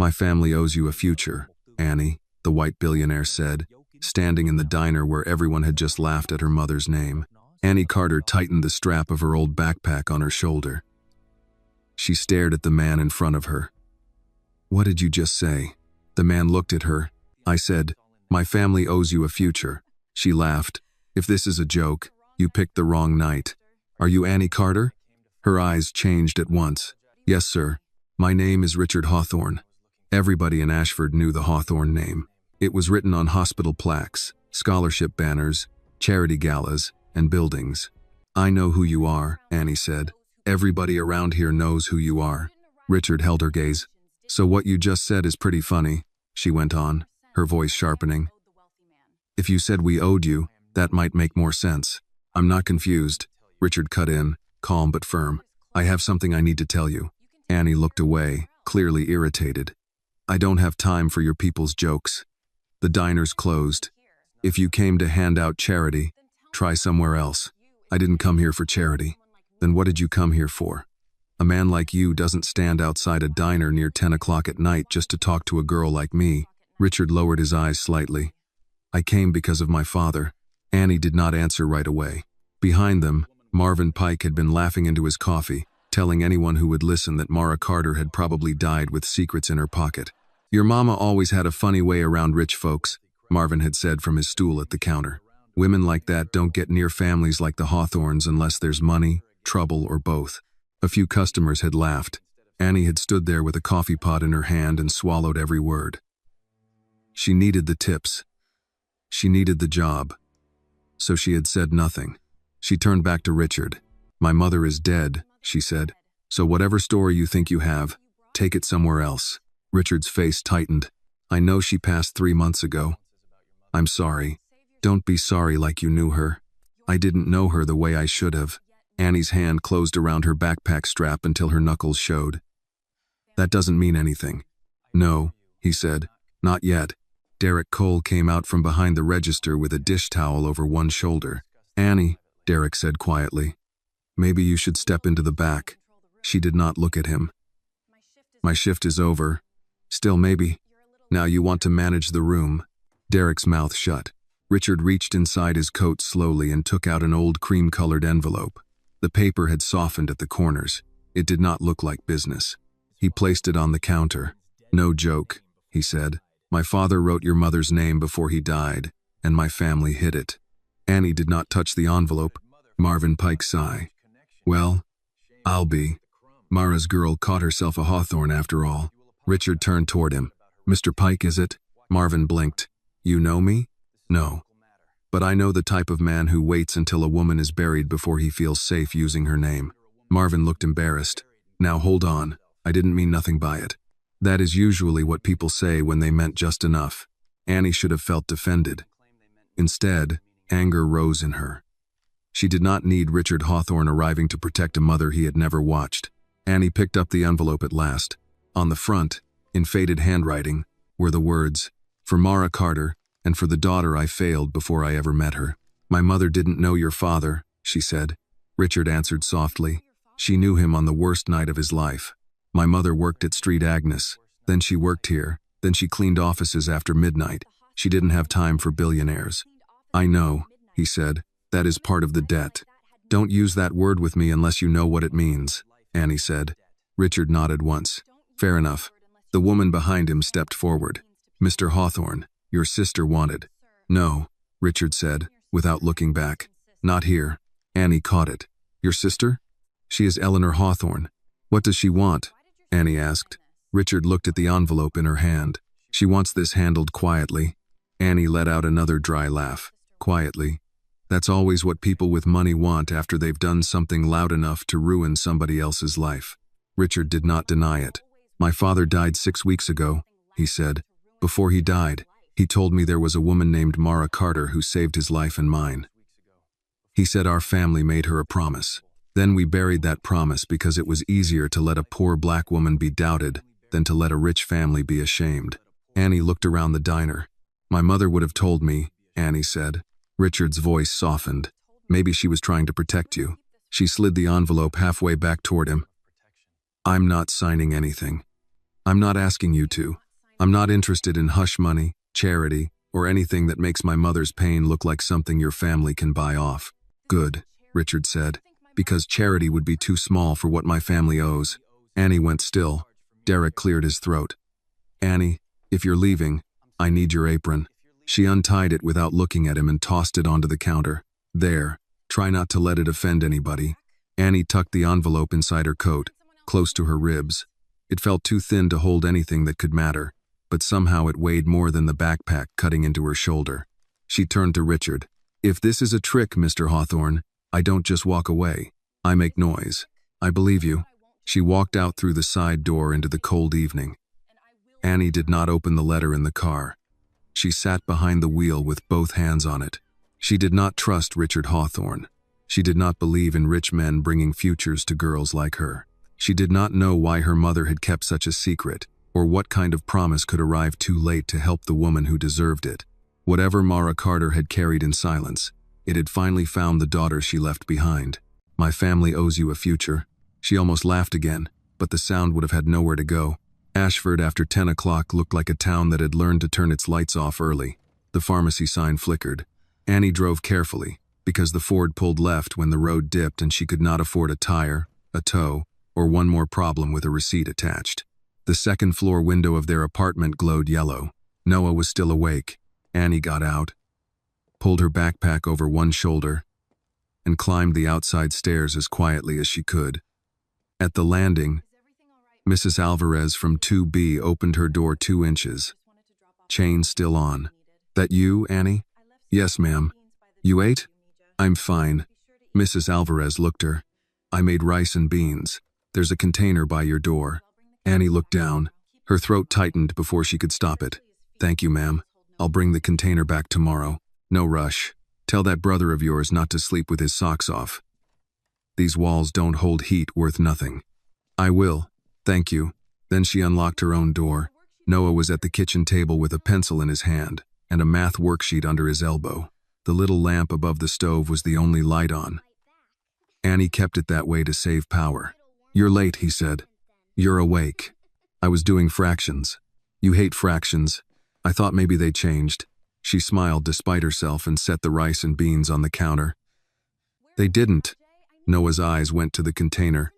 My family owes you a future, Annie, the white billionaire said, standing in the diner where everyone had just laughed at her mother's name. Annie Carter tightened the strap of her old backpack on her shoulder. She stared at the man in front of her. What did you just say? The man looked at her. I said, my family owes you a future. She laughed. If this is a joke, you picked the wrong night. Are you Annie Carter? Her eyes changed at once. Yes, sir. My name is Richard Hawthorne. Everybody in Ashford knew the Hawthorne name. It was written on hospital plaques, scholarship banners, charity galas, and buildings. I know who you are, Annie said. Everybody around here knows who you are. Richard held her gaze. So what you just said is pretty funny, she went on, her voice sharpening. If you said we owed you, that might make more sense. I'm not confused, Richard cut in, calm but firm. I have something I need to tell you. Annie looked away, clearly irritated. I don't have time for your people's jokes. The diner's closed. If you came to hand out charity, try somewhere else. I didn't come here for charity. Then what did you come here for? A man like you doesn't stand outside a diner near 10 o'clock at night just to talk to a girl like me. Richard lowered his eyes slightly. I came because of my father. Annie did not answer right away. Behind them, Marvin Pike had been laughing into his coffee, telling anyone who would listen that Mara Carter had probably died with secrets in her pocket. Your mama always had a funny way around rich folks, Marvin had said from his stool at the counter. Women like that don't get near families like the Hawthorns unless there's money, trouble, or both. A few customers had laughed. Annie had stood there with a coffee pot in her hand and swallowed every word. She needed the tips. She needed the job. So she had said nothing. She turned back to Richard. My mother is dead, she said. So whatever story you think you have, take it somewhere else. Richard's face tightened. I know she passed 3 months ago. I'm sorry. Don't be sorry like you knew her. I didn't know her the way I should have. Annie's hand closed around her backpack strap until her knuckles showed. That doesn't mean anything. No, he said. Not yet. Derek Cole came out from behind the register with a dish towel over one shoulder. Annie, Derek said quietly. Maybe you should step into the back. She did not look at him. My shift is over. Still maybe. Now you want to manage the room. Derek's mouth shut. Richard reached inside his coat slowly and took out an old cream-colored envelope. The paper had softened at the corners. It did not look like business. He placed it on the counter. No joke, he said. My father wrote your mother's name before he died, and my family hid it. Annie did not touch the envelope. Marvin Pike sighed. Well, I'll be. Mara's girl caught herself a Hawthorne after all. Richard turned toward him. Mr. Pike, is it? Marvin blinked. You know me? No. But I know the type of man who waits until a woman is buried before he feels safe using her name. Marvin looked embarrassed. Now hold on. I didn't mean nothing by it. That is usually what people say when they meant just enough. Annie should have felt defended. Instead, anger rose in her. She did not need Richard Hawthorne arriving to protect a mother he had never watched. Annie picked up the envelope at last. On the front, in faded handwriting, were the words, "For Mara Carter, and for the daughter I failed before I ever met her." My mother didn't know your father, she said. Richard answered softly. She knew him on the worst night of his life. My mother worked at Street Agnes. Then she worked here. Then she cleaned offices after midnight. She didn't have time for billionaires. I know, he said. That is part of the debt. Don't use that word with me unless you know what it means, Annie said. Richard nodded once. Fair enough. The woman behind him stepped forward. Mr. Hawthorne, your sister wanted. No, Richard said, without looking back. Not here. Annie caught it. Your sister? She is Eleanor Hawthorne. What does she want? Annie asked. Richard looked at the envelope in her hand. She wants this handled quietly. Annie let out another dry laugh. Quietly. That's always what people with money want after they've done something loud enough to ruin somebody else's life. Richard did not deny it. My father died 6 weeks ago, he said. Before he died, he told me there was a woman named Mara Carter who saved his life and mine. He said our family made her a promise. Then we buried that promise because it was easier to let a poor black woman be doubted than to let a rich family be ashamed. Annie looked around the diner. My mother would have told me, Annie said. Richard's voice softened. Maybe she was trying to protect you. She slid the envelope halfway back toward him. I'm not signing anything. I'm not asking you to. I'm not interested in hush money, charity, or anything that makes my mother's pain look like something your family can buy off. Good, Richard said, because charity would be too small for what my family owes. Annie went still. Derek cleared his throat. Annie, if you're leaving, I need your apron. She untied it without looking at him and tossed it onto the counter. There, try not to let it offend anybody. Annie tucked the envelope inside her coat, close to her ribs. It felt too thin to hold anything that could matter, but somehow it weighed more than the backpack cutting into her shoulder. She turned to Richard. If this is a trick, Mr. Hawthorne, I don't just walk away. I make noise. I believe you. She walked out through the side door into the cold evening. Annie did not open the letter in the car. She sat behind the wheel with both hands on it. She did not trust Richard Hawthorne. She did not believe in rich men bringing futures to girls like her. She did not know why her mother had kept such a secret, or what kind of promise could arrive too late to help the woman who deserved it. Whatever Mara Carter had carried in silence, it had finally found the daughter she left behind. My family owes you a future. She almost laughed again, but the sound would have had nowhere to go. Ashford after 10 o'clock looked like a town that had learned to turn its lights off early. The pharmacy sign flickered. Annie drove carefully, because the Ford pulled left when the road dipped and she could not afford a tire, a tow, or one more problem with a receipt attached. The second-floor window of their apartment glowed yellow. Noah was still awake. Annie got out, pulled her backpack over one shoulder, and climbed the outside stairs as quietly as she could. At the landing, Mrs. Alvarez from 2B opened her door 2 inches. Chain still on. That you, Annie? Yes, ma'am. You ate? I'm fine. Mrs. Alvarez looked her. I made rice and beans. There's a container by your door. Annie looked down. Her throat tightened before she could stop it. Thank you, ma'am. I'll bring the container back tomorrow. No rush. Tell that brother of yours not to sleep with his socks off. These walls don't hold heat worth nothing. I will. Thank you. Then she unlocked her own door. Noah was at the kitchen table with a pencil in his hand and a math worksheet under his elbow. The little lamp above the stove was the only light on. Annie kept it that way to save power. You're late, he said. You're awake. I was doing fractions. You hate fractions. I thought maybe they changed. She smiled despite herself and set the rice and beans on the counter. They didn't. Noah's eyes went to the container.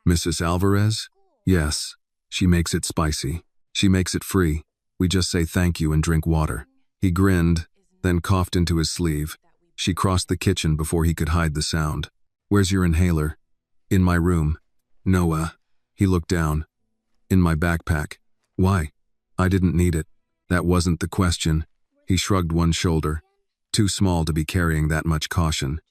Mrs. Alvarez? Yes. She makes it spicy. She makes it free. We just say thank you and drink water. He grinned, then coughed into his sleeve. She crossed the kitchen before he could hide the sound. Where's your inhaler? In my room. Noah. He looked down. In my backpack. Why? I didn't need it. That wasn't the question. He shrugged one shoulder. Too small to be carrying that much caution.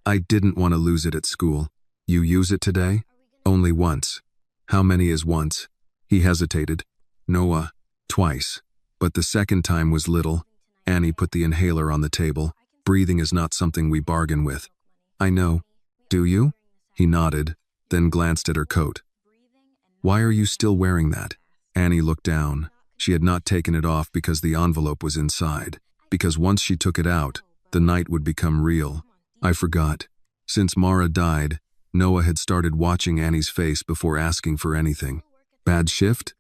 I didn't want to lose it at school. You use it today? Only once. How many is once? He hesitated. Noah. Twice. But the second time was little. Annie put the inhaler on the table. Breathing is not something we bargain with. I know. Do you? He nodded, then glanced at her coat. Why are you still wearing that? Annie looked down. She had not taken it off because the envelope was inside. Because once she took it out, the night would become real. I forgot. Since Mara died, Noah had started watching Annie's face before asking for anything. Bad shift?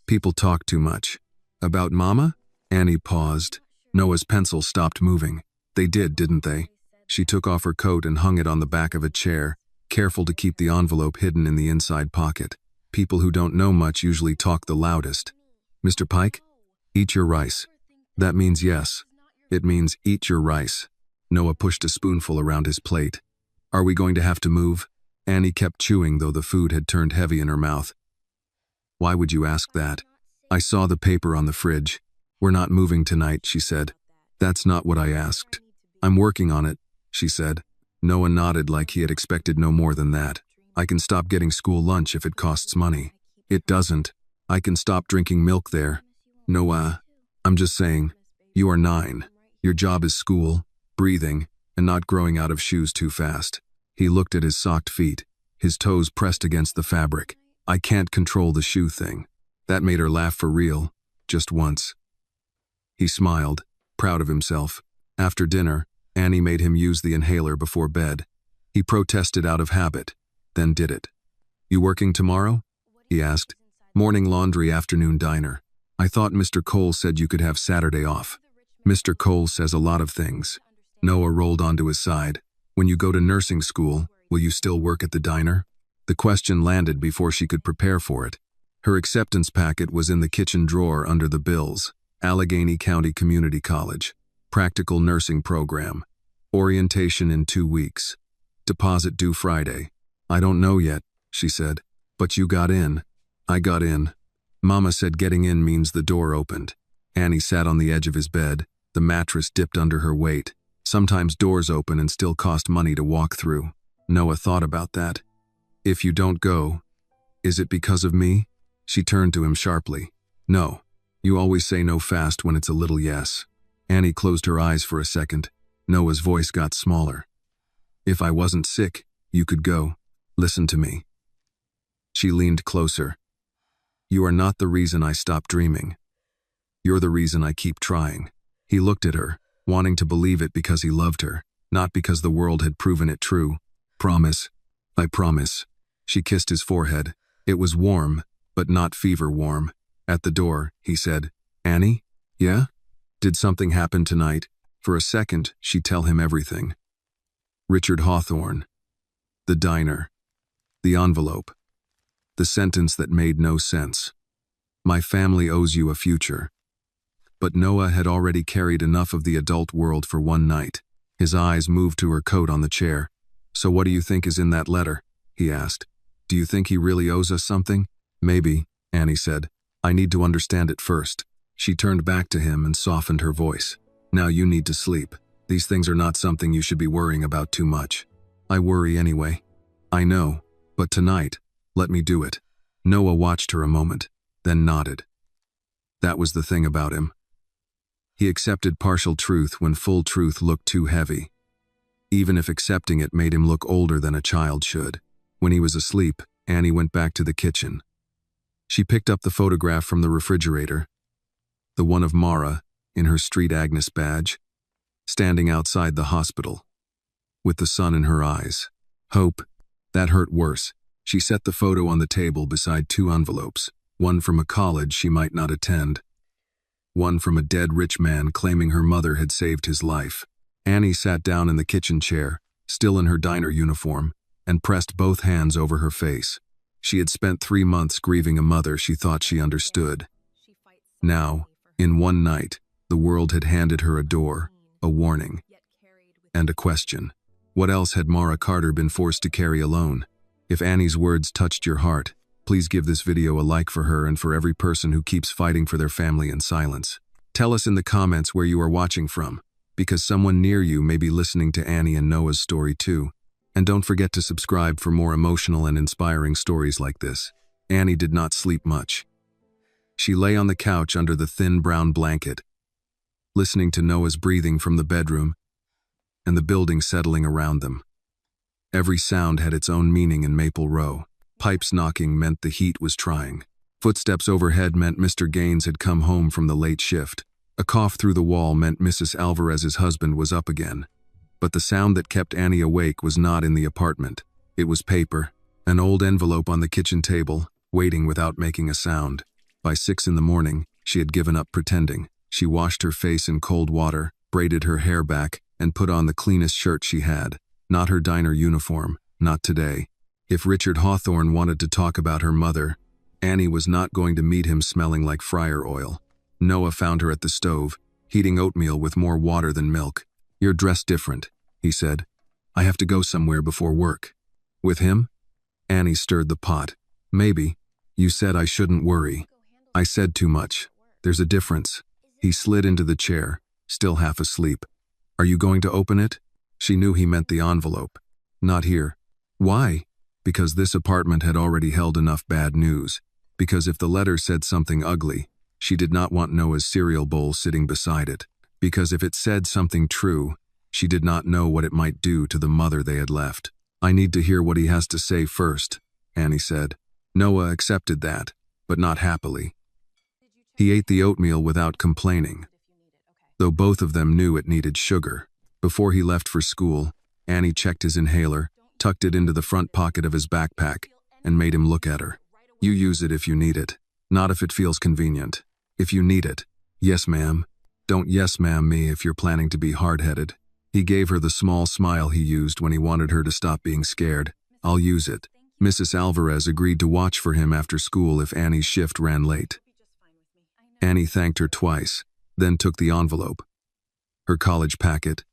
People talk too much. About Mama? Annie paused. Noah's pencil stopped moving. They did, didn't they? She took off her coat and hung it on the back of a chair, careful to keep the envelope hidden in the inside pocket. People who don't know much usually talk the loudest. Mr. Pike? Eat your rice. That means yes. It means eat your rice. Noah pushed a spoonful around his plate. Are we going to have to move? Annie kept chewing though the food had turned heavy in her mouth. Why would you ask that? I saw the paper on the fridge. We're not moving tonight, she said. That's not what I asked. I'm working on it, she said. Noah nodded like he had expected no more than that. I can stop getting school lunch if it costs money. It doesn't. I can stop drinking milk there. Noah, I'm just saying, you are 9. Your job is school, breathing, and not growing out of shoes too fast. He looked at his socked feet, his toes pressed against the fabric. I can't control the shoe thing. That made her laugh for real, just once. He smiled, proud of himself. After dinner, Annie made him use the inhaler before bed. He protested out of habit, then did it. You working tomorrow? He asked. Morning laundry, afternoon diner. I thought Mr. Cole said you could have Saturday off. Mr. Cole says a lot of things. Noah rolled onto his side. When you go to nursing school, will you still work at the diner? The question landed before she could prepare for it. Her acceptance packet was in the kitchen drawer under the bills. Allegheny County Community College. Practical nursing program. Orientation in 2 weeks. Deposit due Friday. I don't know yet, she said. But you got in. I got in. Mama said getting in means the door opened. Annie sat on the edge of his bed. The mattress dipped under her weight. Sometimes doors open and still cost money to walk through. Noah thought about that. If you don't go, is it because of me? She turned to him sharply. No. You always say no fast when it's a little yes. Annie closed her eyes for a second. Noah's voice got smaller. If I wasn't sick, you could go. Listen to me. She leaned closer. You are not the reason I stopped dreaming. You're the reason I keep trying. He looked at her, wanting to believe it because he loved her, not because the world had proven it true. Promise. I promise. She kissed his forehead. It was warm, but not fever warm. At the door, he said, Annie? Yeah? Did something happen tonight? For a second, she'd tell him everything. Richard Hawthorne. The diner. The envelope. The sentence that made no sense. My family owes you a future. But Noah had already carried enough of the adult world for one night. His eyes moved to her coat on the chair. So what do you think is in that letter? He asked. Do you think he really owes us something? Maybe, Annie said. I need to understand it first. She turned back to him and softened her voice. Now you need to sleep. These things are not something you should be worrying about too much. I worry anyway. I know, but tonight, let me do it. Noah watched her a moment, then nodded. That was the thing about him. He accepted partial truth when full truth looked too heavy. Even if accepting it made him look older than a child should. When he was asleep, Annie went back to the kitchen. She picked up the photograph from the refrigerator, the one of Mara, in her Street Agnes badge, standing outside the hospital, with the sun in her eyes. Hope. That hurt worse. She set the photo on the table beside 2 envelopes, one from a college she might not attend, one from a dead rich man claiming her mother had saved his life. Annie sat down in the kitchen chair, still in her diner uniform, and pressed both hands over her face. She had spent 3 months grieving a mother she thought she understood. Now, in one night, the world had handed her a door, a warning, and a question. What else had Mara Carter been forced to carry alone? If Annie's words touched your heart, please give this video a like for her and for every person who keeps fighting for their family in silence. Tell us in the comments where you are watching from, because someone near you may be listening to Annie and Noah's story too. And don't forget to subscribe for more emotional and inspiring stories like this. Annie did not sleep much. She lay on the couch under the thin brown blanket, listening to Noah's breathing from the bedroom and the building settling around them. Every sound had its own meaning in Maple Row. Pipes knocking meant the heat was trying. Footsteps overhead meant Mr. Gaines had come home from the late shift. A cough through the wall meant Mrs. Alvarez's husband was up again. But the sound that kept Annie awake was not in the apartment. It was paper, an old envelope on the kitchen table, waiting without making a sound. By 6 in the morning, she had given up pretending. She washed her face in cold water, braided her hair back, and put on the cleanest shirt she had. Not her diner uniform, not today. If Richard Hawthorne wanted to talk about her mother, Annie was not going to meet him smelling like fryer oil. Noah found her at the stove, heating oatmeal with more water than milk. You're dressed different, he said. I have to go somewhere before work. With him? Annie stirred the pot. Maybe. You said I shouldn't worry. I said too much. There's a difference. He slid into the chair, still half asleep. Are you going to open it? She knew he meant the envelope. Not here. Why? Because this apartment had already held enough bad news. Because if the letter said something ugly, she did not want Noah's cereal bowl sitting beside it. Because if it said something true, she did not know what it might do to the mother they had left. I need to hear what he has to say first, Annie said. Noah accepted that, but not happily. He ate the oatmeal without complaining, though both of them knew it needed sugar. Before he left for school, Annie checked his inhaler, tucked it into the front pocket of his backpack, and made him look at her. You use it if you need it. Not if it feels convenient. If you need it. Yes, ma'am. Don't yes, ma'am me if you're planning to be hard-headed. He gave her the small smile he used when he wanted her to stop being scared. I'll use it. Mrs. Alvarez agreed to watch for him after school if Annie's shift ran late. Annie thanked her twice, then took the envelope, her college packet,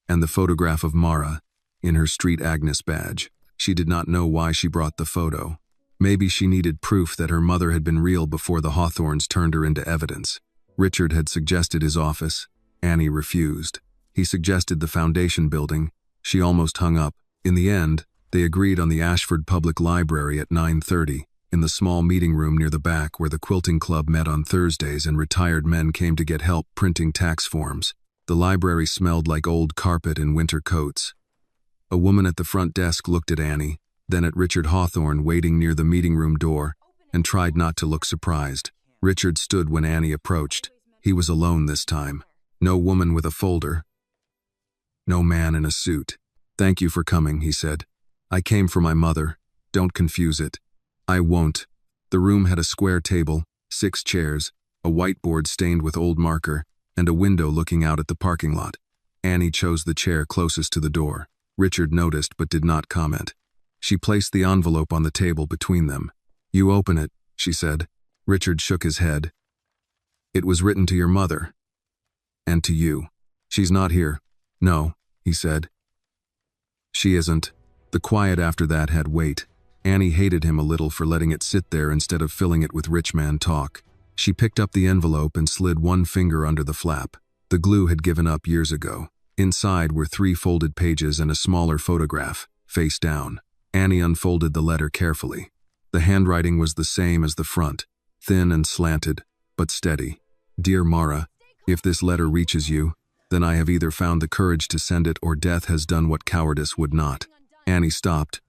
and the photograph of Mara in her Street Agnes badge. She did not know why she brought the photo. Maybe she needed proof that her mother had been real before the Hawthorns turned her into evidence. Richard had suggested his office. Annie refused. He suggested the foundation building. She almost hung up. In the end, they agreed on the Ashford Public Library at 9:30, in the small meeting room near the back where the quilting club met on Thursdays and retired men came to get help printing tax forms. The library smelled like old carpet and winter coats. A woman at the front desk looked at Annie, then at Richard Hawthorne waiting near the meeting room door, and tried not to look surprised. Richard stood when Annie approached. He was alone this time. No woman with a folder. No man in a suit. "Thank you for coming," he said. "I came for my mother. Don't confuse it." "I won't." The room had a square table, 6 chairs, a whiteboard stained with old marker, and a window looking out at the parking lot. Annie chose the chair closest to the door. Richard noticed but did not comment. She placed the envelope on the table between them. "You open it," she said. Richard shook his head. "It was written to your mother. And to you. She's not here." "No," he said. "She isn't." The quiet after that had weight. Annie hated him a little for letting it sit there instead of filling it with rich man talk. She picked up the envelope and slid one finger under the flap. The glue had given up years ago. Inside were 3 folded pages and a smaller photograph, face down. Annie unfolded the letter carefully. The handwriting was the same as the front, thin and slanted, but steady. "Dear Mara, if this letter reaches you, then I have either found the courage to send it or death has done what cowardice would not." Annie stopped.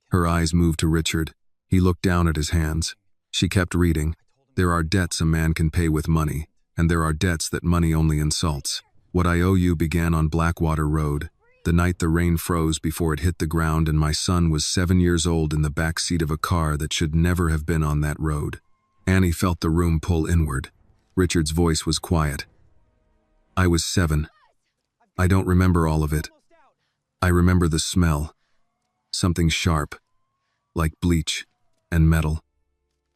Her eyes moved to Richard. He looked down at his hands. She kept reading. "There are debts a man can pay with money, and there are debts that money only insults. What I owe you began on Blackwater Road, the night the rain froze before it hit the ground and my son was 7 years old in the back seat of a car that should never have been on that road." Annie felt the room pull inward. Richard's voice was quiet. "I was 7. I don't remember all of it. I remember the smell. Something sharp, like bleach and metal.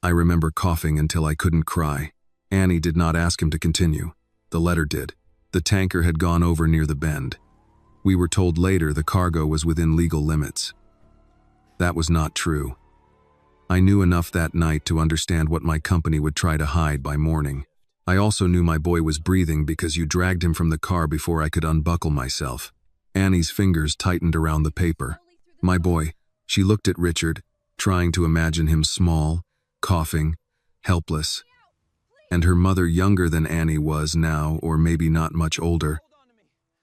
I remember coughing until I couldn't cry." Annie did not ask him to continue. The letter did. The tanker had gone over near the bend. We were told later the cargo was within legal limits. That was not true. I knew enough that night to understand what my company would try to hide by morning. I also knew my boy was breathing because you dragged him from the car before I could unbuckle myself. Annie's fingers tightened around the paper. "My boy." She looked at Richard, trying to imagine him small, coughing, helpless. And her mother, younger than Annie was now, or maybe not much older,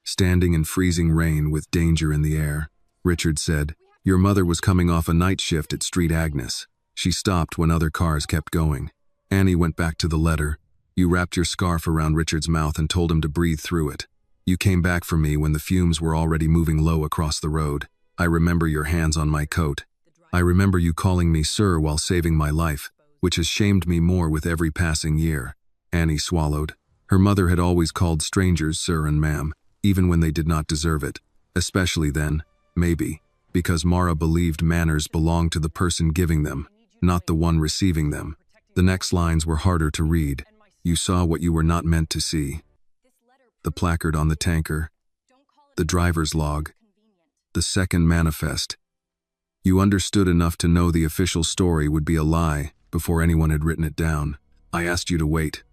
standing in freezing rain with danger in the air. Richard said, "Your mother was coming off a night shift at Street Agnes. She stopped when other cars kept going." Annie went back to the letter. "You wrapped your scarf around Richard's mouth and told him to breathe through it. You came back for me when the fumes were already moving low across the road. I remember your hands on my coat. I remember you calling me sir while saving my life, which has shamed me more with every passing year." Annie swallowed. Her mother had always called strangers sir and ma'am, even when they did not deserve it. Especially then, maybe, because Mara believed manners belonged to the person giving them, not the one receiving them. The next lines were harder to read. "You saw what you were not meant to see." The placard on the tanker, the driver's log, the second manifest. "You understood enough to know the official story would be a lie before anyone had written it down. I asked you to wait.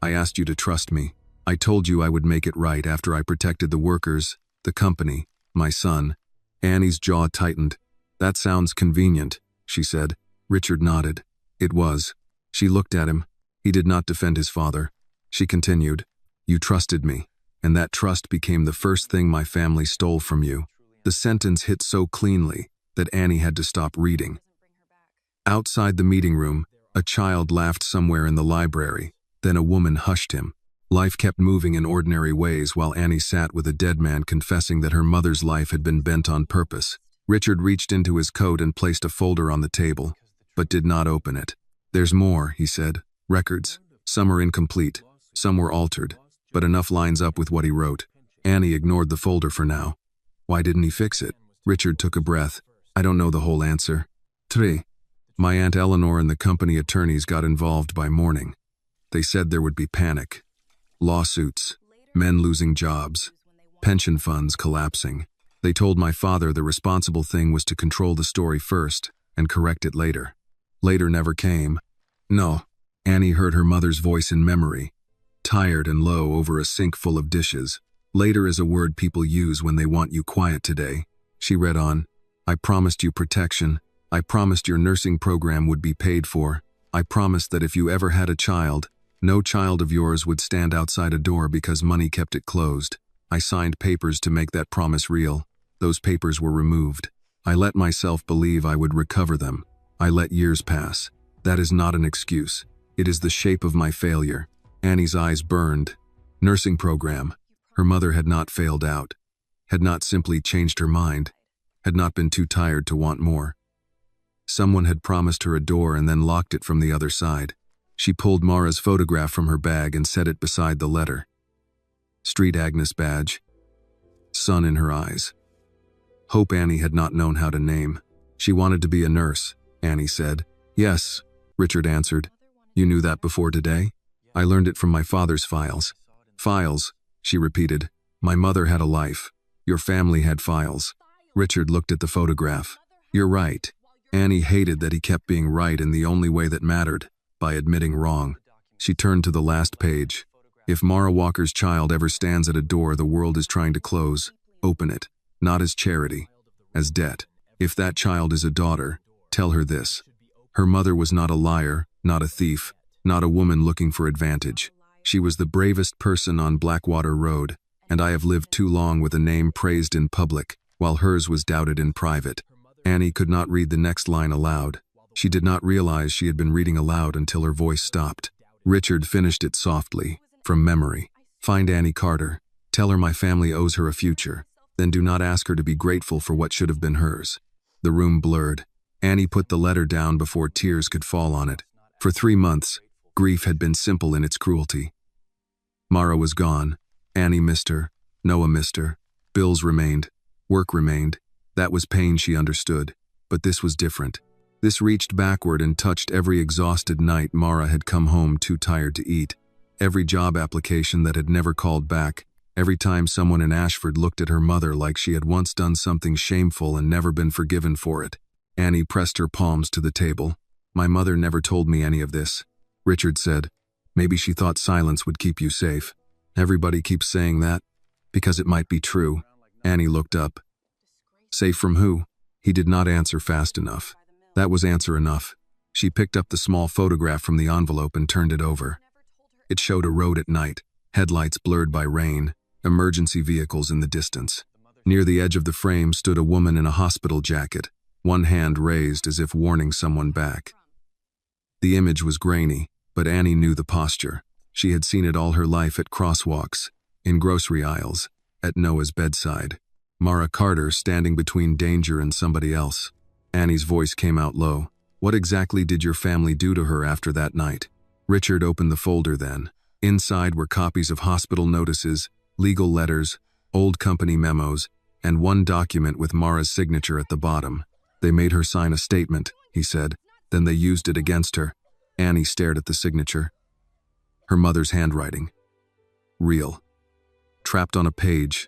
I asked you to trust me. I told you I would make it right after I protected the workers, the company, my son." Annie's jaw tightened. "That sounds convenient," she said. Richard nodded. It was. She looked at him. He did not defend his father. She continued, "You trusted me, and that trust became the first thing my family stole from you." The sentence hit so cleanly that Annie had to stop reading. Outside the meeting room, a child laughed somewhere in the library. Then a woman hushed him. Life kept moving in ordinary ways while Annie sat with a dead man confessing that her mother's life had been bent on purpose. Richard reached into his coat and placed a folder on the table, but did not open it. There's more, he said. Records. Some are incomplete. Some were altered. But enough lines up with what he wrote. Annie ignored the folder for now. Why didn't he fix it? Richard took a breath. I don't know the whole answer. 3. My Aunt Eleanor and the company attorneys got involved by morning. They said there would be panic. Lawsuits. Men losing jobs. Pension funds collapsing. They told my father the responsible thing was to control the story first and correct it later. Later never came. No. Annie heard her mother's voice in memory, tired and low over a sink full of dishes. Later is a word people use when they want you quiet today. She read on. I promised you protection. I promised your nursing program would be paid for. I promised that if you ever had a child, no child of yours would stand outside a door because money kept it closed. I signed papers to make that promise real. Those papers were removed. I let myself believe I would recover them. I let years pass. That is not an excuse. It is the shape of my failure. Annie's eyes burned. Nursing program. Her mother had not failed out. Had not simply changed her mind. Had not been too tired to want more. Someone had promised her a door and then locked it from the other side. She pulled Mara's photograph from her bag and set it beside the letter. Street Agnes badge. Sun in her eyes. Hope Annie had not known how to name. She wanted to be a nurse, Annie said. Yes, Richard answered. You knew that before today? I learned it from my father's files. Files, she repeated. My mother had a life. Your family had files. Richard looked at the photograph. You're right. Annie hated that he kept being right in the only way that mattered, by admitting wrong. She turned to the last page. If Mara Walker's child ever stands at a door the world is trying to close, open it, not as charity, as debt. If that child is a daughter, tell her this. Her mother was not a liar, not a thief, not a woman looking for advantage. She was the bravest person on Blackwater Road, and I have lived too long with a name praised in public, while hers was doubted in private. Annie could not read the next line aloud. She did not realize she had been reading aloud until her voice stopped. Richard finished it softly, from memory. Find Annie Carter. Tell her my family owes her a future. Then do not ask her to be grateful for what should have been hers. The room blurred. Annie put the letter down before tears could fall on it. For 3 months, grief had been simple in its cruelty. Mara was gone. Annie missed her. Noah missed her. Bills remained. Work remained. That was pain she understood. But this was different. This reached backward and touched every exhausted night Mara had come home too tired to eat. Every job application that had never called back. Every time someone in Ashford looked at her mother like she had once done something shameful and never been forgiven for it. Annie pressed her palms to the table. My mother never told me any of this. Richard said, maybe she thought silence would keep you safe. Everybody keeps saying that, because it might be true. Annie looked up. Safe from who? He did not answer fast enough. That was answer enough. She picked up the small photograph from the envelope and turned it over. It showed a road at night, headlights blurred by rain, emergency vehicles in the distance. Near the edge of the frame stood a woman in a hospital jacket, one hand raised as if warning someone back. The image was grainy, but Annie knew the posture. She had seen it all her life at crosswalks, in grocery aisles, at Noah's bedside. Mara Carter standing between danger and somebody else. Annie's voice came out low. What exactly did your family do to her after that night? Richard opened the folder then. Inside were copies of hospital notices, legal letters, old company memos, and one document with Mara's signature at the bottom. They made her sign a statement, he said. Then they used it against her. Annie stared at the signature. Her mother's handwriting. Real. Trapped on a page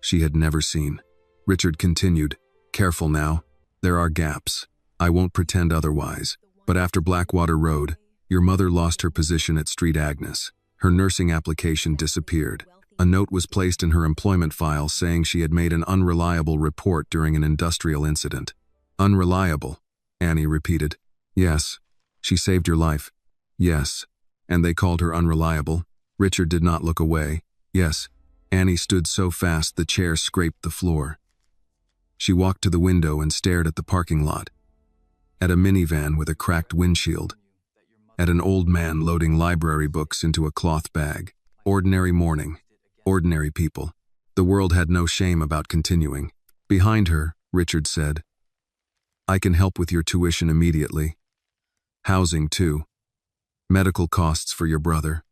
she had never seen. Richard continued, careful now. There are gaps. I won't pretend otherwise. But after Blackwater Road, your mother lost her position at Street Agnes. Her nursing application disappeared. A note was placed in her employment file saying she had made an unreliable report during an industrial incident. Unreliable, Annie repeated. Yes. She saved your life. Yes. And they called her unreliable. Richard did not look away. Yes. Annie stood so fast the chair scraped the floor. She walked to the window and stared at the parking lot. At a minivan with a cracked windshield. At an old man loading library books into a cloth bag. Ordinary morning. Ordinary people. The world had no shame about continuing. Behind her, Richard said, I can help with your tuition immediately. Housing, too. Medical costs for your brother.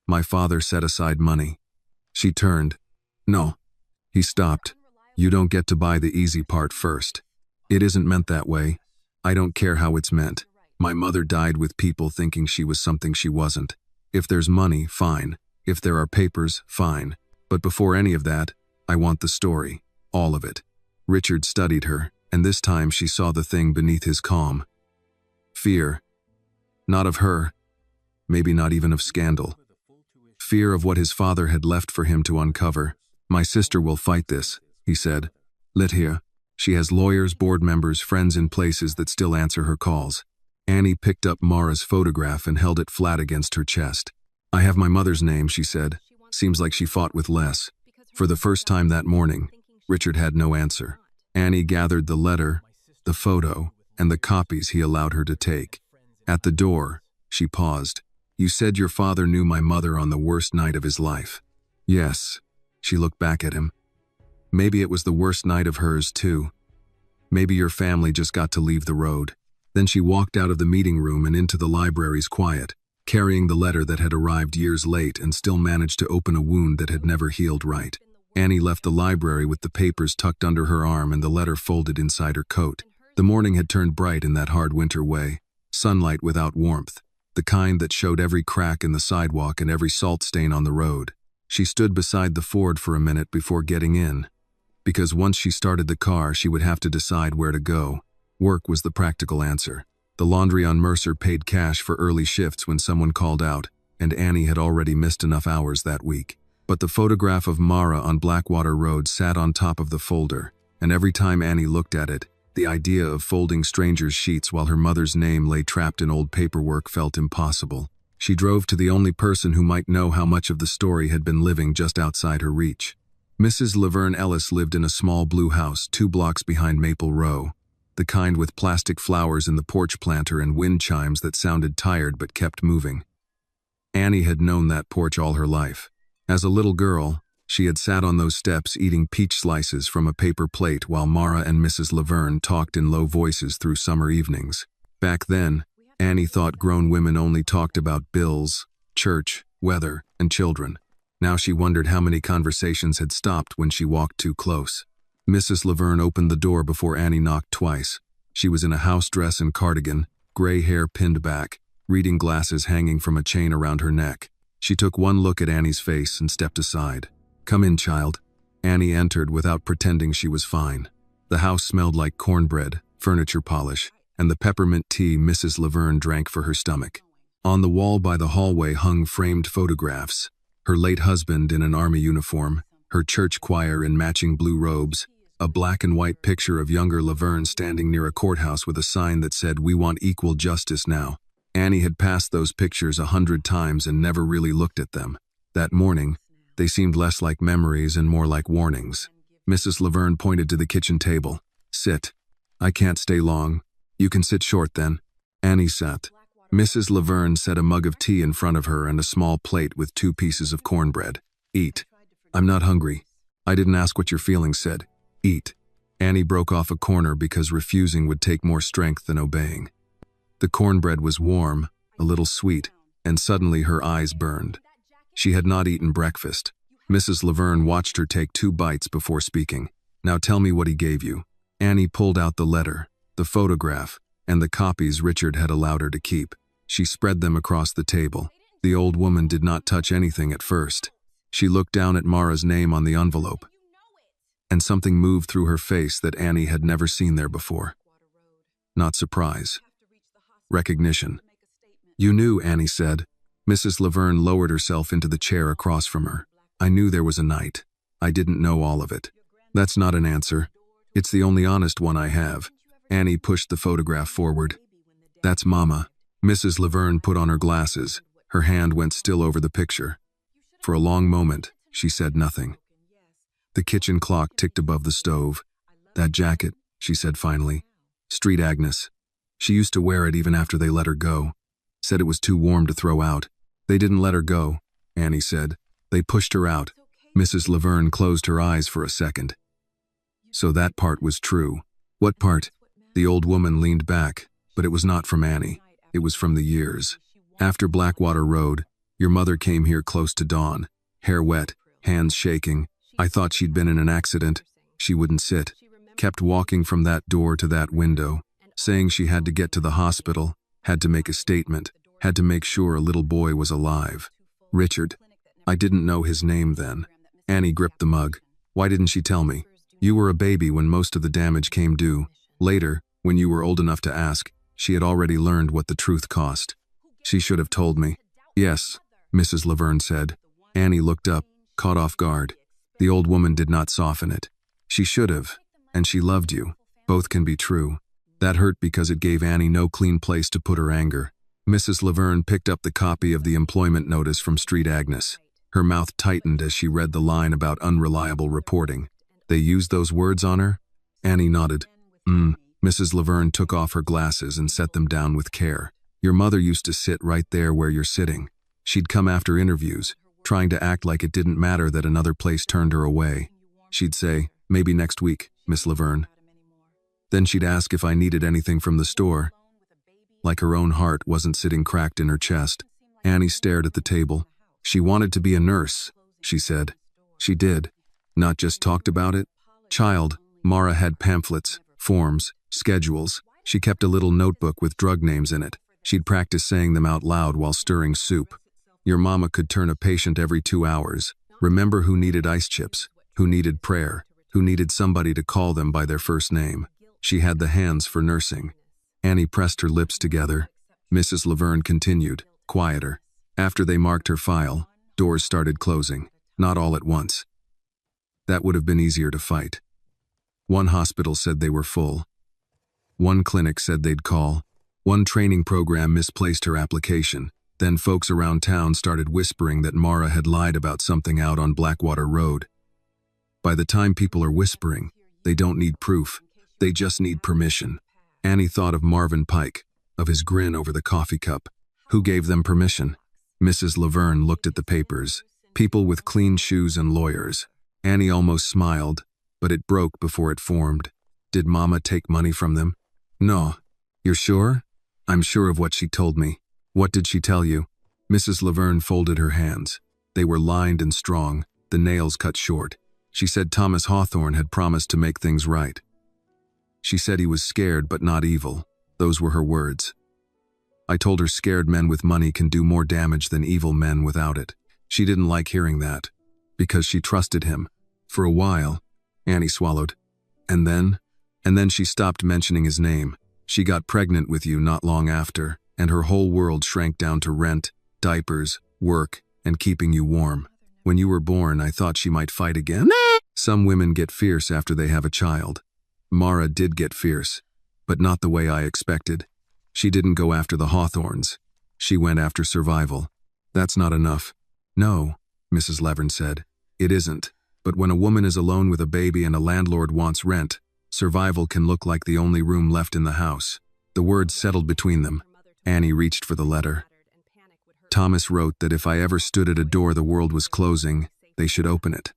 My father set aside money. She turned. No. He stopped. You don't get to buy the easy part first. It isn't meant that way. I don't care how it's meant. My mother died with people thinking she was something she wasn't. If there's money, fine. If there are papers, fine. But before any of that, I want the story. All of it. Richard studied her, and this time she saw the thing beneath his calm. Fear. Not of her. Maybe not even of scandal. Fear of what his father had left for him to uncover. My sister will fight this, he said. Let her. She has lawyers, board members, friends in places that still answer her calls. Annie picked up Mara's photograph and held it flat against her chest. I have my mother's name, she said. Seems like she fought with less. For the first time that morning, Richard had no answer. Annie gathered the letter, the photo, and the copies he allowed her to take. At the door, she paused. You said your father knew my mother on the worst night of his life. Yes. She looked back at him. Maybe it was the worst night of hers, too. Maybe your family just got to leave the road. Then she walked out of the meeting room and into the library's quiet, carrying the letter that had arrived years late and still managed to open a wound that had never healed right. Annie left the library with the papers tucked under her arm and the letter folded inside her coat. The morning had turned bright in that hard winter way. Sunlight without warmth, the kind that showed every crack in the sidewalk and every salt stain on the road. She stood beside the Ford for a minute before getting in, because once she started the car, she would have to decide where to go. Work was the practical answer. The laundry on Mercer paid cash for early shifts when someone called out, and Annie had already missed enough hours that week. But the photograph of Mara on Blackwater Road sat on top of the folder, and every time Annie looked at it, the idea of folding strangers' sheets while her mother's name lay trapped in old paperwork felt impossible. She drove to the only person who might know how much of the story had been living just outside her reach. Mrs. Laverne Ellis lived in a small blue house 2 blocks behind Maple Row, the kind with plastic flowers in the porch planter and wind chimes that sounded tired but kept moving. Annie had known that porch all her life. As a little girl, she had sat on those steps eating peach slices from a paper plate while Mara and Mrs. Laverne talked in low voices through summer evenings. Back then, Annie thought grown women only talked about bills, church, weather, and children. Now she wondered how many conversations had stopped when she walked too close. Mrs. Laverne opened the door before Annie knocked twice. She was in a house dress and cardigan, gray hair pinned back, reading glasses hanging from a chain around her neck. She took one look at Annie's face and stepped aside. Come in, child. Annie entered without pretending she was fine. The house smelled like cornbread, furniture polish, and the peppermint tea Mrs. Laverne drank for her stomach. On the wall by the hallway hung framed photographs. Her late husband in an army uniform, her church choir in matching blue robes, a black and white picture of younger Laverne standing near a courthouse with a sign that said, "We want equal justice now." Annie had passed those pictures 100 times and never really looked at them. That morning, they seemed less like memories and more like warnings. Mrs. Laverne pointed to the kitchen table. Sit. I can't stay long. You can sit short then. Annie sat. Mrs. Laverne set a mug of tea in front of her and a small plate with 2 pieces of cornbread. Eat. I'm not hungry. I didn't ask what your feelings said. Eat. Annie broke off a corner because refusing would take more strength than obeying. The cornbread was warm, a little sweet, and suddenly her eyes burned. She had not eaten breakfast. Mrs. Laverne watched her take 2 bites before speaking. Now tell me what he gave you. Annie pulled out the letter, the photograph, and the copies Richard had allowed her to keep. She spread them across the table. The old woman did not touch anything at first. She looked down at Mara's name on the envelope, and something moved through her face that Annie had never seen there before. Not surprise. Recognition. You knew, Annie said. Mrs. Laverne lowered herself into the chair across from her. I knew there was a night. I didn't know all of it. That's not an answer. It's the only honest one I have. Annie pushed the photograph forward. That's Mama. Mrs. Laverne put on her glasses. Her hand went still over the picture. For a long moment, she said nothing. The kitchen clock ticked above the stove. That jacket, she said finally. Street Agnes. She used to wear it even after they let her go. Said it was too warm to throw out. They didn't let her go, Annie said. They pushed her out. Mrs. Laverne closed her eyes for a second. So that part was true. What part? The old woman leaned back, but it was not from Annie. It was from the years. After Blackwater Road, your mother came here close to dawn, hair wet, hands shaking. I thought she'd been in an accident. She wouldn't sit. Kept walking from that door to that window, saying she had to get to the hospital, had to make a statement, had to make sure a little boy was alive. Richard. I didn't know his name then. Annie gripped the mug. Why didn't she tell me? You were a baby when most of the damage came due. Later, when you were old enough to ask, she had already learned what the truth cost. She should have told me. Yes, Mrs. Laverne said. Annie looked up, caught off guard. The old woman did not soften it. She should have, and she loved you. Both can be true. That hurt because it gave Annie no clean place to put her anger. Mrs. Laverne picked up the copy of the employment notice from Street Agnes. Her mouth tightened as she read the line about unreliable reporting. They used those words on her? Annie nodded. Mrs. Laverne took off her glasses and set them down with care. Your mother used to sit right there where you're sitting. She'd come after interviews, trying to act like it didn't matter that another place turned her away. She'd say, maybe next week, Miss Laverne. Then she'd ask if I needed anything from the store. Like her own heart wasn't sitting cracked in her chest. Annie stared at the table. She wanted to be a nurse, she said. She did. Not just talked about it. Child, Mara had pamphlets, forms, schedules. She kept a little notebook with drug names in it. She'd practice saying them out loud while stirring soup. Your mama could turn a patient every 2 hours. Remember who needed ice chips, who needed prayer, who needed somebody to call them by their first name. She had the hands for nursing. Annie pressed her lips together. Mrs. Laverne continued, quieter. After they marked her file, doors started closing, not all at once. That would have been easier to fight. One hospital said they were full. One clinic said they'd call. One training program misplaced her application. Then folks around town started whispering that Mara had lied about something out on Blackwater Road. By the time people are whispering, they don't need proof. They just need permission. Annie thought of Marvin Pike, of his grin over the coffee cup. Who gave them permission? Mrs. Laverne looked at the papers. People with clean shoes and lawyers. Annie almost smiled, but it broke before it formed. Did Mama take money from them? No. You're sure? I'm sure of what she told me. What did she tell you? Mrs. Laverne folded her hands. They were lined and strong, the nails cut short. She said Thomas Hawthorne had promised to make things right. She said he was scared but not evil. Those were her words. I told her scared men with money can do more damage than evil men without it. She didn't like hearing that, because she trusted him. For a while, Annie swallowed. And then she stopped mentioning his name. She got pregnant with you not long after, and her whole world shrank down to rent, diapers, work, and keeping you warm. When you were born, I thought she might fight again. Some women get fierce after they have a child. Mara did get fierce, but not the way I expected. She didn't go after the Hawthorns. She went after survival. That's not enough. No, Mrs. Laverne said. It isn't. But when a woman is alone with a baby and a landlord wants rent, survival can look like the only room left in the house. The words settled between them. Annie reached for the letter. Thomas wrote that if I ever stood at a door the world was closing, they should open it.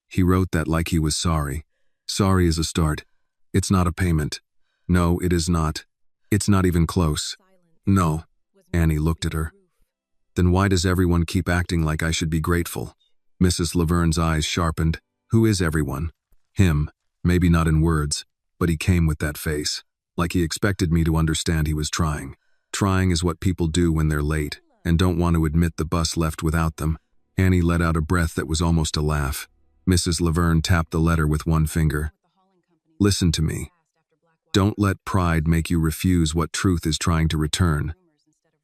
He wrote that like he was sorry. Sorry is a start. It's not a payment. No, it is not. It's not even close. No. Annie looked at her. Then why does everyone keep acting like I should be grateful? Mrs. Laverne's eyes sharpened. Who is everyone? Him. Maybe not in words, but he came with that face. Like he expected me to understand he was trying. Trying is what people do when they're late and don't want to admit the bus left without them. Annie let out a breath that was almost a laugh. Mrs. Laverne tapped the letter with one finger. Listen to me. Don't let pride make you refuse what truth is trying to return.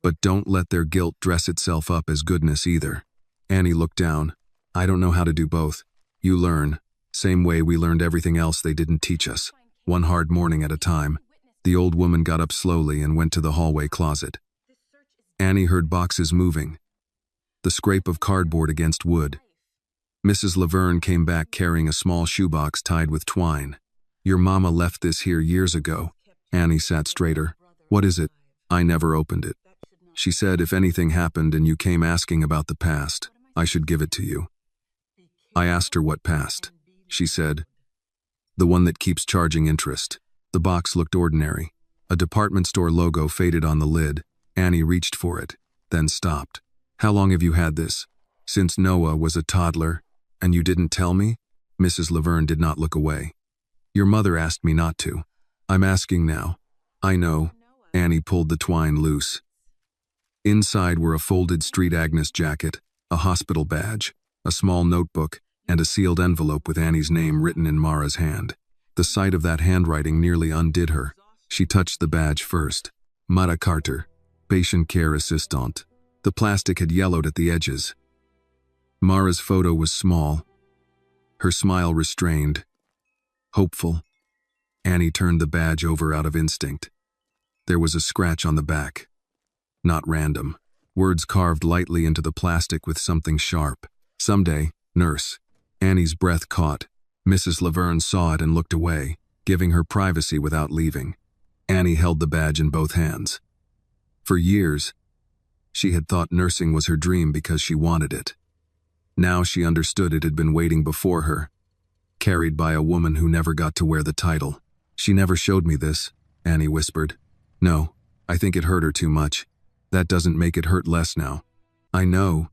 But don't let their guilt dress itself up as goodness either. Annie looked down. I don't know how to do both. You learn. Same way we learned everything else they didn't teach us. One hard morning at a time. The old woman got up slowly and went to the hallway closet. Annie heard boxes moving. The scrape of cardboard against wood. Mrs. Laverne came back carrying a small shoebox tied with twine. Your mama left this here years ago. Annie sat straighter. What is it? I never opened it. She said if anything happened and you came asking about the past, I should give it to you. I asked her what past. She said, the one that keeps charging interest. The box looked ordinary, A department store logo faded on the lid. Annie reached for it, then stopped. How long have you had this? Since Noah was a toddler. And you didn't tell me? Mrs. Laverne did not look away. Your mother asked me not to. I'm asking now. I know. Annie pulled the twine loose. Inside were a folded Street Agnes jacket, a hospital badge, a small notebook, and a sealed envelope with Annie's name written in Mara's hand. The sight of that handwriting nearly undid her. She touched the badge first. Mara Carter, patient care assistant. The plastic had yellowed at the edges. Mara's photo was small, her smile restrained, hopeful. Annie turned the badge over out of instinct. There was a scratch on the back. Not random. Words carved lightly into the plastic with something sharp. Someday, nurse. Annie's breath caught. Mrs. Laverne saw it and looked away, giving her privacy without leaving. Annie held the badge in both hands. For years, she had thought nursing was her dream because she wanted it. Now she understood it had been waiting before her, carried by a woman who never got to wear the title. She never showed me this, Annie whispered. No, I think it hurt her too much. That doesn't make it hurt less now. I know.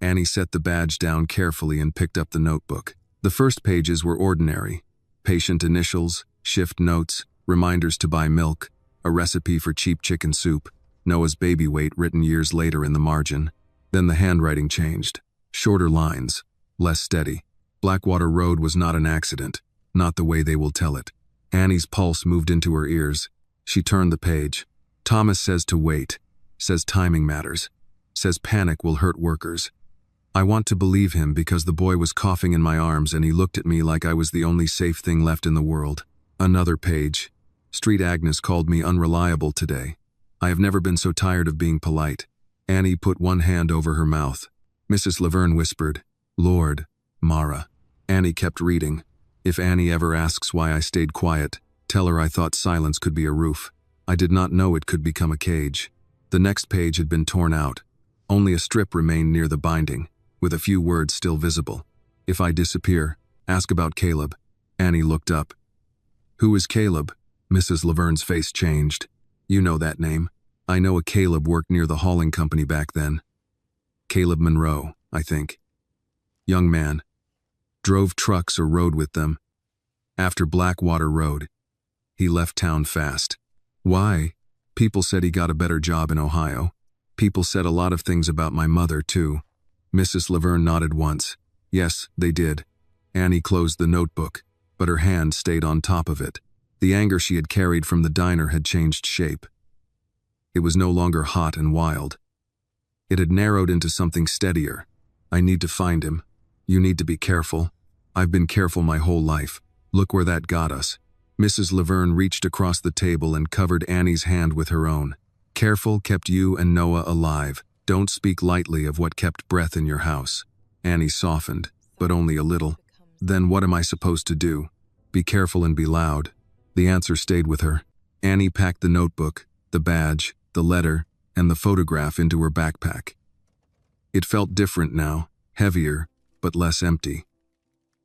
Annie set the badge down carefully and picked up the notebook. The first pages were ordinary. Patient initials, shift notes, reminders to buy milk, a recipe for cheap chicken soup, Noah's baby weight written years later in the margin. Then the handwriting changed. Shorter lines, less steady. Blackwater Road was not an accident, not the way they will tell it. Annie's pulse moved into her ears. She turned the page. Thomas says to wait, says timing matters, says panic will hurt workers. I want to believe him because the boy was coughing in my arms and he looked at me like I was the only safe thing left in the world. Another page. Street Agnes called me unreliable today. I have never been so tired of being polite. Annie put one hand over her mouth. Mrs. Laverne whispered, Lord, Mara. Annie kept reading. If Annie ever asks why I stayed quiet, tell her I thought silence could be a roof. I did not know it could become a cage. The next page had been torn out. Only a strip remained near the binding, with a few words still visible. If I disappear, ask about Caleb. Annie looked up. Who is Caleb? Mrs. Laverne's face changed. You know that name. I know a Caleb worked near the hauling company back then. Caleb Monroe, I think. Young man. Drove trucks or rode with them. After Blackwater Road. He left town fast. Why? People said he got a better job in Ohio. People said a lot of things about my mother, too. Mrs. Laverne nodded once. Yes, they did. Annie closed the notebook, but her hand stayed on top of it. The anger she had carried from the diner had changed shape. It was no longer hot and wild. It had narrowed into something steadier. I need to find him. You need to be careful. I've been careful my whole life. Look where that got us. Mrs. Laverne reached across the table and covered Annie's hand with her own. Careful kept you and Noah alive. Don't speak lightly of what kept breath in your house. Annie softened, but only a little. Then what am I supposed to do? Be careful and be loud. The answer stayed with her. Annie packed the notebook, the badge, the letter, and the photograph into her backpack. It felt different now, heavier, but less empty.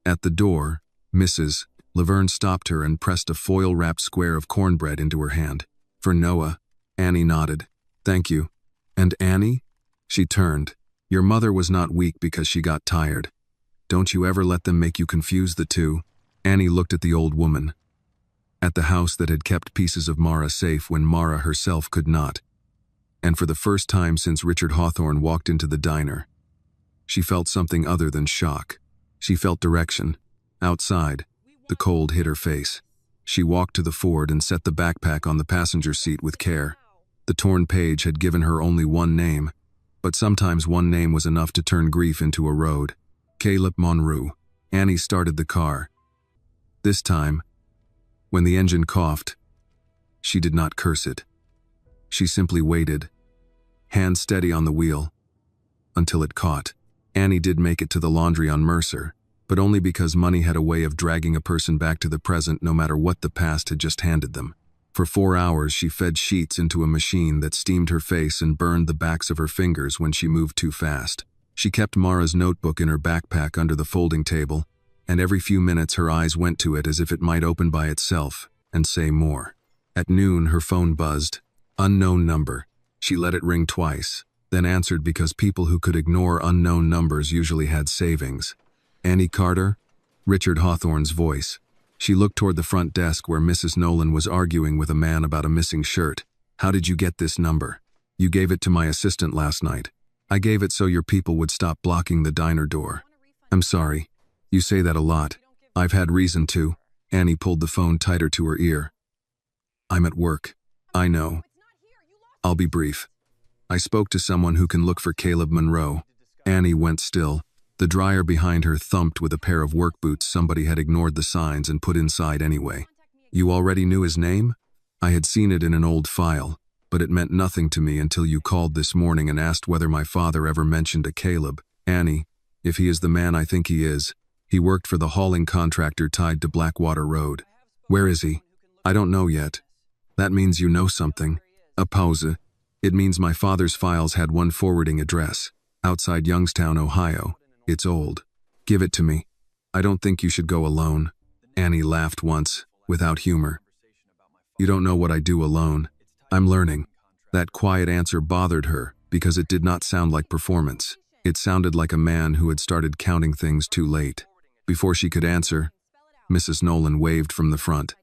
At the door, Mrs. Laverne stopped her and pressed a foil-wrapped square of cornbread into her hand. For Noah, Annie nodded. Thank you. And Annie? She turned. Your mother was not weak because she got tired. Don't you ever let them make you confuse the two. Annie looked at the old woman. At the house that had kept pieces of Mara safe when Mara herself could not. And for the first time since Richard Hawthorne walked into the diner, she felt something other than shock. She felt direction. Outside, the cold hit her face. She walked to the Ford and set the backpack on the passenger seat with care. The torn page had given her only one name, but sometimes one name was enough to turn grief into a road. Caleb Monroe. Annie started the car. This time, when the engine coughed, she did not curse it. She simply waited, hand steady on the wheel, until it caught. Annie did make it to the laundry on Mercer, but only because money had a way of dragging a person back to the present no matter what the past had just handed them. For 4 hours she fed sheets into a machine that steamed her face and burned the backs of her fingers when she moved too fast. She kept Mara's notebook in her backpack under the folding table, and every few minutes her eyes went to it as if it might open by itself and say more. At noon, her phone buzzed. Unknown number. She let it ring twice, then answered because people who could ignore unknown numbers usually had savings. Annie Carter? Richard Hawthorne's voice. She looked toward the front desk where Mrs. Nolan was arguing with a man about a missing shirt. How did you get this number? You gave it to my assistant last night. I gave it so your people would stop blocking the diner door. I'm sorry. You say that a lot. I've had reason to. Annie pulled the phone tighter to her ear. I'm at work. I know. I'll be brief. I spoke to someone who can look for Caleb Monroe. Annie went still. The dryer behind her thumped with a pair of work boots somebody had ignored the signs and put inside anyway. You already knew his name? I had seen it in an old file, but it meant nothing to me until you called this morning and asked whether my father ever mentioned a Caleb. Annie, if he is the man I think he is, he worked for the hauling contractor tied to Blackwater Road. Where is he? I don't know yet. That means you know something. A pause. It means my father's files had one forwarding address, outside Youngstown, Ohio. It's old. Give it to me. I don't think you should go alone. Annie laughed once, without humor. You don't know what I do alone. I'm learning. That quiet answer bothered her because it did not sound like performance. It sounded like a man who had started counting things too late. Before she could answer, Mrs. Nolan waved from the front.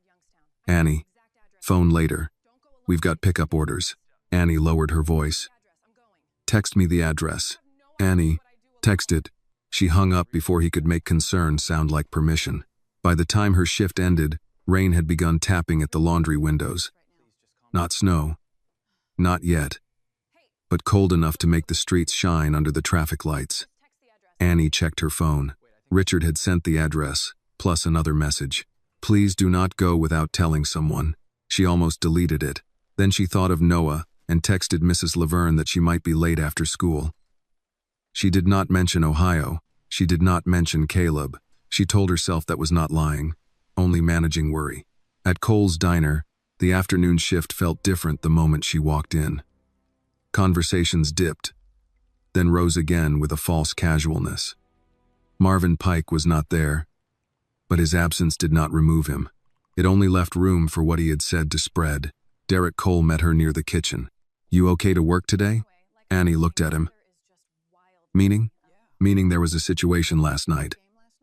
Annie, phone later. We've got pickup orders. Annie lowered her voice. Text me the address. Annie, text it. She hung up before he could make concern sound like permission. By the time her shift ended, rain had begun tapping at the laundry windows. Not snow. Not yet. But cold enough to make the streets shine under the traffic lights. Annie checked her phone. Richard had sent the address, plus another message. Please do not go without telling someone. She almost deleted it. Then she thought of Noah and texted Mrs. Laverne that she might be late after school. She did not mention Ohio. She did not mention Caleb. She told herself that was not lying, only managing worry. At Cole's diner, the afternoon shift felt different the moment she walked in. Conversations dipped, then rose again with a false casualness. Marvin Pike was not there, but his absence did not remove him. It only left room for what he had said to spread. Derek Cole met her near the kitchen. You okay to work today? Annie looked at him. Meaning? Meaning there was a situation last night.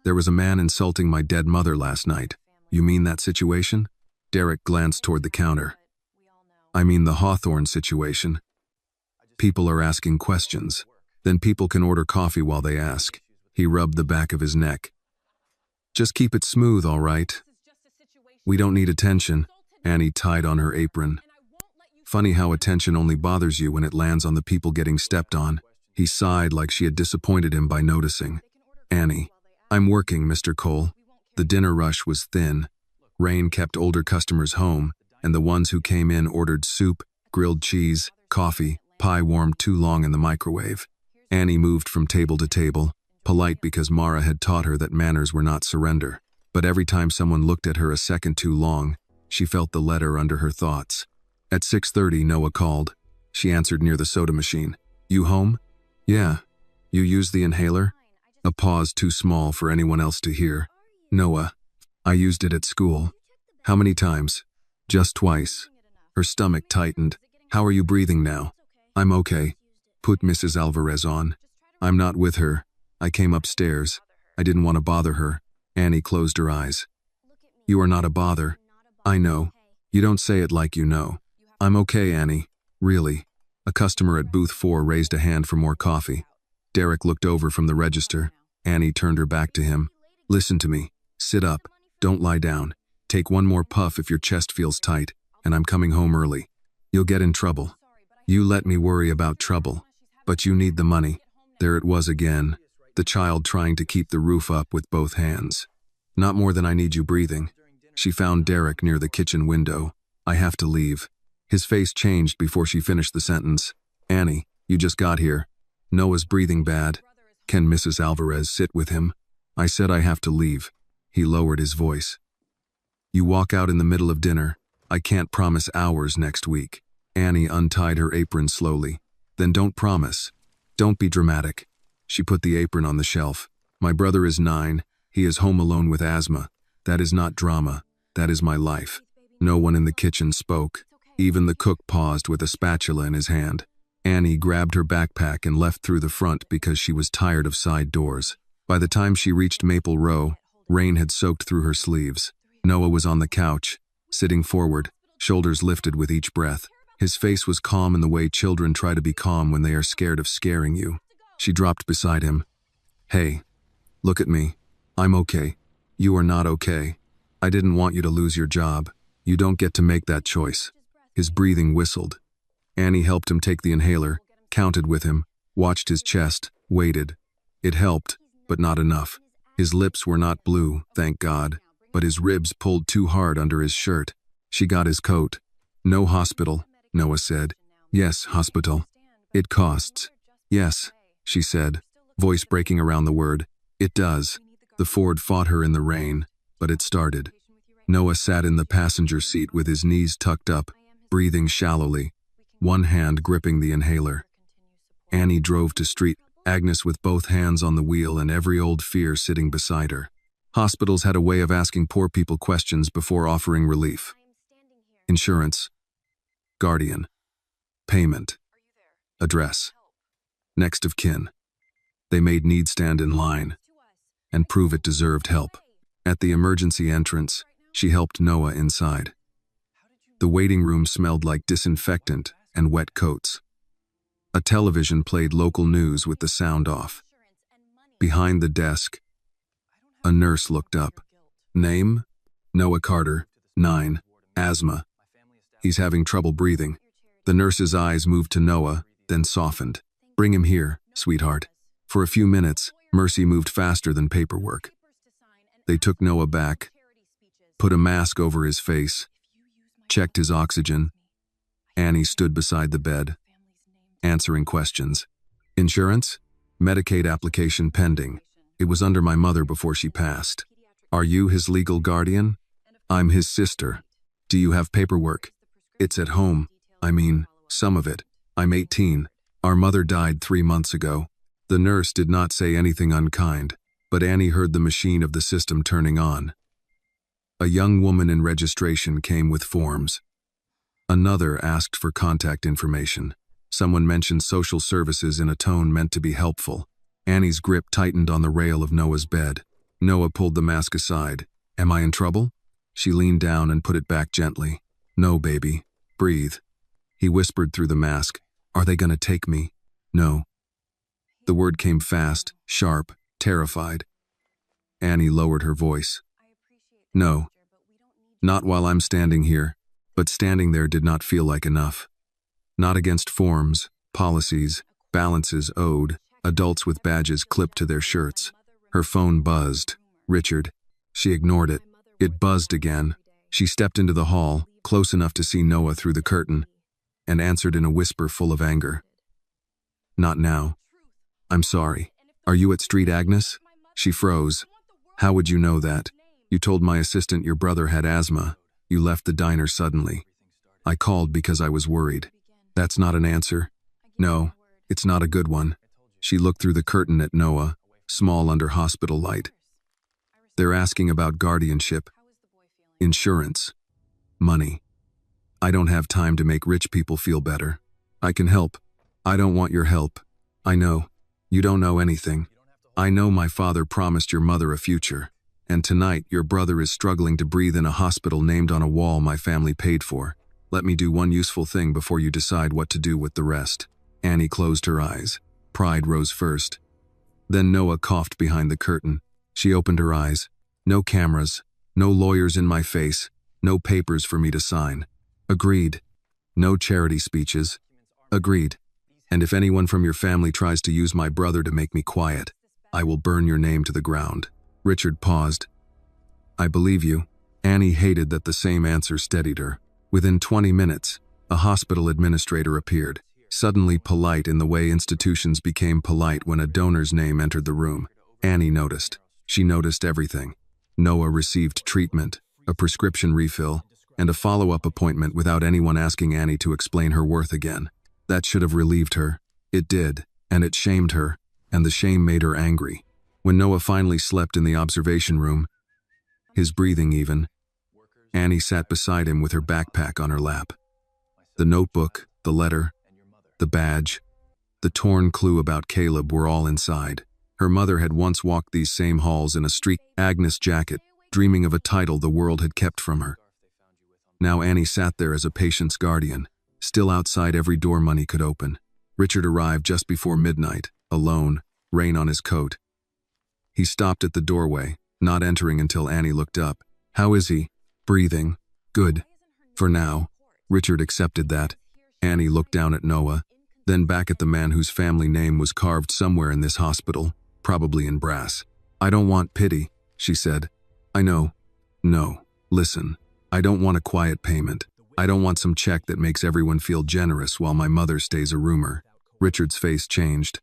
There was a man insulting my dead mother last night. You mean that situation? Derek glanced toward the counter. I mean the Hawthorne situation. People are asking questions. Then people can order coffee while they ask. He rubbed the back of his neck. Just keep it smooth, all right? We don't need attention. Annie tied on her apron. Funny how attention only bothers you when it lands on the people getting stepped on. He sighed like she had disappointed him by noticing. Annie, I'm working, Mr. Cole. The dinner rush was thin. Rain kept older customers home, and the ones who came in ordered soup, grilled cheese, coffee, pie warmed too long in the microwave. Annie moved from table to table, polite because Mara had taught her that manners were not surrender. But every time someone looked at her a second too long, she felt the letter under her thoughts. At 6:30, Noah called. She answered near the soda machine. You home? Yeah. You used the inhaler? A pause too small for anyone else to hear. Noah. I used it at school. How many times? Just twice. Her stomach tightened. How are you breathing now? I'm okay. Put Mrs. Alvarez on. I'm not with her. I came upstairs. I didn't want to bother her. Annie closed her eyes. You are not a bother. I know. You don't say it like you know. I'm okay, Annie. Really. A customer at booth 4 raised a hand for more coffee. Derek looked over from the register. Annie turned her back to him. Listen to me. Sit up. Don't lie down. Take one more puff if your chest feels tight, and I'm coming home early. You'll get in trouble. You let me worry about trouble. But you need the money. There it was again. The child trying to keep the roof up with both hands. Not more than I need you breathing. She found Derek near the kitchen window. I have to leave. His face changed before she finished the sentence. Annie, you just got here. Noah's breathing bad. Can Mrs. Alvarez sit with him? I said I have to leave. He lowered his voice. You walk out in the middle of dinner. I can't promise hours next week. Annie untied her apron slowly. Then don't promise. Don't be dramatic. She put the apron on the shelf. My brother is 9. He is home alone with asthma. That is not drama. That is my life. No one in the kitchen spoke. Even the cook paused with a spatula in his hand. Annie grabbed her backpack and left through the front because she was tired of side doors. By the time she reached Maple Row, rain had soaked through her sleeves. Noah was on the couch, sitting forward, shoulders lifted with each breath. His face was calm in the way children try to be calm when they are scared of scaring you. She dropped beside him. "Hey, look at me. I'm okay. You are not okay. I didn't want you to lose your job. You don't get to make that choice." His breathing whistled. Annie helped him take the inhaler, counted with him, watched his chest, waited. It helped, but not enough. His lips were not blue, thank God, but his ribs pulled too hard under his shirt. She got his coat. "No hospital," Noah said. "Yes, hospital. It costs." "Yes," she said, voice breaking around the word. "It does." The Ford fought her in the rain, but it started. Noah sat in the passenger seat with his knees tucked up, breathing shallowly, one hand gripping the inhaler. Annie drove to street, Agnes with both hands on the wheel and every old fear sitting beside her. Hospitals had a way of asking poor people questions before offering relief. Insurance. Guardian. Payment. Address. Next of kin. They made need stand in line and prove it deserved help. At the emergency entrance, she helped Noah inside. The waiting room smelled like disinfectant and wet coats. A television played local news with the sound off. Behind the desk, a nurse looked up. "Name? Noah Carter, 9, asthma. He's having trouble breathing." The nurse's eyes moved to Noah, then softened. "Bring him here, sweetheart." For a few minutes, mercy moved faster than paperwork. They took Noah back, put a mask over his face, checked his oxygen. Annie stood beside the bed, answering questions. "Insurance? Medicaid application pending. It was under my mother before she passed." "Are you his legal guardian?" "I'm his sister." "Do you have paperwork?" "It's at home. I mean, some of it. I'm 18. Our mother died 3 months ago." The nurse did not say anything unkind, but Annie heard the machine of the system turning on. A young woman in registration came with forms. Another asked for contact information. Someone mentioned social services in a tone meant to be helpful. Annie's grip tightened on the rail of Noah's bed. Noah pulled the mask aside. "Am I in trouble?" She leaned down and put it back gently. "No, baby. Breathe." He whispered through the mask. "Are they gonna take me?" "No." The word came fast, sharp, terrified. Annie lowered her voice. "No. Not while I'm standing here." But standing there did not feel like enough. Not against forms, policies, balances owed, adults with badges clipped to their shirts. Her phone buzzed. "Richard." She ignored it. It buzzed again. She stepped into the hall, close enough to see Noah through the curtain, and answered in a whisper full of anger. "Not now. I'm sorry. Are you at Street, Agnes?" She froze. "How would you know that? You told my assistant your brother had asthma. You left the diner suddenly." "I called because I was worried." "That's not an answer." "No, it's not a good one." She looked through the curtain at Noah, small under hospital light. "They're asking about guardianship, insurance, money. I don't have time to make rich people feel better. I can help. I don't want your help. I know. You don't know anything. I know my father promised your mother a future. And tonight, your brother is struggling to breathe in a hospital named on a wall my family paid for. Let me do one useful thing before you decide what to do with the rest." Annie closed her eyes. Pride rose first. Then Noah coughed behind the curtain. She opened her eyes. "No cameras. No lawyers in my face. No papers for me to sign." "Agreed." "No charity speeches." "Agreed. And if anyone from your family tries to use my brother to make me quiet, I will burn your name to the ground." Richard paused. "I believe you." Annie hated that the same answer steadied her. Within 20 minutes, a hospital administrator appeared, suddenly polite in the way institutions became polite when a donor's name entered the room. Annie noticed. She noticed everything. Noah received treatment, a prescription refill, and a follow-up appointment without anyone asking Annie to explain her worth again. That should have relieved her. It did, and it shamed her, and the shame made her angry. When Noah finally slept in the observation room, his breathing even, Annie sat beside him with her backpack on her lap. The notebook, the letter, the badge, the torn clue about Caleb were all inside. Her mother had once walked these same halls in a streak Agnes jacket, dreaming of a title the world had kept from her. Now Annie sat there as a patient's guardian, still outside every door money could open. Richard arrived just before midnight, alone, rain on his coat. He stopped at the doorway, not entering until Annie looked up. "How is he?" "Breathing. Good. For now." Richard accepted that. Annie looked down at Noah, then back at the man whose family name was carved somewhere in this hospital, probably in brass. "I don't want pity," she said. "I know. No. Listen. I don't want a quiet payment. I don't want some check that makes everyone feel generous while my mother stays a rumor." Richard's face changed.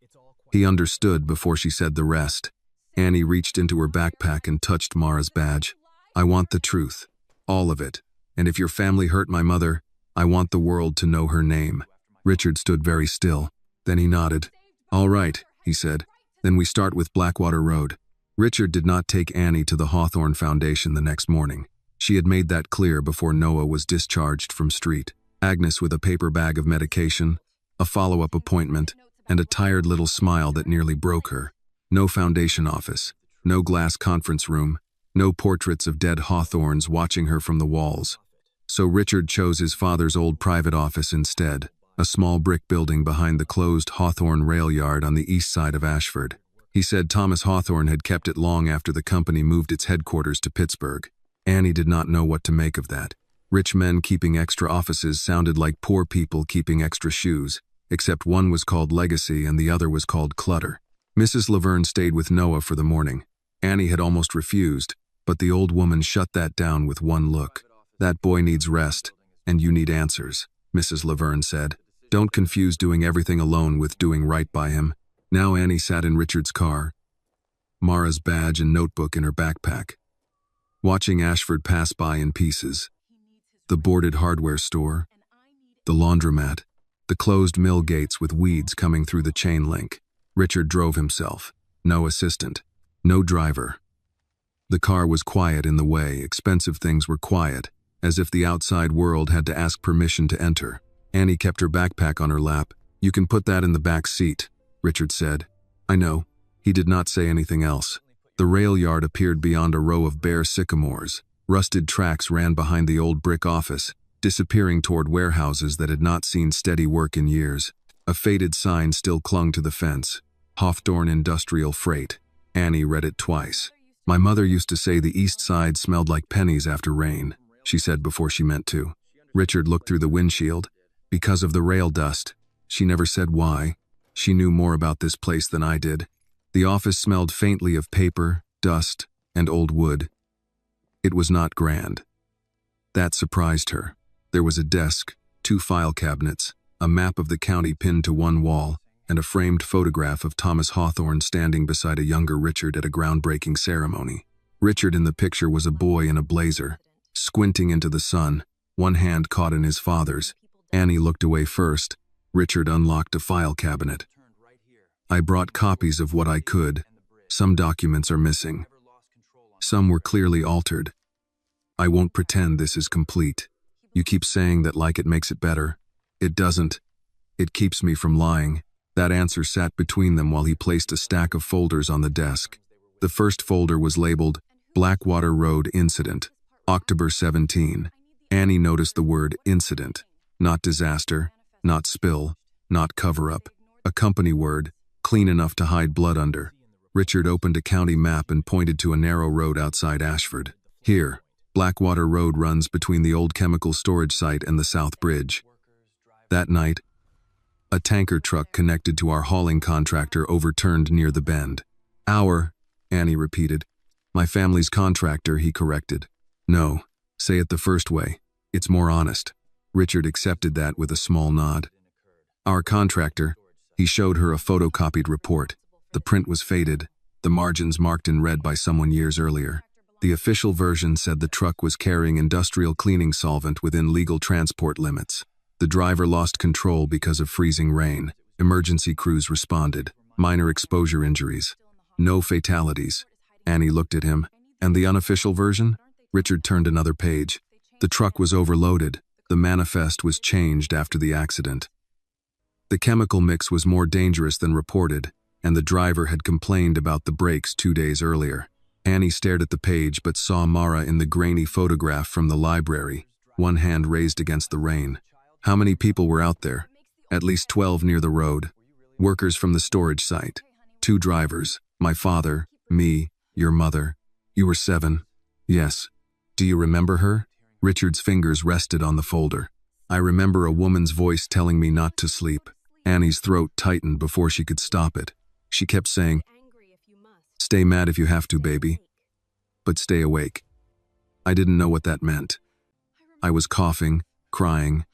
He understood before she said the rest. Annie reached into her backpack and touched Mara's badge. "I want the truth. All of it. And if your family hurt my mother, I want the world to know her name." Richard stood very still. Then he nodded. "All right," he said. "Then we start with Blackwater Road." Richard did not take Annie to the Hawthorne Foundation the next morning. She had made that clear before Noah was discharged from street. Agnes with a paper bag of medication, a follow-up appointment, and a tired little smile that nearly broke her. No foundation office, no glass conference room, no portraits of dead Hawthorns watching her from the walls. So Richard chose his father's old private office instead, a small brick building behind the closed Hawthorne rail yard on the east side of Ashford. He said Thomas Hawthorne had kept it long after the company moved its headquarters to Pittsburgh. Annie did not know what to make of that. Rich men keeping extra offices sounded like poor people keeping extra shoes, except one was called Legacy and the other was called Clutter. Mrs. Laverne stayed with Noah for the morning. Annie had almost refused, but the old woman shut that down with one look. "That boy needs rest, and you need answers," Mrs. Laverne said. "Don't confuse doing everything alone with doing right by him." Now Annie sat in Richard's car, Mara's badge and notebook in her backpack, watching Ashford pass by in pieces. The boarded hardware store, the laundromat, the closed mill gates with weeds coming through the chain link. Richard drove himself. No assistant. No driver. The car was quiet in the way expensive things were quiet, as if the outside world had to ask permission to enter. Annie kept her backpack on her lap. "You can put that in the back seat," Richard said. "I know." He did not say anything else. The rail yard appeared beyond a row of bare sycamores. Rusted tracks ran behind the old brick office, disappearing toward warehouses that had not seen steady work in years. A faded sign still clung to the fence. Hawthorne Industrial Freight. Annie read it twice. "My mother used to say the east side smelled like pennies after rain," she said before she meant to. Richard looked through the windshield. "Because of the rail dust." She never said why. She knew more about this place than I did. The office smelled faintly of paper, dust, and old wood. It was not grand. That surprised her. There was a desk, 2 file cabinets, a map of the county pinned to one wall, and a framed photograph of Thomas Hawthorne standing beside a younger Richard at a groundbreaking ceremony. Richard in the picture was a boy in a blazer, squinting into the sun, one hand caught in his father's. Annie looked away first. Richard unlocked a file cabinet. "I brought copies of what I could. Some documents are missing. Some were clearly altered. I won't pretend this is complete. You keep saying that like it makes it better. It doesn't. It keeps me from lying." That answer sat between them while he placed a stack of folders on the desk. The first folder was labeled Blackwater Road Incident, October 17. Annie noticed the word incident, not disaster, not spill, not cover-up. A company word, clean enough to hide blood under. Richard opened a county map and pointed to a narrow road outside Ashford. "Here, Blackwater Road runs between the old chemical storage site and the South Bridge." That night, a tanker truck connected to our hauling contractor overturned near the bend. Annie repeated. "My family's contractor," he corrected. "No, say it the first way. It's more honest." Richard accepted that with a small nod. "Our contractor." He showed her a photocopied report. The print was faded, the margins marked in red by someone years earlier. The official version said the truck was carrying industrial cleaning solvent within legal transport limits. The driver lost control because of freezing rain. Emergency crews responded. Minor exposure injuries. No fatalities. Annie looked at him. "And the unofficial version?" Richard turned another page. The truck was overloaded. The manifest was changed after the accident. The chemical mix was more dangerous than reported, and the driver had complained about the brakes 2 days earlier. Annie stared at the page but saw Mara in the grainy photograph from the library, one hand raised against the rain. How many people were out there? At least 12 near the road. Workers from the storage site. 2 drivers. My father, me, your mother. You were 7. Yes. Do you remember her? Richard's fingers rested on the folder. I remember a woman's voice telling me not to sleep. Annie's throat tightened before she could stop it. She kept saying, "Stay mad if you have to, baby. But stay awake." I didn't know what that meant. I was coughing, crying.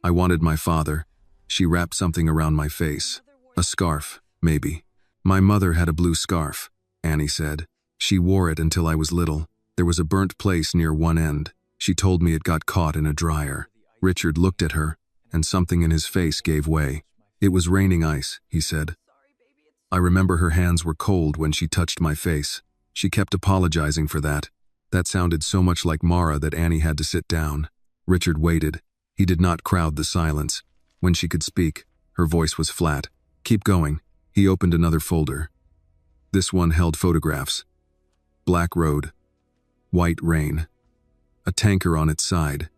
I wanted my father. She wrapped something around my face. A scarf, maybe. My mother had a blue scarf, Annie said. She wore it until I was little. There was a burnt place near one end. She told me it got caught in a dryer. Richard looked at her, and something in his face gave way. It was raining ice, he said. I remember her hands were cold when she touched my face. She kept apologizing for that. That sounded so much like Mara that Annie had to sit down. Richard waited. He did not crowd the silence. When she could speak, her voice was flat. Keep going. He opened another folder. This one held photographs. Black road. White rain. A tanker on its side.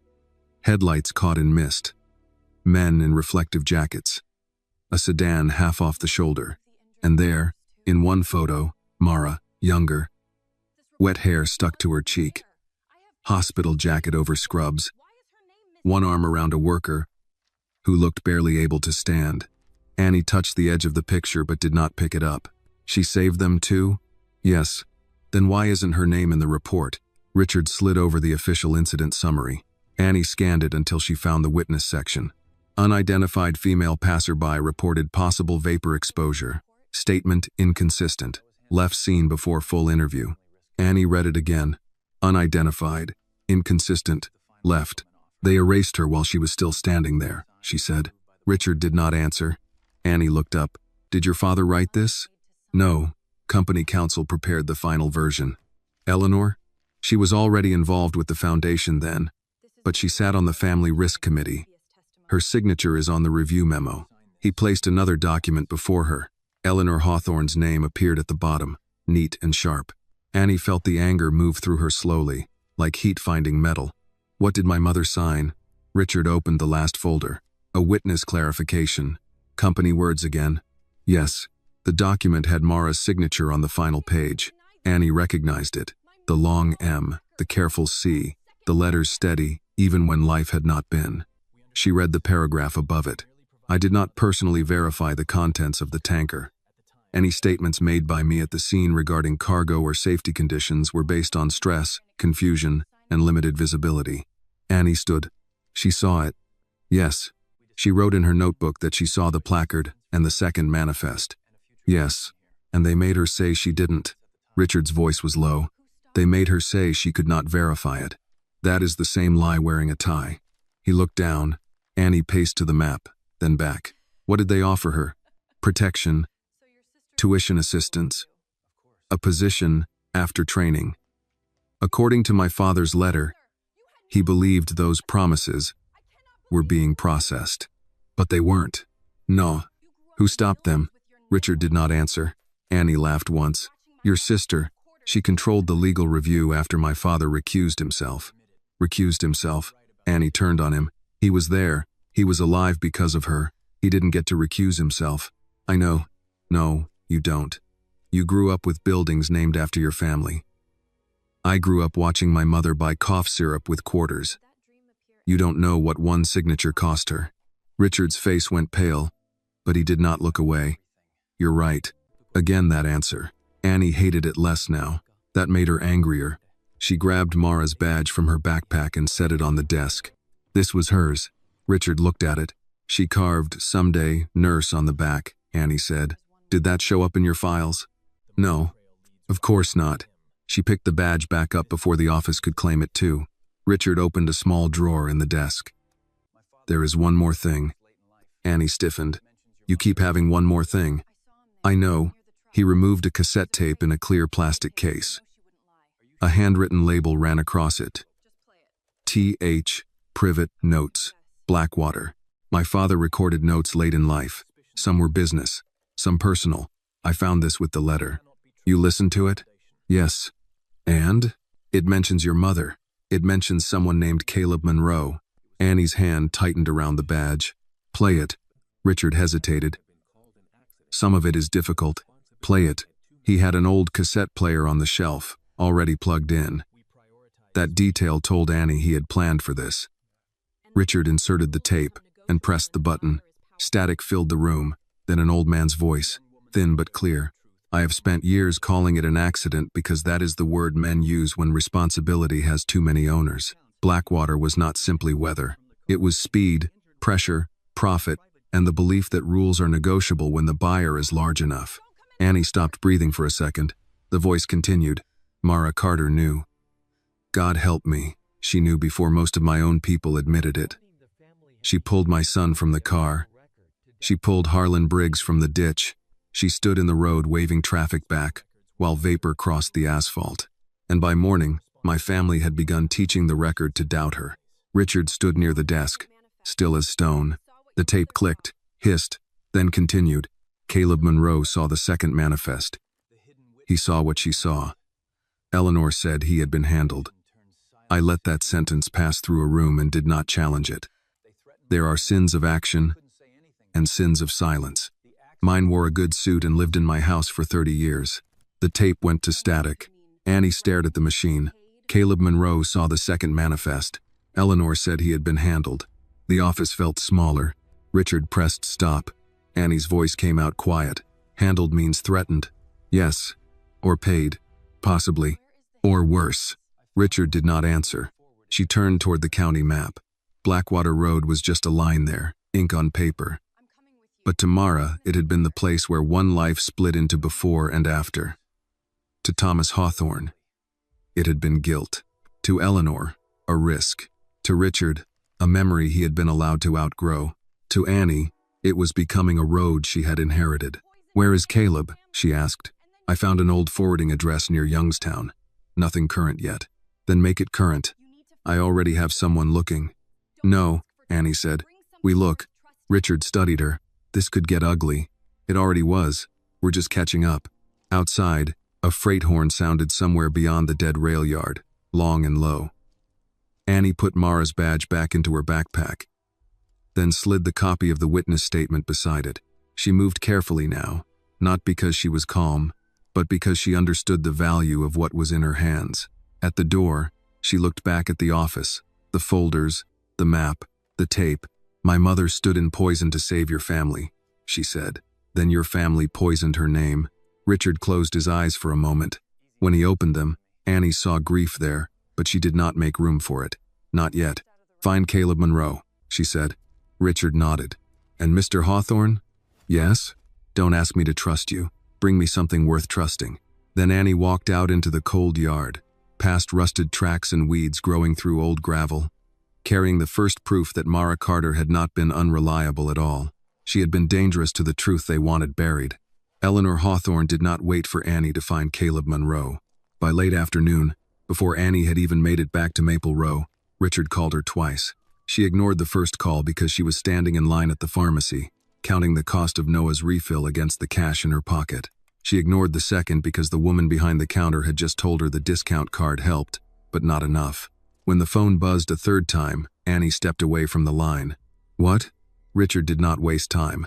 Headlights caught in mist. Men in reflective jackets. A sedan half off the shoulder. And there, in one photo, Mara, younger. Wet hair stuck to her cheek. Hospital jacket over scrubs. One arm around a worker who looked barely able to stand. Annie touched the edge of the picture but did not pick it up. She saved them too? Yes. Then why isn't her name in the report? Richard slid over the official incident summary. Annie scanned it until she found the witness section. Unidentified female passerby reported possible vapor exposure. Statement inconsistent. Left seen before full interview. Annie read it again. Unidentified. Inconsistent. Left. They erased her while she was still standing there, she said. Richard did not answer. Annie looked up. Did your father write this? No. Company counsel prepared the final version. Eleanor? She was already involved with the foundation then, but she sat on the family risk committee. Her signature is on the review memo. He placed another document before her. Eleanor Hawthorne's name appeared at the bottom, neat and sharp. Annie felt the anger move through her slowly, like heat finding metal. What did my mother sign? Richard opened the last folder. A witness clarification. Company words again. Yes. The document had Mara's signature on the final page. Annie recognized it. The long M, the careful C, the letters steady, even when life had not been. She read the paragraph above it. I did not personally verify the contents of the tanker. Any statements made by me at the scene regarding cargo or safety conditions were based on stress, confusion, and limited visibility. Annie stood. She saw it. Yes. She wrote in her notebook that she saw the placard and the second manifest. Yes. And they made her say she didn't. Richard's voice was low. They made her say she could not verify it. That is the same lie wearing a tie. He looked down. Annie paced to the map, then back. What did they offer her? Protection. Tuition assistance. A position after training. According to my father's letter, he believed those promises were being processed. But they weren't. No. Who stopped them? Richard did not answer. Annie laughed once. Your sister. She controlled the legal review after my father recused himself. Recused himself? Annie turned on him. He was there. He was alive because of her. He didn't get to recuse himself. I know. No, you don't. You grew up with buildings named after your family. I grew up watching my mother buy cough syrup with quarters. You don't know what one signature cost her. Richard's face went pale, but he did not look away. You're right. Again that answer. Annie hated it less now. That made her angrier. She grabbed Mara's badge from her backpack and set it on the desk. This was hers. Richard looked at it. She carved, "Someday, nurse" on the back, Annie said. Did that show up in your files? No. Of course not. She picked the badge back up before the office could claim it too. Richard opened a small drawer in the desk. There is one more thing. Annie stiffened. You keep having one more thing. I know. He removed a cassette tape in a clear plastic case. A handwritten label ran across it. Th. Privet notes. Blackwater. My father recorded notes late in life. Some were business, some personal. I found this with the letter. You listened to it? Yes. And? It mentions your mother. It mentions someone named Caleb Monroe. Annie's hand tightened around the badge. Play it. Richard hesitated. Some of it is difficult. Play it. He had an old cassette player on the shelf, already plugged in. That detail told Annie he had planned for this. Richard inserted the tape and pressed the button. Static filled the room, then an old man's voice, thin but clear. I have spent years calling it an accident because that is the word men use when responsibility has too many owners. Blackwater was not simply weather. It was speed, pressure, profit, and the belief that rules are negotiable when the buyer is large enough. Annie stopped breathing for a second. The voice continued. Mara Carter knew. God help me, she knew before most of my own people admitted it. She pulled my son from the car. She pulled Harlan Briggs from the ditch. She stood in the road waving traffic back, while vapor crossed the asphalt. And by morning, my family had begun teaching the record to doubt her. Richard stood near the desk, still as stone. The tape clicked, hissed, then continued. Caleb Monroe saw the second manifest. He saw what she saw. Eleanor said he had been handled. I let that sentence pass through a room and did not challenge it. There are sins of action and sins of silence. Mine wore a good suit and lived in my house for 30 years. The tape went to static. Annie stared at the machine. Caleb Monroe saw the second manifest. Eleanor said he had been handled. The office felt smaller. Richard pressed stop. Annie's voice came out quiet. Handled means threatened. Yes. Or paid. Possibly. Or worse. Richard did not answer. She turned toward the county map. Blackwater Road was just a line there, ink on paper. But to Mara, it had been the place where one life split into before and after. To Thomas Hawthorne, it had been guilt. To Eleanor, a risk. To Richard, a memory he had been allowed to outgrow. To Annie, it was becoming a road she had inherited. Where is Caleb? She asked. I found an old forwarding address near Youngstown. Nothing current yet. Then make it current. I already have someone looking. No, Annie said. We look. Richard studied her. This could get ugly. It already was. We're just catching up. Outside, a freight horn sounded somewhere beyond the dead rail yard, long and low. Annie put Mara's badge back into her backpack, then slid the copy of the witness statement beside it. She moved carefully now, not because she was calm, but because she understood the value of what was in her hands. At the door, she looked back at the office, the folders, the map, the tape. My mother stood in poison to save your family, she said. Then your family poisoned her name. Richard closed his eyes for a moment. When he opened them, Annie saw grief there, but she did not make room for it. Not yet. Find Caleb Monroe, she said. Richard nodded. And Mr. Hawthorne? Yes? Don't ask me to trust you. Bring me something worth trusting. Then Annie walked out into the cold yard, past rusted tracks and weeds growing through old gravel, carrying the first proof that Mara Carter had not been unreliable at all. She had been dangerous to the truth they wanted buried. Eleanor Hawthorne did not wait for Annie to find Caleb Monroe. By late afternoon, before Annie had even made it back to Maple Row, Richard called her twice. She ignored the first call because she was standing in line at the pharmacy, counting the cost of Noah's refill against the cash in her pocket. She ignored the second because the woman behind the counter had just told her the discount card helped, but not enough. When the phone buzzed a third time, Annie stepped away from the line. What? Richard did not waste time.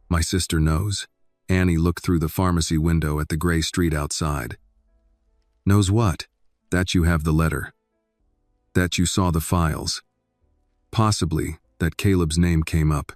My sister knows. Annie looked through the pharmacy window at the gray street outside. Knows what? That you have the letter. That you saw the files. Possibly that Caleb's name came up.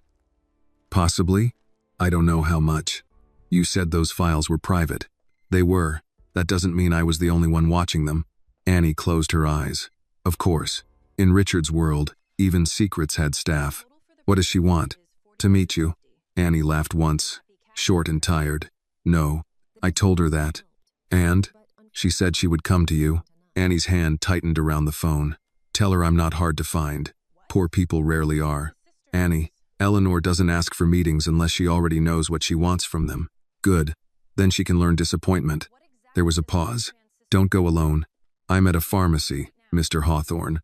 Possibly? I don't know how much. You said those files were private. They were. That doesn't mean I was the only one watching them. Annie closed her eyes. Of course. In Richard's world, even secrets had staff. What does she want? To meet you. Annie laughed once, short and tired. No, I told her that. And? She said she would come to you. Annie's hand tightened around the phone. Tell her I'm not hard to find. Poor people rarely are. Annie, Eleanor doesn't ask for meetings unless she already knows what she wants from them. Good. Then she can learn disappointment. There was a pause. Don't go alone. I'm at a pharmacy, Mr. Hawthorne.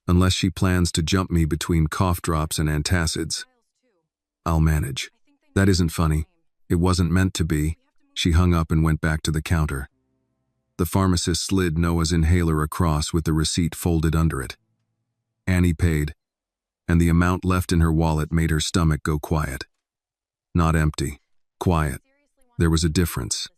Unless she plans to jump me between cough drops and antacids. I'll manage. That isn't funny. It wasn't meant to be. She hung up and went back to the counter. The pharmacist slid Noah's inhaler across with the receipt folded under it. Annie paid, and the amount left in her wallet made her stomach go quiet. Not empty. Quiet. There was a difference.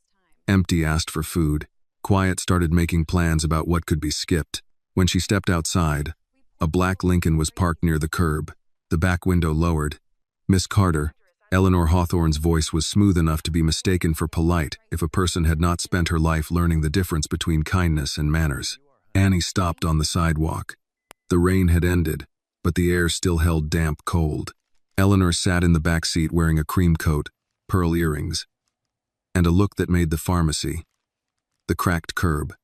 Empty asked for food. Quiet started making plans about what could be skipped. When she stepped outside, a black Lincoln was parked near the curb, the back window lowered. Miss Carter, Eleanor Hawthorne's voice was smooth enough to be mistaken for polite if a person had not spent her life learning the difference between kindness and manners. Annie stopped on the sidewalk. The rain had ended, but the air still held damp cold. Eleanor sat in the back seat wearing a cream coat, pearl earrings, and a look that made the pharmacy, the cracked curb,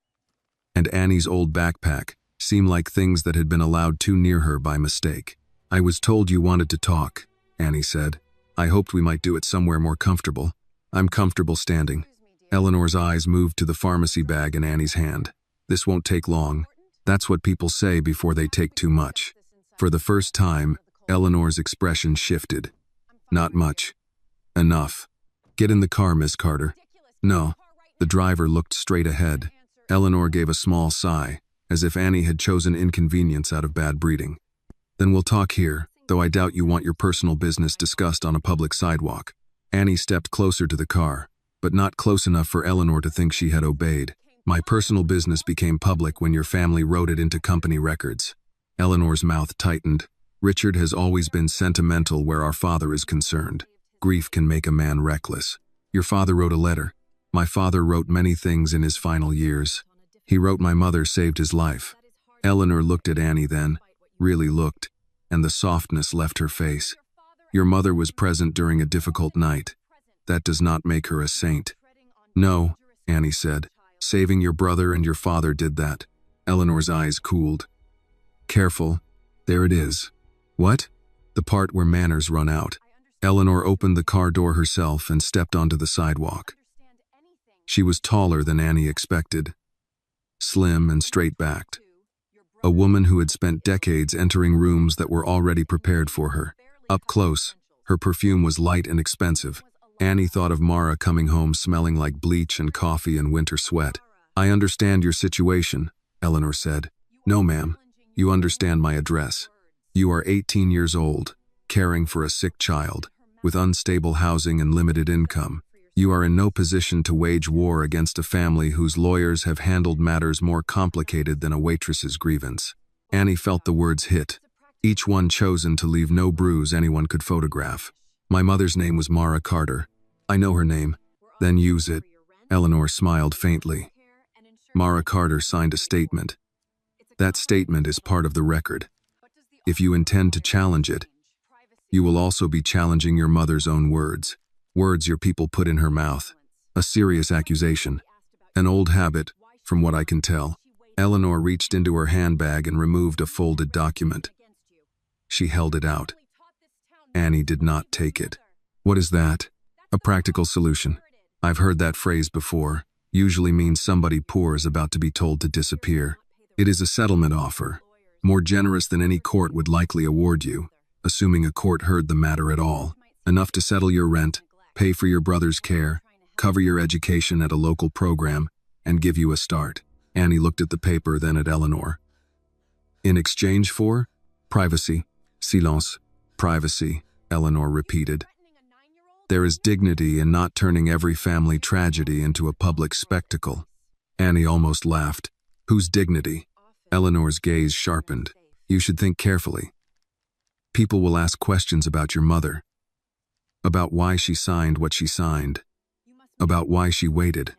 and Annie's old backpack seem like things that had been allowed too near her by mistake. "I was told you wanted to talk," Annie said. "I hoped we might do it somewhere more comfortable." "I'm comfortable standing." Eleanor's eyes moved to the pharmacy bag in Annie's hand. "This won't take long. That's what people say before they take too much." For the first time, Eleanor's expression shifted. "Not much. Enough. Get in the car, Miss Carter." "No." The driver looked straight ahead. Eleanor gave a small sigh, as if Annie had chosen inconvenience out of bad breeding. "Then we'll talk here, though I doubt you want your personal business discussed on a public sidewalk." Annie stepped closer to the car, but not close enough for Eleanor to think she had obeyed. "My personal business became public when your family wrote it into company records." Eleanor's mouth tightened. "Richard has always been sentimental where our father is concerned. Grief can make a man reckless. Your father wrote a letter. My father wrote many things in his final years. He wrote my mother saved his life." Eleanor looked at Annie then, really looked, and the softness left her face. "Your mother was present during a difficult night. That does not make her a saint." "No," Annie said. "Saving your brother and your father did that." Eleanor's eyes cooled. "Careful. There it is." "What?" "The part where manners run out." Eleanor opened the car door herself and stepped onto the sidewalk. She was taller than Annie expected, slim and straight-backed. A woman who had spent decades entering rooms that were already prepared for her. Up close, her perfume was light and expensive. Annie thought of Mara coming home smelling like bleach and coffee and winter sweat. "I understand your situation," Eleanor said. "No, ma'am. You understand my address. You are 18 years old, caring for a sick child, with unstable housing and limited income. You are in no position to wage war against a family whose lawyers have handled matters more complicated than a waitress's grievance." Annie felt the words hit, each one chosen to leave no bruise anyone could photograph. "My mother's name was Mara Carter. I know her name." "Then use it." Eleanor smiled faintly. Mara Carter signed a statement. That statement is part of the record. If you intend to challenge it, you will also be challenging your mother's own words. Words your people put in her mouth. A serious accusation. An old habit, from what I can tell. Eleanor reached into her handbag and removed a folded document. She held it out. Annie did not take it. "What is that?" "A practical solution. I've heard that phrase before. Usually means somebody poor is about to be told to disappear. It is a settlement offer, more generous than any court would likely award you, assuming a court heard the matter at all. Enough to settle your rent, pay for your brother's care, cover your education at a local program, and give you a start." Annie looked at the paper, then at Eleanor. "In exchange for?" "Privacy. Silence. Privacy," Eleanor repeated. "There is dignity in not turning every family tragedy into a public spectacle." Annie almost laughed. "Whose dignity?" Eleanor's gaze sharpened. "You should think carefully. People will ask questions about your mother. About why she signed what she signed. About why she waited.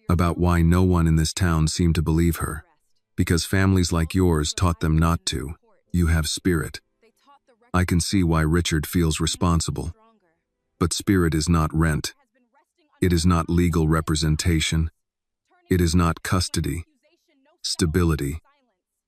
About why no one in this town seemed to believe her. Because families like yours taught them not to. You have spirit. I can see why Richard feels responsible. But spirit is not rent. It is not legal representation. It is not custody. Stability.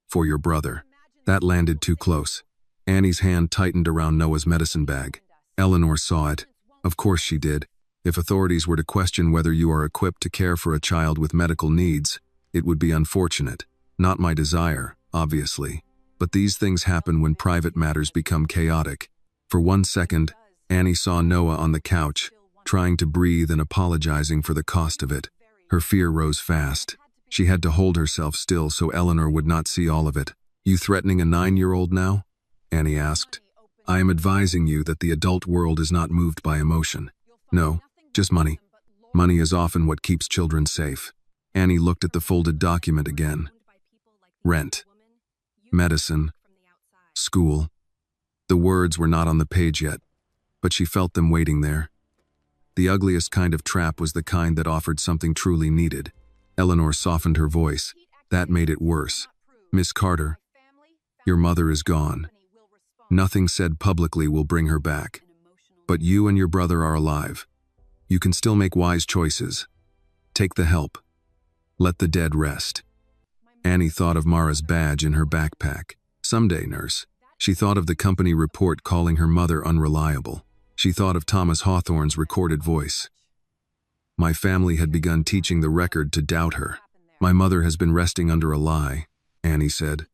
For your brother." That landed too close. Annie's hand tightened around Noah's medicine bag. Eleanor saw it. "Of course she did. If authorities were to question whether you are equipped to care for a child with medical needs, it would be unfortunate. Not my desire, obviously. But these things happen when private matters become chaotic. For 1 second, Annie saw Noah on the couch, trying to breathe and apologizing for the cost of it. Her fear rose fast. She had to hold herself still so Eleanor would not see all of it. "You threatening a 9-year-old now?" Annie asked. "I am advising you that the adult world is not moved by emotion. No, just money. Money is often what keeps children safe." Annie looked at the folded document again. Rent. Medicine. School. The words were not on the page yet, but she felt them waiting there. The ugliest kind of trap was the kind that offered something truly needed. Eleanor softened her voice. That made it worse. "Miss Carter, your mother is gone. Nothing said publicly will bring her back. But you and your brother are alive. You can still make wise choices. Take the help. Let the dead rest." Annie thought of Mara's badge in her backpack. "Someday, nurse." She thought of the company report calling her mother unreliable. She thought of Thomas Hawthorne's recorded voice. My family had begun teaching the record to doubt her. "My mother has been resting under a lie," Annie said.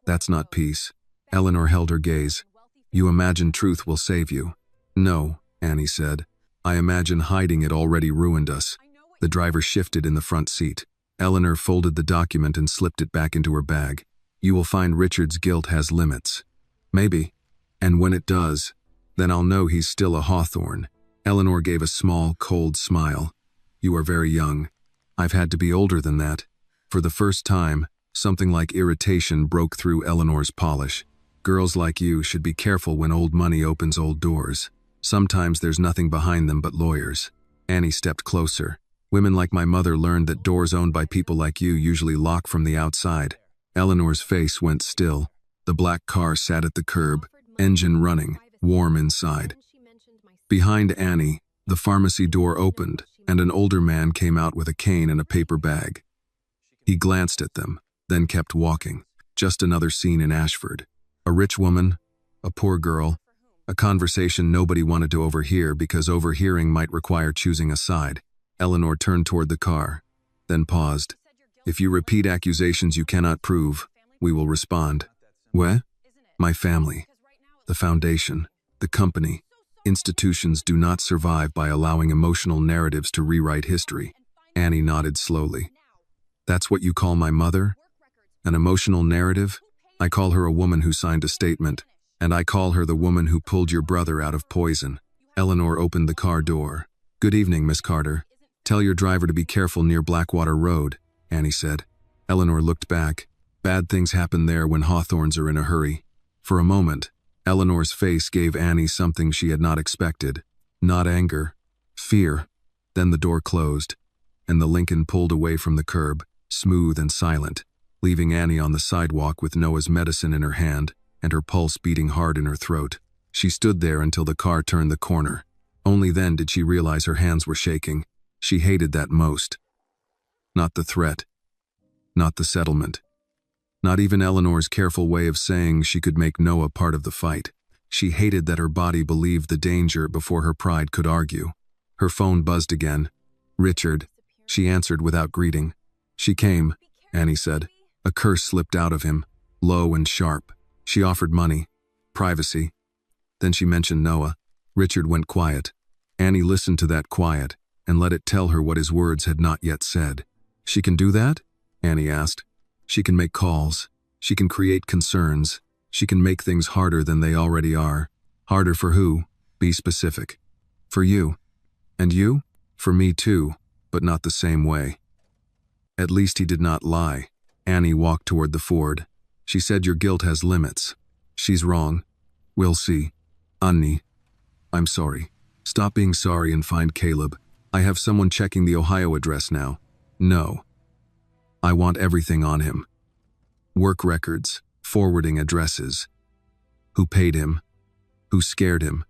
"That's not peace." Eleanor held her gaze. "You imagine truth will save you." "No," Annie said. "I imagine hiding it already ruined us." The driver shifted in the front seat. Eleanor folded the document and slipped it back into her bag. "You will find Richard's guilt has limits." "Maybe. And when it does, then I'll know he's still a Hawthorne." Eleanor gave a small, cold smile. "You are very young. I've had to be older than that." For the first time, something like irritation broke through Eleanor's polish. "Girls like you should be careful when old money opens old doors. Sometimes there's nothing behind them but lawyers." Annie stepped closer. "Women like my mother learned that doors owned by people like you usually lock from the outside." Eleanor's face went still. The black car sat at the curb, engine running, warm inside. Behind Annie, the pharmacy door opened, and an older man came out with a cane and a paper bag. He glanced at them, then kept walking. Just another scene in Ashford. A rich woman, a poor girl, a conversation nobody wanted to overhear because overhearing might require choosing a side. Eleanor turned toward the car, then paused. "If you repeat accusations you cannot prove, we will respond." "What?" "My family, the foundation, the company. Institutions do not survive by allowing emotional narratives to rewrite history." Annie nodded slowly. "That's what you call my mother? An emotional narrative? I call her a woman who signed a statement, and I call her the woman who pulled your brother out of poison." Eleanor opened the car door. "Good evening, Miss Carter. Tell your driver to be careful near Blackwater Road," Annie said. Eleanor looked back. Bad things happen there when Hawthorns are in a hurry. For a moment, Eleanor's face gave Annie something she had not expected. Not anger, fear. Then the door closed, and the Lincoln pulled away from the curb, smooth and silent, leaving Annie on the sidewalk with Noah's medicine in her hand and her pulse beating hard in her throat. She stood there until the car turned the corner. Only then did she realize her hands were shaking. She hated that most. Not the threat. Not the settlement. Not even Eleanor's careful way of saying she could make Noah part of the fight. She hated that her body believed the danger before her pride could argue. Her phone buzzed again. "Richard," she answered without greeting. "She came," Annie said. A curse slipped out of him, low and sharp. She offered money, privacy. Then she mentioned Noah. Richard went quiet. Annie listened to that quiet and let it tell her what his words had not yet said. "She can do that?" Annie asked. "She can make calls. She can create concerns. She can make things harder than they already are." "Harder for who? Be specific." "For you." "And you?" "For me too, but not the same way." At least he did not lie. Annie walked toward the Ford. She said, "Your guilt has limits." "She's wrong. We'll see." "Annie, I'm sorry." "Stop being sorry and find Caleb. I have someone checking the Ohio address now." "No. I want everything on him. Work records, forwarding addresses. Who paid him? Who scared him?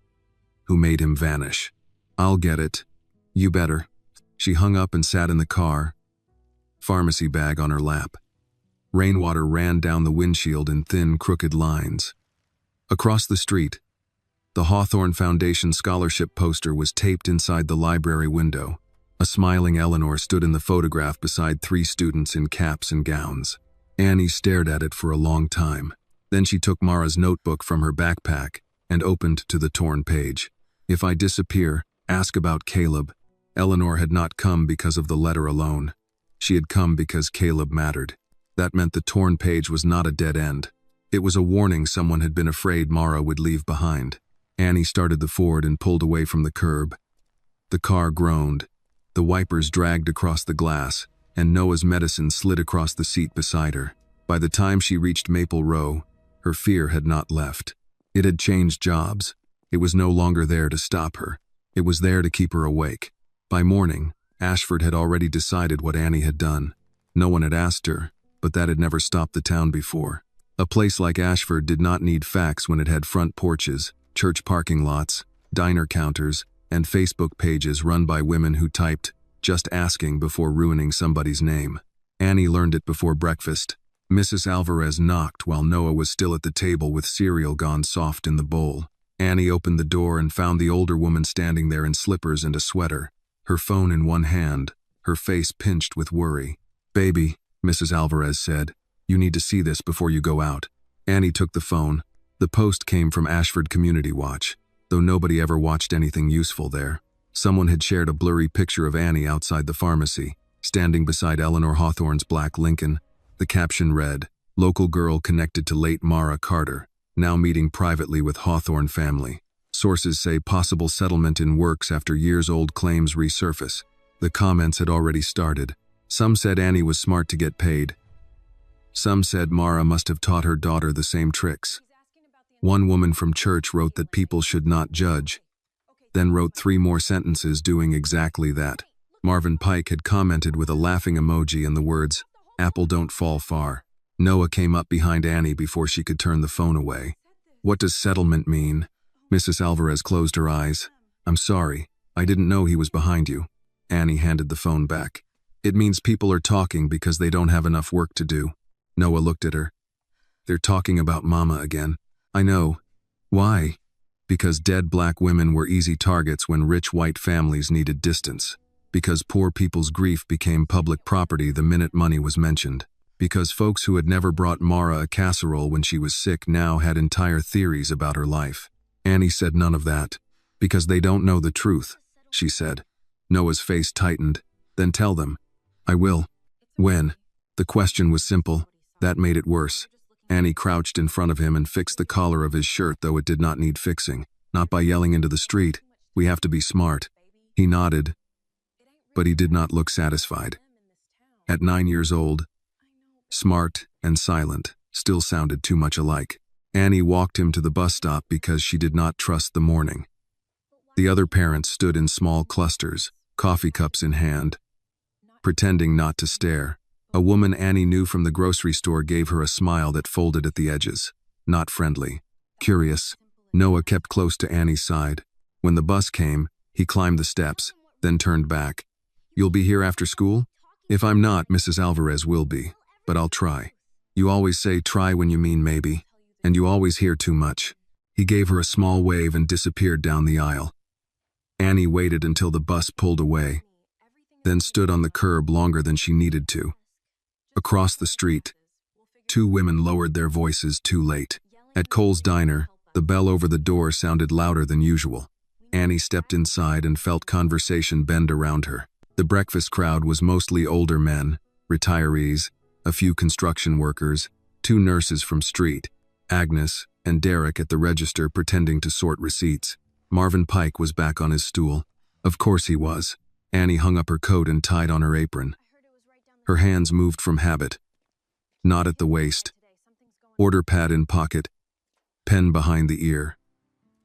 Who made him vanish?" "I'll get it. You better." She hung up and sat in the car, pharmacy bag on her lap. Rainwater ran down the windshield in thin, crooked lines. Across the street, the Hawthorne Foundation scholarship poster was taped inside the library window. A smiling Eleanor stood in the photograph beside 3 students in caps and gowns. Annie stared at it for a long time. Then she took Mara's notebook from her backpack and opened to the torn page. If I disappear, ask about Caleb. Eleanor had not come because of the letter alone. She had come because Caleb mattered. That meant the torn page was not a dead end. It was a warning someone had been afraid Mara would leave behind. Annie started the Ford and pulled away from the curb. The car groaned. The wipers dragged across the glass, and Noah's medicine slid across the seat beside her. By the time she reached Maple Row, her fear had not left. It had changed jobs. It was no longer there to stop her. It was there to keep her awake. By morning, Ashford had already decided what Annie had done. No one had asked her, but that had never stopped the town before. A place like Ashford did not need facts when it had front porches, church parking lots, diner counters, and Facebook pages run by women who typed, "just asking" before ruining somebody's name. Annie learned it before breakfast. Mrs. Alvarez knocked while Noah was still at the table with cereal gone soft in the bowl. Annie opened the door and found the older woman standing there in slippers and a sweater, her phone in one hand, her face pinched with worry. "Baby," Mrs. Alvarez said, "you need to see this before you go out." Annie took the phone. The post came from Ashford Community Watch, though nobody ever watched anything useful there. Someone had shared a blurry picture of Annie outside the pharmacy, standing beside Eleanor Hawthorne's black Lincoln. The caption read, "Local girl connected to late Mara Carter, now meeting privately with Hawthorne family. Sources say possible settlement in works after years-old claims resurface." The comments had already started. Some said Annie was smart to get paid. Some said Mara must have taught her daughter the same tricks. One woman from church wrote that people should not judge, then wrote 3 more sentences doing exactly that. Marvin Pike had commented with a laughing emoji and the words, "Apple don't fall far." Noah came up behind Annie before she could turn the phone away. "What does settlement mean?" Mrs. Alvarez closed her eyes. "I'm sorry. I didn't know he was behind you." Annie handed the phone back. "It means people are talking because they don't have enough work to do." Noah looked at her. "They're talking about Mama again." "I know. Why?" "Because dead black women were easy targets when rich white families needed distance. Because poor people's grief became public property the minute money was mentioned. Because folks who had never brought Mara a casserole when she was sick now had entire theories about her life." Annie said none of that. "Because they don't know the truth," she said. Noah's face tightened. "Then tell them." "I will." "When?" The question was simple. That made it worse. Annie crouched in front of him and fixed the collar of his shirt, though it did not need fixing. "Not by yelling into the street. We have to be smart." He nodded, but he did not look satisfied. At 9 years old, smart and silent still sounded too much alike. Annie walked him to the bus stop because she did not trust the morning. The other parents stood in small clusters, coffee cups in hand, pretending not to stare. A woman Annie knew from the grocery store gave her a smile that folded at the edges. Not friendly. Curious. Noah kept close to Annie's side. When the bus came, he climbed the steps, then turned back. "You'll be here after school?" "If I'm not, Mrs. Alvarez will be. But I'll try. You always say try when you mean maybe. And you always hear too much." He gave her a small wave and disappeared down the aisle. Annie waited until the bus pulled away, then stood on the curb longer than she needed to. Across the street, 2 women lowered their voices too late. At Cole's Diner, the bell over the door sounded louder than usual. Annie stepped inside and felt conversation bend around her. The breakfast crowd was mostly older men, retirees, a few construction workers, 2 nurses from street, Agnes and Derek at the register pretending to sort receipts. Marvin Pike was back on his stool. Of course he was. Annie hung up her coat and tied on her apron. Her hands moved from habit. Knot at the waist. Order pad in pocket. Pen behind the ear.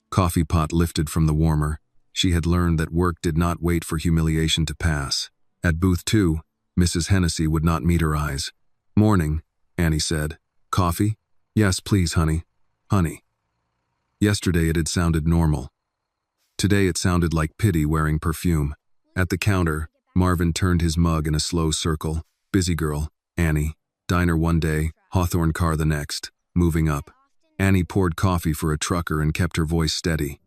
Coffee pot lifted from the warmer. She had learned that work did not wait for humiliation to pass. At booth 2, Mrs. Hennessy would not meet her eyes. "Morning," Annie said. "Coffee?" "Yes, please, honey." Honey. Yesterday it had sounded normal. Today it sounded like pity wearing perfume. At the counter, Marvin turned his mug in a slow circle. "Busy girl, Annie. Diner one day, Hawthorne car the next. Moving up." Annie poured coffee for a trucker and kept her voice steady.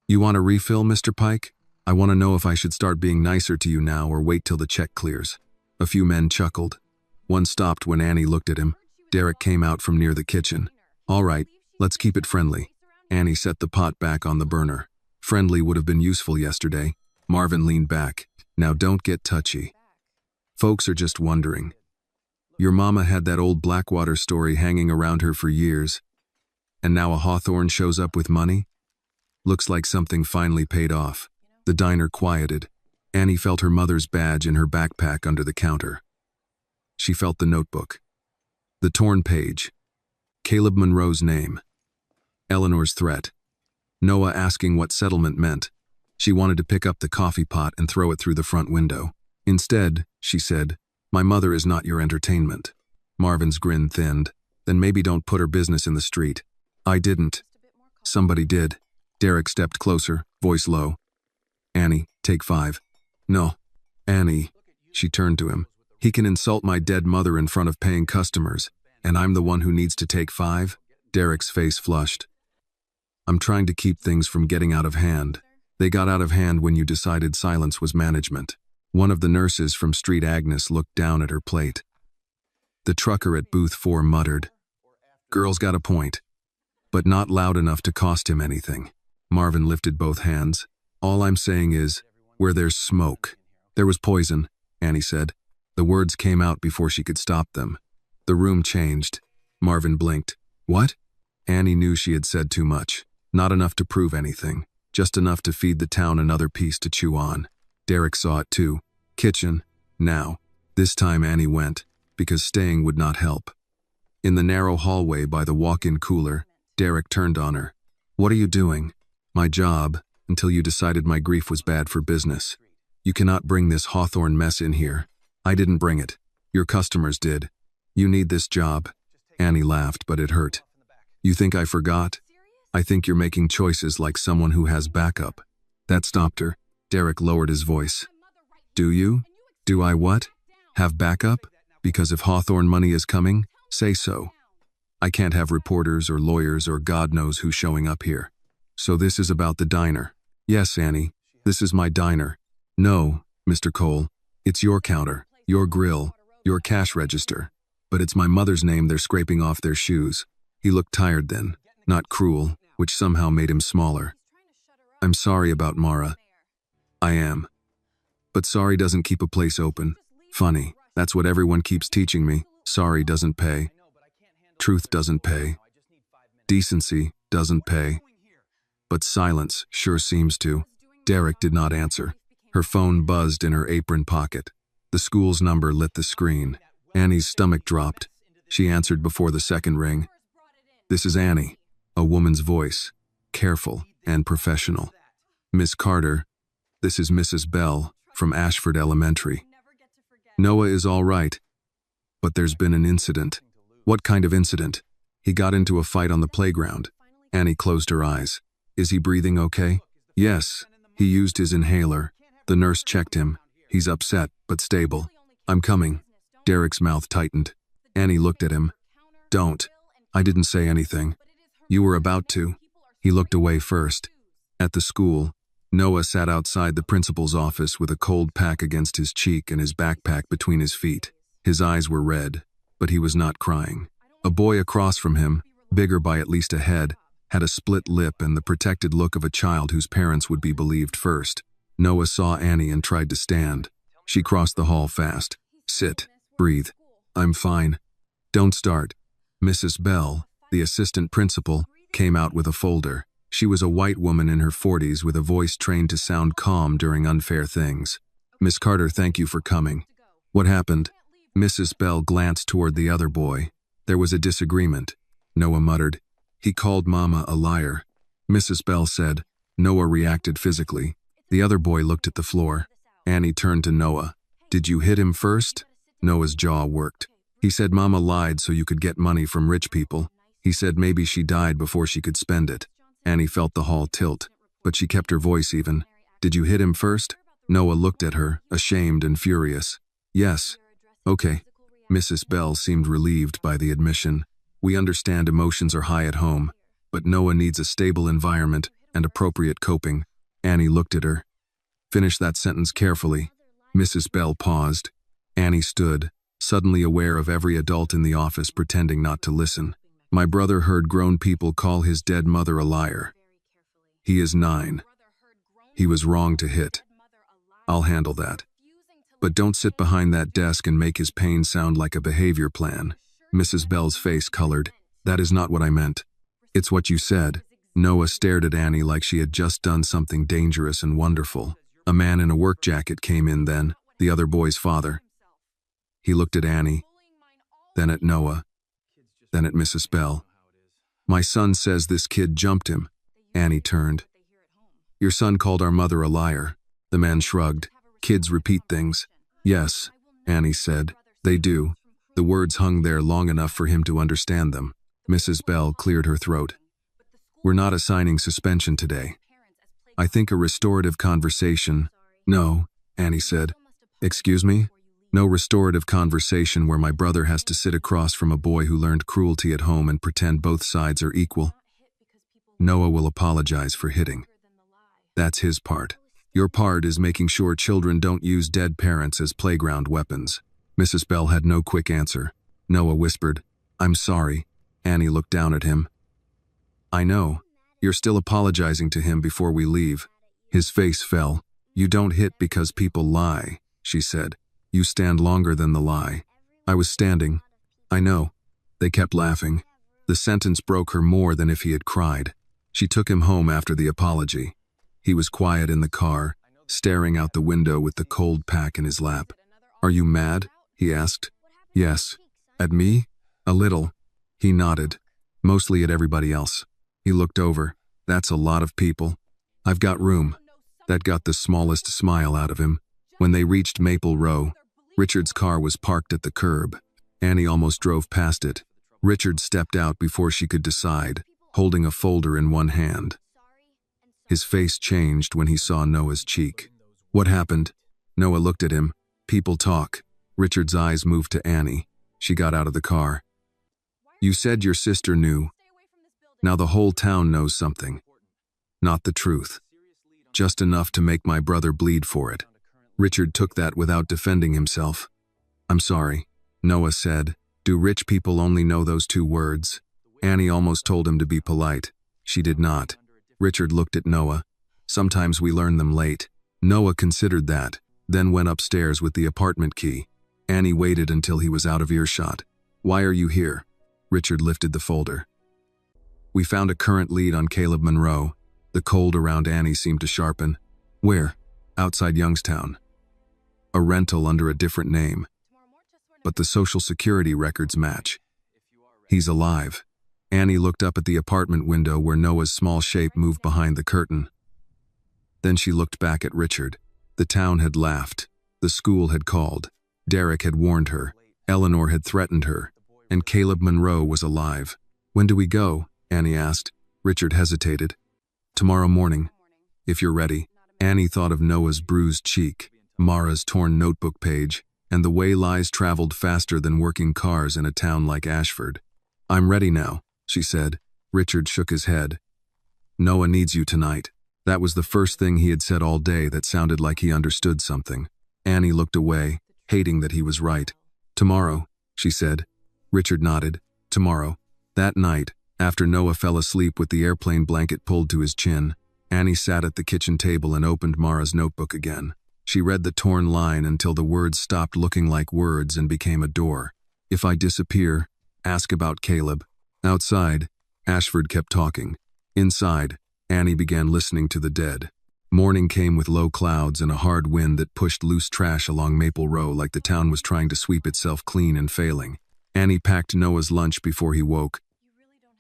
"You want a refill, Mr. Pike? I want to know if I should start being nicer to you now or wait till the check clears." A few men chuckled. One stopped when Annie looked at him. Derek came out from near the kitchen. "All right, let's keep it friendly." Annie set the pot back on the burner. "Friendly would have been useful yesterday." Marvin leaned back. "Now don't get touchy. Folks are just wondering. Your mama had that old Blackwater story hanging around her for years, and now a Hawthorne shows up with money? Looks like something finally paid off." The diner quieted. Annie felt her mother's badge in her backpack under the counter. She felt the notebook. The torn page. Caleb Monroe's name. Eleanor's threat. Noah asking what settlement meant. She wanted to pick up the coffee pot and throw it through the front window. Instead, she said, "My mother is not your entertainment." Marvin's grin thinned. "Then maybe don't put her business in the street." "I didn't. Somebody did." Derek stepped closer, voice low. "Annie, take 5. "No. Annie." She turned to him. "He can insult my dead mother in front of paying customers, and I'm the one who needs to take 5? Derek's face flushed. "I'm trying to keep things from getting out of hand. They got out of hand when you decided silence was management." One of the nurses from Street Agnes looked down at her plate. The trucker at booth 4 muttered, "Girl's got a point," but not loud enough to cost him anything. Marvin lifted both hands. "All I'm saying is, where there's smoke, there was poison," Annie said. The words came out before she could stop them. The room changed. Marvin blinked. "What?" Annie knew she had said too much. Not enough to prove anything, just enough to feed the town another piece to chew on. Derek saw it too. Kitchen. Now. This time Annie went, because staying would not help. In the narrow hallway by the walk-in cooler, Derek turned on her. "What are you doing?" "My job, until you decided my grief was bad for business. You cannot bring this Hawthorne mess in here." "I didn't bring it. Your customers did. You need this job." Annie laughed, but it hurt. "You think I forgot? I think you're making choices like someone who has backup." That stopped her. Derek lowered his voice. "Do you? Do I what? Have backup? Because if Hawthorne money is coming, say so. I can't have reporters or lawyers or God knows who showing up here. So this is about the diner." "Yes, Annie, this is my diner." "No, Mr. Cole, it's your counter, your grill, your cash register. But it's my mother's name they're scraping off their shoes." He looked tired then, not cruel, which somehow made him smaller. "I'm sorry about Mara." "I am. But sorry doesn't keep a place open. Funny, that's what everyone keeps teaching me. Sorry doesn't pay. Truth doesn't pay. Decency doesn't pay. But silence sure seems to." Derek did not answer. Her phone buzzed in her apron pocket. The school's number lit the screen. Annie's stomach dropped. She answered before the second ring. "This is Annie." A woman's voice, careful and professional. "Miss Carter, this is Mrs. Bell from Ashford Elementary. Noah is all right, but there's been an incident." "What kind of incident?" "He got into a fight on the playground." Annie closed her eyes. "Is he breathing okay?" "Yes, he used his inhaler. The nurse checked him. He's upset, but stable." "I'm coming." Derek's mouth tightened. Annie looked at him. "Don't. I didn't say anything." "You were about to." He looked away first. At the school, Noah sat outside the principal's office with a cold pack against his cheek and his backpack between his feet. His eyes were red, but he was not crying. A boy across from him, bigger by at least a head, had a split lip and the protected look of a child whose parents would be believed first. Noah saw Annie and tried to stand. She crossed the hall fast. "Sit. Breathe. I'm fine." "Don't start." Mrs. Bell, the assistant principal, came out with a folder. She was a white woman in her 40s with a voice trained to sound calm during unfair things. "Miss Carter, thank you for coming." "What happened?" Mrs. Bell glanced toward the other boy. "There was a disagreement." Noah muttered. "He called Mama a liar." Mrs. Bell said. Noah reacted physically. The other boy looked at the floor. Annie turned to Noah. "Did you hit him first?" Noah's jaw worked. "He said Mama lied so you could get money from rich people. He said maybe she died before she could spend it." Annie felt the hall tilt, but she kept her voice even. "Did you hit him first?" Noah looked at her, ashamed and furious. "Yes." "Okay." Mrs. Bell seemed relieved by the admission. "We understand emotions are high at home, but Noah needs a stable environment and appropriate coping." Annie looked at her. "Finish that sentence carefully." Mrs. Bell paused. Annie stood. suddenly aware of every adult in the office pretending not to listen. My brother heard grown people call his dead mother a liar. He is 9. He was wrong to hit. I'll handle that. But don't sit behind that desk and make his pain sound like a behavior plan. Mrs. Bell's face colored. That is not what I meant. It's what you said. Noah stared at Annie like she had just done something dangerous and wonderful. A man in a work jacket came in then, the other boy's father. He looked at Annie, then at Noah, then at Mrs. Bell. My son says this kid jumped him. Annie turned. Your son called our mother a liar. The man shrugged. Kids repeat things. Yes, Annie said. They do. The words hung there long enough for him to understand them. Mrs. Bell cleared her throat. We're not assigning suspension today. I think a restorative conversation. No, Annie said. Excuse me? No restorative conversation where my brother has to sit across from a boy who learned cruelty at home and pretend both sides are equal. Noah will apologize for hitting. That's his part. Your part is making sure children don't use dead parents as playground weapons. Mrs. Bell had no quick answer. Noah whispered, I'm sorry. Annie looked down at him. I know. You're still apologizing to him before we leave. His face fell. You don't hit because people lie, she said. You stand longer than the lie. I was standing. I know. They kept laughing. The sentence broke her more than if he had cried. She took him home after the apology. He was quiet in the car, staring out the window with the cold pack in his lap. Are you mad? He asked. Yes. At me? A little. He nodded. Mostly at everybody else. He looked over. That's a lot of people. I've got room. That got the smallest smile out of him. When they reached Maple Row, Richard's car was parked at the curb. Annie almost drove past it. Richard stepped out before she could decide, holding a folder in one hand. His face changed when he saw Noah's cheek. What happened? Noah looked at him. People talk. Richard's eyes moved to Annie. She got out of the car. You said your sister knew. Now the whole town knows something. Not the truth. Just enough to make my brother bleed for it. Richard took that without defending himself. I'm sorry, Noah said. Do rich people only know those 2 words? Annie almost told him to be polite. She did not. Richard looked at Noah. Sometimes we learn them late. Noah considered that, then went upstairs with the apartment key. Annie waited until he was out of earshot. Why are you here? Richard lifted the folder. We found a current lead on Caleb Monroe. The cold around Annie seemed to sharpen. Where? Outside Youngstown. A rental under a different name. But the Social Security records match. He's alive. Annie looked up at the apartment window where Noah's small shape moved behind the curtain. Then she looked back at Richard. The town had laughed. The school had called. Derek had warned her. Eleanor had threatened her. And Caleb Monroe was alive. When do we go? Annie asked. Richard hesitated. Tomorrow morning, if you're ready. Annie thought of Noah's bruised cheek, Mara's torn notebook page, and the way lies traveled faster than working cars in a town like Ashford. I'm ready now, she said. Richard shook his head. Noah needs you tonight. That was the first thing he had said all day that sounded like he understood something. Annie looked away, hating that he was right. Tomorrow, she said. Richard nodded. Tomorrow. That night, after Noah fell asleep with the airplane blanket pulled to his chin, Annie sat at the kitchen table and opened Mara's notebook again. She read the torn line until the words stopped looking like words and became a door. If I disappear, ask about Caleb. Outside, Ashford kept talking. Inside, Annie began listening to the dead. Morning came with low clouds and a hard wind that pushed loose trash along Maple Row like the town was trying to sweep itself clean and failing. Annie packed Noah's lunch before he woke.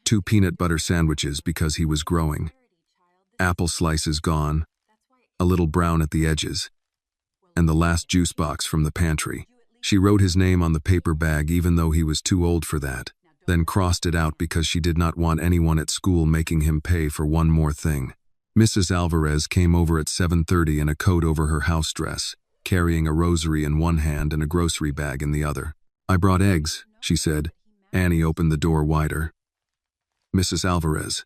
2 peanut butter sandwiches because he was growing. Apple slices gone, a little brown at the edges, and the last juice box from the pantry. She wrote his name on the paper bag even though he was too old for that, then crossed it out because she did not want anyone at school making him pay for one more thing. Mrs. Alvarez came over at 7:30 in a coat over her house dress, carrying a rosary in one hand and a grocery bag in the other. I brought eggs, she said. Annie opened the door wider. Mrs. Alvarez,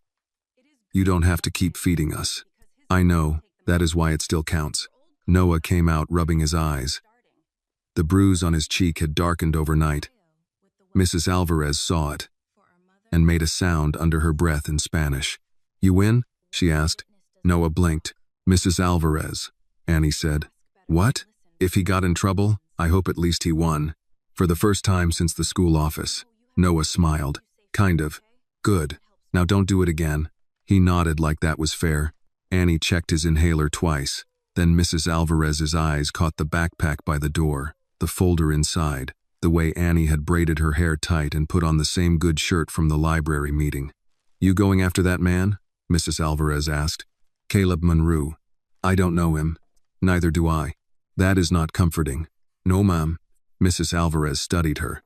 you don't have to keep feeding us. I know, that is why it still counts. Noah came out rubbing his eyes. The bruise on his cheek had darkened overnight. Mrs. Alvarez saw it and made a sound under her breath in Spanish. "You win?" she asked. Noah blinked. "Mrs. Alvarez," Annie said. "What? If he got in trouble, I hope at least he won." For the first time since the school office, Noah smiled. "Kind of. Good. Now don't do it again." He nodded like that was fair. Annie checked his inhaler twice. Then Mrs. Alvarez's eyes caught the backpack by the door, the folder inside, the way Annie had braided her hair tight and put on the same good shirt from the library meeting. "You going after that man?" Mrs. Alvarez asked. "Caleb Monroe. I don't know him." "Neither do I." "That is not comforting." "No, ma'am." Mrs. Alvarez studied her.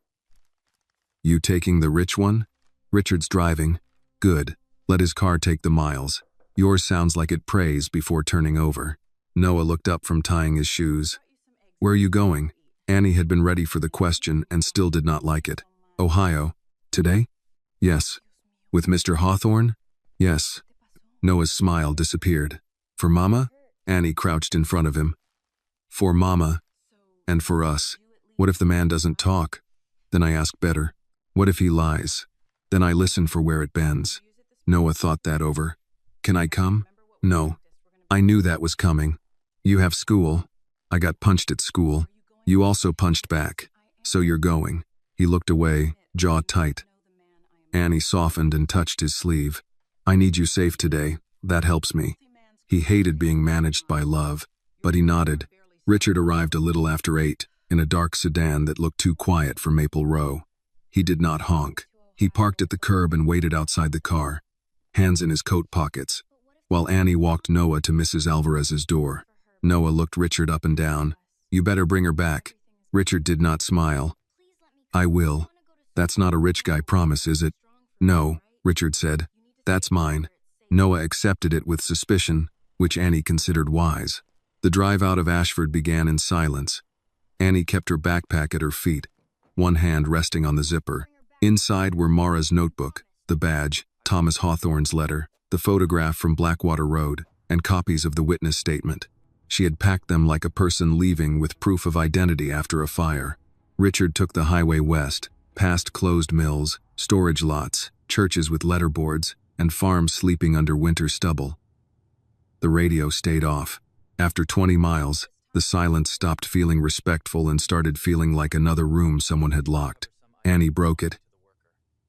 "You taking the rich one?" "Richard's driving." "Good. Let his car take the miles. Yours sounds like it prays before turning over." Noah looked up from tying his shoes. "Where are you going?" Annie had been ready for the question and still did not like it. "Ohio." "Today?" "Yes." "With Mr. Hawthorne?" "Yes." Noah's smile disappeared. "For Mama?" Annie crouched in front of him. "For Mama. And for us. What if the man doesn't talk?" Then I ask better. "What if he lies?" Then I listen for where it bends. Noah thought that over. "Can I come?" "No." "I knew that was coming. You have school." "I got punched at school." "You also punched back. So you're going." He looked away, jaw tight. Annie softened and touched his sleeve. "I need you safe today. That helps me." He hated being managed by love, but he nodded. Richard arrived a little after 8, in a dark sedan that looked too quiet for Maple Row. He did not honk. He parked at the curb and waited outside the car, hands in his coat pockets, while Annie walked Noah to Mrs. Alvarez's door. Noah looked Richard up and down. "You better bring her back." Richard did not smile. "I will." "That's not a rich guy promise, is it?" "No," Richard said. "That's mine." Noah accepted it with suspicion, which Annie considered wise. The drive out of Ashford began in silence. Annie kept her backpack at her feet, one hand resting on the zipper. Inside were Mara's notebook, the badge, Thomas Hawthorne's letter, the photograph from Blackwater Road, and copies of the witness statement. She had packed them like a person leaving with proof of identity after a fire. Richard took the highway west, past closed mills, storage lots, churches with letterboards, and farms sleeping under winter stubble. The radio stayed off. After 20 miles, the silence stopped feeling respectful and started feeling like another room someone had locked. Annie broke it.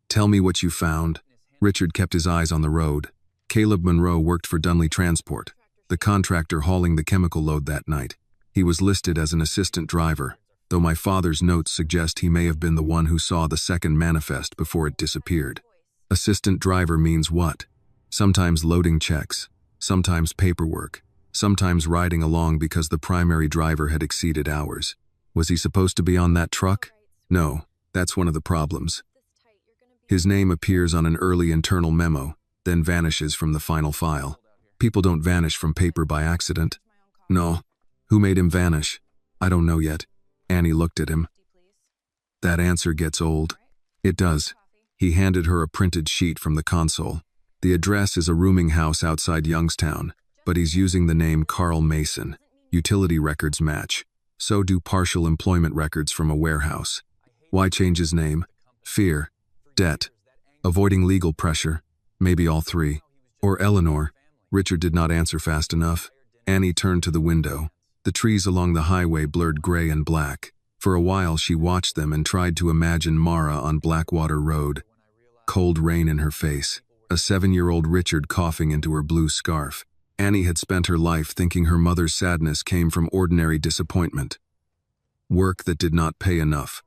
"Tell me what you found." Richard kept his eyes on the road. Caleb Monroe worked for Dunley Transport, the contractor hauling the chemical load that night. He was listed as an assistant driver, though my father's notes suggest he may have been the one who saw the second manifest before it disappeared. Assistant driver means what? Sometimes loading checks, sometimes paperwork, sometimes riding along because the primary driver had exceeded hours. Was he supposed to be on that truck? No, that's one of the problems. His name appears on an early internal memo, then vanishes from the final file. People don't vanish from paper by accident. No. Who made him vanish? I don't know yet. Annie looked at him. That answer gets old. It does. He handed her a printed sheet from the console. The address is a rooming house outside Youngstown, but he's using the name Carl Mason. Utility records match. So do partial employment records from a warehouse. Why change his name? Fear. Debt. Avoiding legal pressure. Maybe all three. Or Eleanor. Richard did not answer fast enough. Annie turned to the window. The trees along the highway blurred gray and black. For a while she watched them and tried to imagine Mara on Blackwater Road. Cold rain in her face. A 7-year-old Richard coughing into her blue scarf. Annie had spent her life thinking her mother's sadness came from ordinary disappointment. Work that did not pay enough.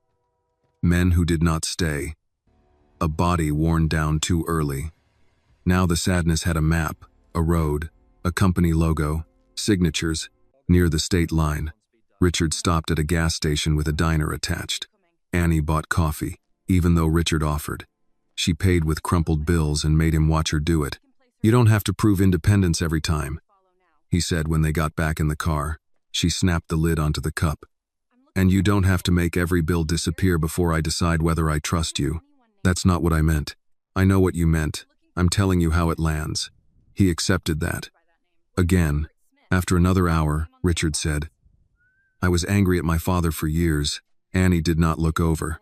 Men who did not stay. A body worn down too early. Now the sadness had a map, a road, a company logo, signatures, near the state line. Richard stopped at a gas station with a diner attached. Annie bought coffee, even though Richard offered. She paid with crumpled bills and made him watch her do it. You don't have to prove independence every time, he said when they got back in the car. She snapped the lid onto the cup. And you don't have to make every bill disappear before I decide whether I trust you. That's not what I meant. I know what you meant. I'm telling you how it lands. He accepted that. Again, after another hour, Richard said, I was angry at my father for years. Annie did not look over.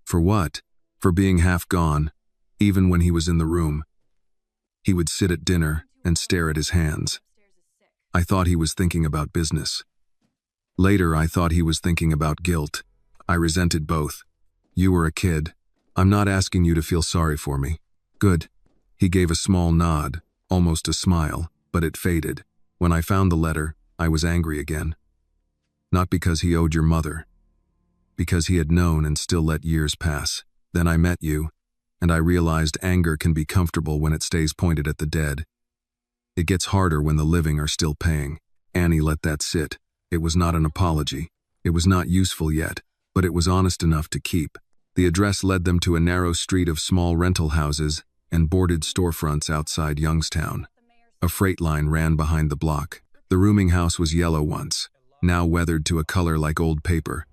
For what? For being half gone, even when he was in the room. He would sit at dinner and stare at his hands. I thought he was thinking about business. Later, I thought he was thinking about guilt. I resented both. You were a kid. I'm not asking you to feel sorry for me. Good. He gave a small nod, almost a smile, but it faded. When I found the letter, I was angry again. Not because he owed your mother. Because he had known and still let years pass. Then I met you, and I realized anger can be comfortable when it stays pointed at the dead. It gets harder when the living are still paying. Annie let that sit. It was not an apology. It was not useful yet, but it was honest enough to keep. The address led them to a narrow street of small rental houses and boarded storefronts outside Youngstown. A freight line ran behind the block. The rooming house was yellow once, now weathered to a color like old paper.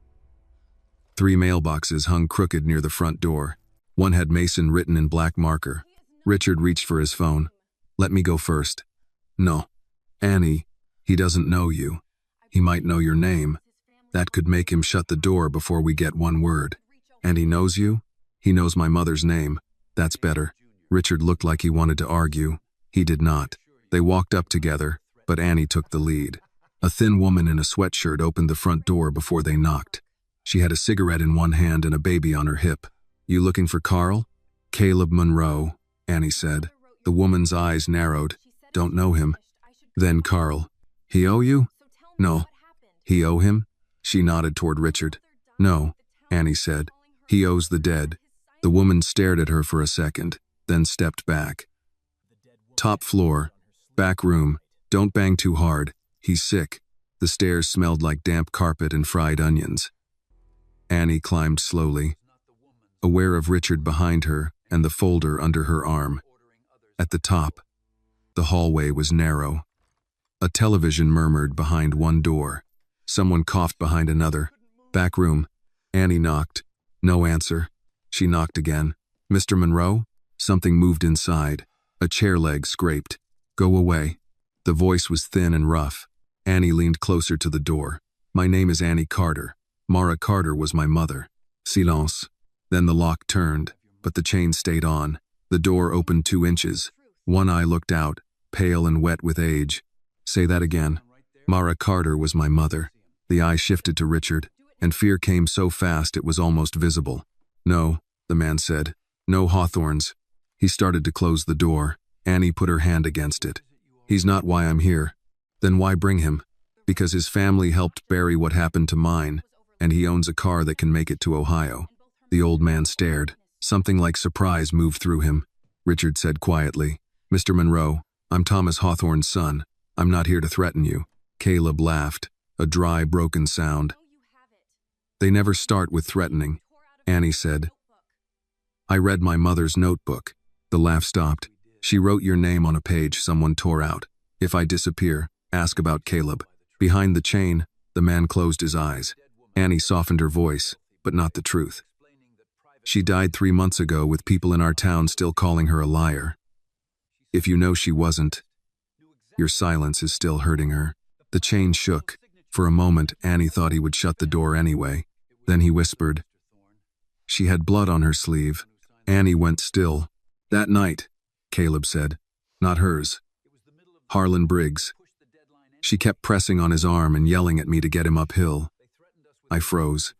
3 mailboxes hung crooked near the front door. One had Mason written in black marker. Richard reached for his phone. Let me go first. No. Annie, he doesn't know you. He might know your name. That could make him shut the door before we get one word. And he knows you? He knows my mother's name. That's better. Richard looked like he wanted to argue. He did not. They walked up together, but Annie took the lead. A thin woman in a sweatshirt opened the front door before they knocked. She had a cigarette in one hand and a baby on her hip. You looking for Carl? Caleb Monroe, Annie said. The woman's eyes narrowed. Don't know him. Then Carl. He owe you? No. He owe him? She nodded toward Richard. No, Annie said. He owes the dead. The woman stared at her for a second, then stepped back. Top floor. Back room. Don't bang too hard. He's sick. The stairs smelled like damp carpet and fried onions. Annie climbed slowly, aware of Richard behind her and the folder under her arm. At the top, the hallway was narrow. A television murmured behind one door. Someone coughed behind another. Back room. Annie knocked. No answer. She knocked again. Mr. Monroe? Something moved inside. A chair leg scraped. Go away. The voice was thin and rough. Annie leaned closer to the door. My name is Annie Carter. Mara Carter was my mother. Silence. Then the lock turned, but the chain stayed on. The door opened 2 inches. One eye looked out, pale and wet with age. Say that again. Mara Carter was my mother. The eye shifted to Richard, and fear came so fast it was almost visible. No, the man said. No Hawthorns. He started to close the door. Annie put her hand against it. He's not why I'm here. Then why bring him? Because his family helped bury what happened to mine, and he owns a car that can make it to Ohio. The old man stared. Something like surprise moved through him. Richard said quietly, Mr. Monroe, I'm Thomas Hawthorne's son. I'm not here to threaten you. Caleb laughed, a dry, broken sound. They never start with threatening, Annie said. I read my mother's notebook. The laugh stopped. She wrote your name on a page someone tore out. If I disappear, ask about Caleb. Behind the chain, the man closed his eyes. Annie softened her voice, but not the truth. She died 3 months ago with people in our town still calling her a liar. If you know she wasn't, your silence is still hurting her. The chain shook. For a moment, Annie thought he would shut the door anyway. Then he whispered. She had blood on her sleeve. Annie went still. That night, Caleb said. Not hers. Harlan Briggs. She kept pressing on his arm and yelling at me to get him uphill. I froze.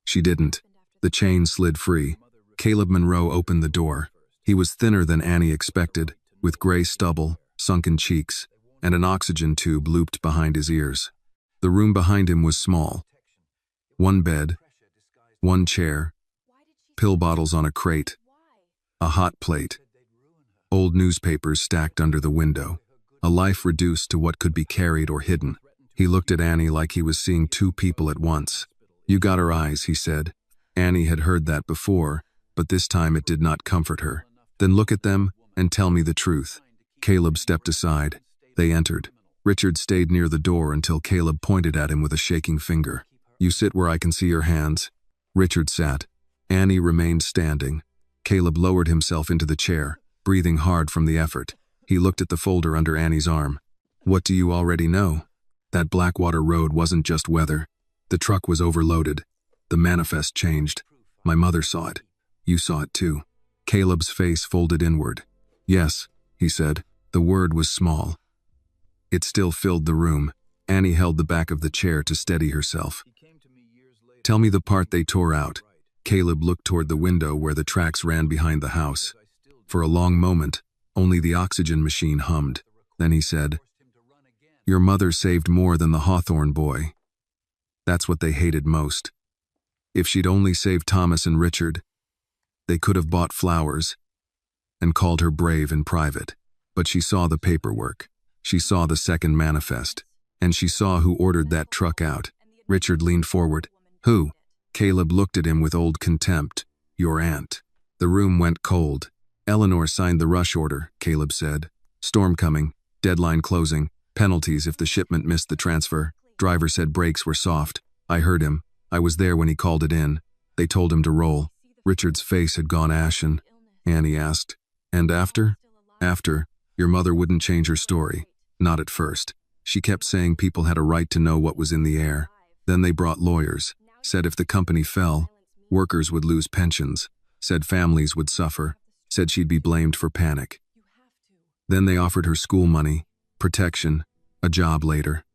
She didn't. The chain slid free. Caleb Monroe opened the door. He was thinner than Annie expected, with gray stubble, sunken cheeks, and an oxygen tube looped behind his ears. The room behind him was small. 1 bed, 1 chair, pill bottles on a crate, a hot plate, old newspapers stacked under the window, a life reduced to what could be carried or hidden. He looked at Annie like he was seeing 2 people at once. You got her eyes, he said. Annie had heard that before, but this time it did not comfort her. Then look at them and tell me the truth. Caleb stepped aside. They entered. Richard stayed near the door until Caleb pointed at him with a shaking finger. You sit where I can see your hands. Richard sat. Annie remained standing. Caleb lowered himself into the chair, breathing hard from the effort. He looked at the folder under Annie's arm. What do you already know? That Blackwater road wasn't just weather. The truck was overloaded. The manifest changed. My mother saw it. You saw it too. Caleb's face folded inward. Yes, he said. The word was small. It still filled the room. Annie held the back of the chair to steady herself. Tell me the part they tore out. Caleb looked toward the window where the tracks ran behind the house. For a long moment, only the oxygen machine hummed. Then he said, Your mother saved more than the Hawthorne boy. That's what they hated most. If she'd only saved Thomas and Richard, they could have bought flowers and called her brave in private. But she saw the paperwork. She saw the second manifest. And she saw who ordered that truck out. Richard leaned forward. Who? Caleb looked at him with old contempt. Your aunt. The room went cold. Eleanor signed the rush order, Caleb said. Storm coming, deadline closing, penalties if the shipment missed the transfer. Driver said brakes were soft. I heard him. I was there when he called it in. They told him to roll. Richard's face had gone ashen. Annie asked, And after? After, your mother wouldn't change her story. Not at first. She kept saying people had a right to know what was in the air. Then they brought lawyers. Said if the company fell, workers would lose pensions. Said families would suffer. Said she'd be blamed for panic. Then they offered her school money, protection, a job later.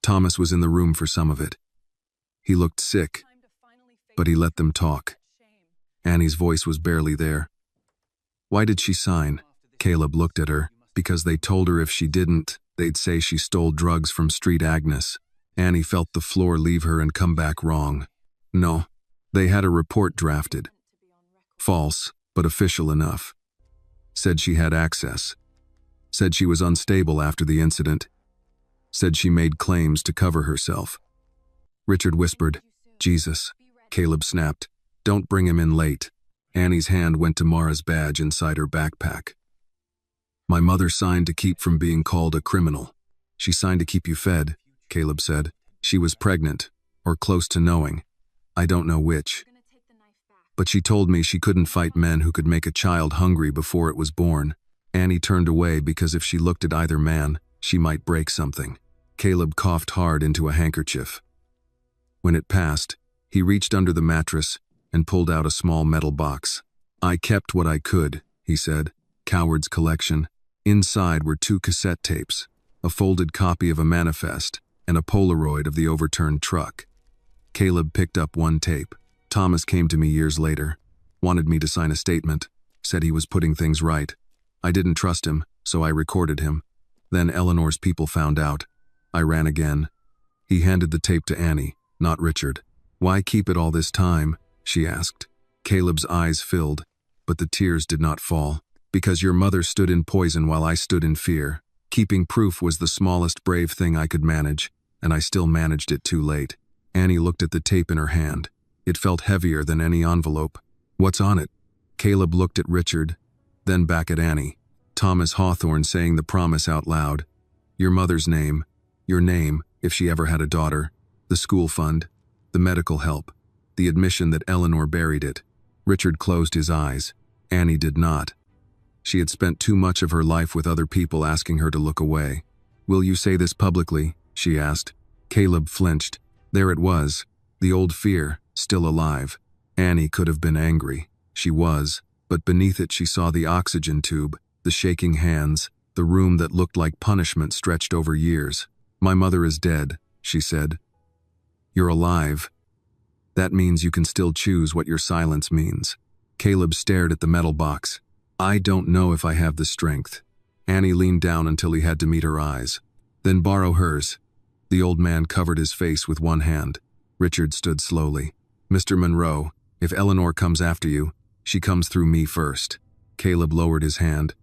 Thomas was in the room for some of it. He looked sick, but he let them talk. Annie's voice was barely there. Why did she sign? Caleb looked at her. Because they told her if she didn't, they'd say she stole drugs from Street Agnes. Annie felt the floor leave her and come back wrong. No, they had a report drafted. False, but official enough. Said she had access. Said she was unstable after the incident. Said she made claims to cover herself. Richard whispered, Jesus. Caleb snapped, Don't bring him in late. Annie's hand went to Mara's badge inside her backpack. My mother signed to keep from being called a criminal. She signed to keep you fed, Caleb said. She was pregnant, or close to knowing. I don't know which. But she told me she couldn't fight men who could make a child hungry before it was born. Annie turned away because if she looked at either man, she might break something. Caleb coughed hard into a handkerchief. When it passed, he reached under the mattress and pulled out a small metal box. I kept what I could, he said. Coward's collection. Inside were 2 cassette tapes, a folded copy of a manifest, and a Polaroid of the overturned truck. Caleb picked up one tape. Thomas came to me years later, wanted me to sign a statement, said he was putting things right. I didn't trust him, so I recorded him. Then Eleanor's people found out. I ran again. He handed the tape to Annie, not Richard. Why keep it all this time? She asked. Caleb's eyes filled, but the tears did not fall. Because your mother stood in poison while I stood in fear. Keeping proof was the smallest brave thing I could manage, and I still managed it too late. Annie looked at the tape in her hand. It felt heavier than any envelope. What's on it? Caleb looked at Richard, then back at Annie. Thomas Hawthorne saying the promise out loud. Your mother's name, your name, if she ever had a daughter, the school fund, the medical help, the admission that Eleanor buried it. Richard closed his eyes. Annie did not. She had spent too much of her life with other people asking her to look away. Will you say this publicly? She asked. Caleb flinched. There it was, the old fear, still alive. Annie could have been angry. She was, but beneath it she saw the oxygen tube, the shaking hands, the room that looked like punishment stretched over years. My mother is dead, she said. You're alive. That means you can still choose what your silence means. Caleb stared at the metal box. I don't know if I have the strength. Annie leaned down until he had to meet her eyes. Then borrow hers. The old man covered his face with one hand. Richard stood slowly. Mr. Monroe, if Eleanor comes after you, she comes through me first. Caleb lowered his hand.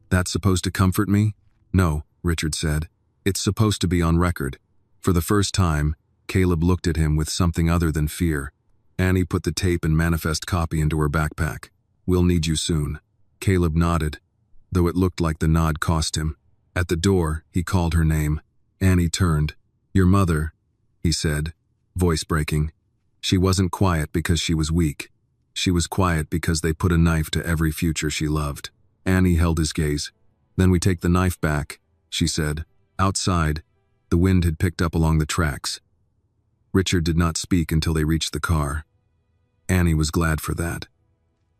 That's supposed to comfort me? No, Richard said. It's supposed to be on record. For the first time, Caleb looked at him with something other than fear. Annie put the tape and manifest copy into her backpack. We'll need you soon. Caleb nodded, though it looked like the nod cost him. At the door, he called her name. Annie turned. Your mother, he said, voice breaking. She wasn't quiet because she was weak. She was quiet because they put a knife to every future she loved. Annie held his gaze. Then we take the knife back, she said. Outside, The wind had picked up along the tracks. Richard did not speak until they reached the car. Annie was glad for that.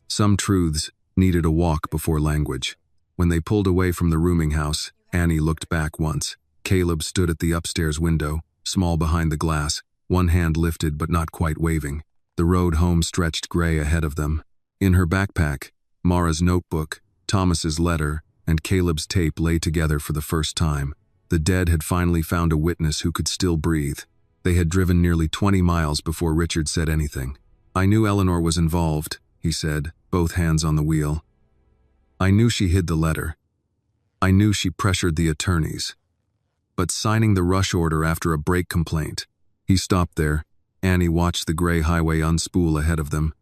Some truths needed a walk before language. When they pulled away from the rooming house, Annie looked back once. Caleb stood at the upstairs window, small behind the glass, one hand lifted but not quite waving. The road home stretched gray ahead of them. In her backpack, Mara's notebook, Thomas's letter, and Caleb's tape lay together for the first time. The dead had finally found a witness who could still breathe. They had driven nearly 20 miles before Richard said anything. "I knew Eleanor was involved," he said, both hands on the wheel. "I knew she hid the letter. I knew she pressured the attorneys. But signing the rush order after a brake complaint..." He stopped there. Annie watched the gray highway unspool ahead of them.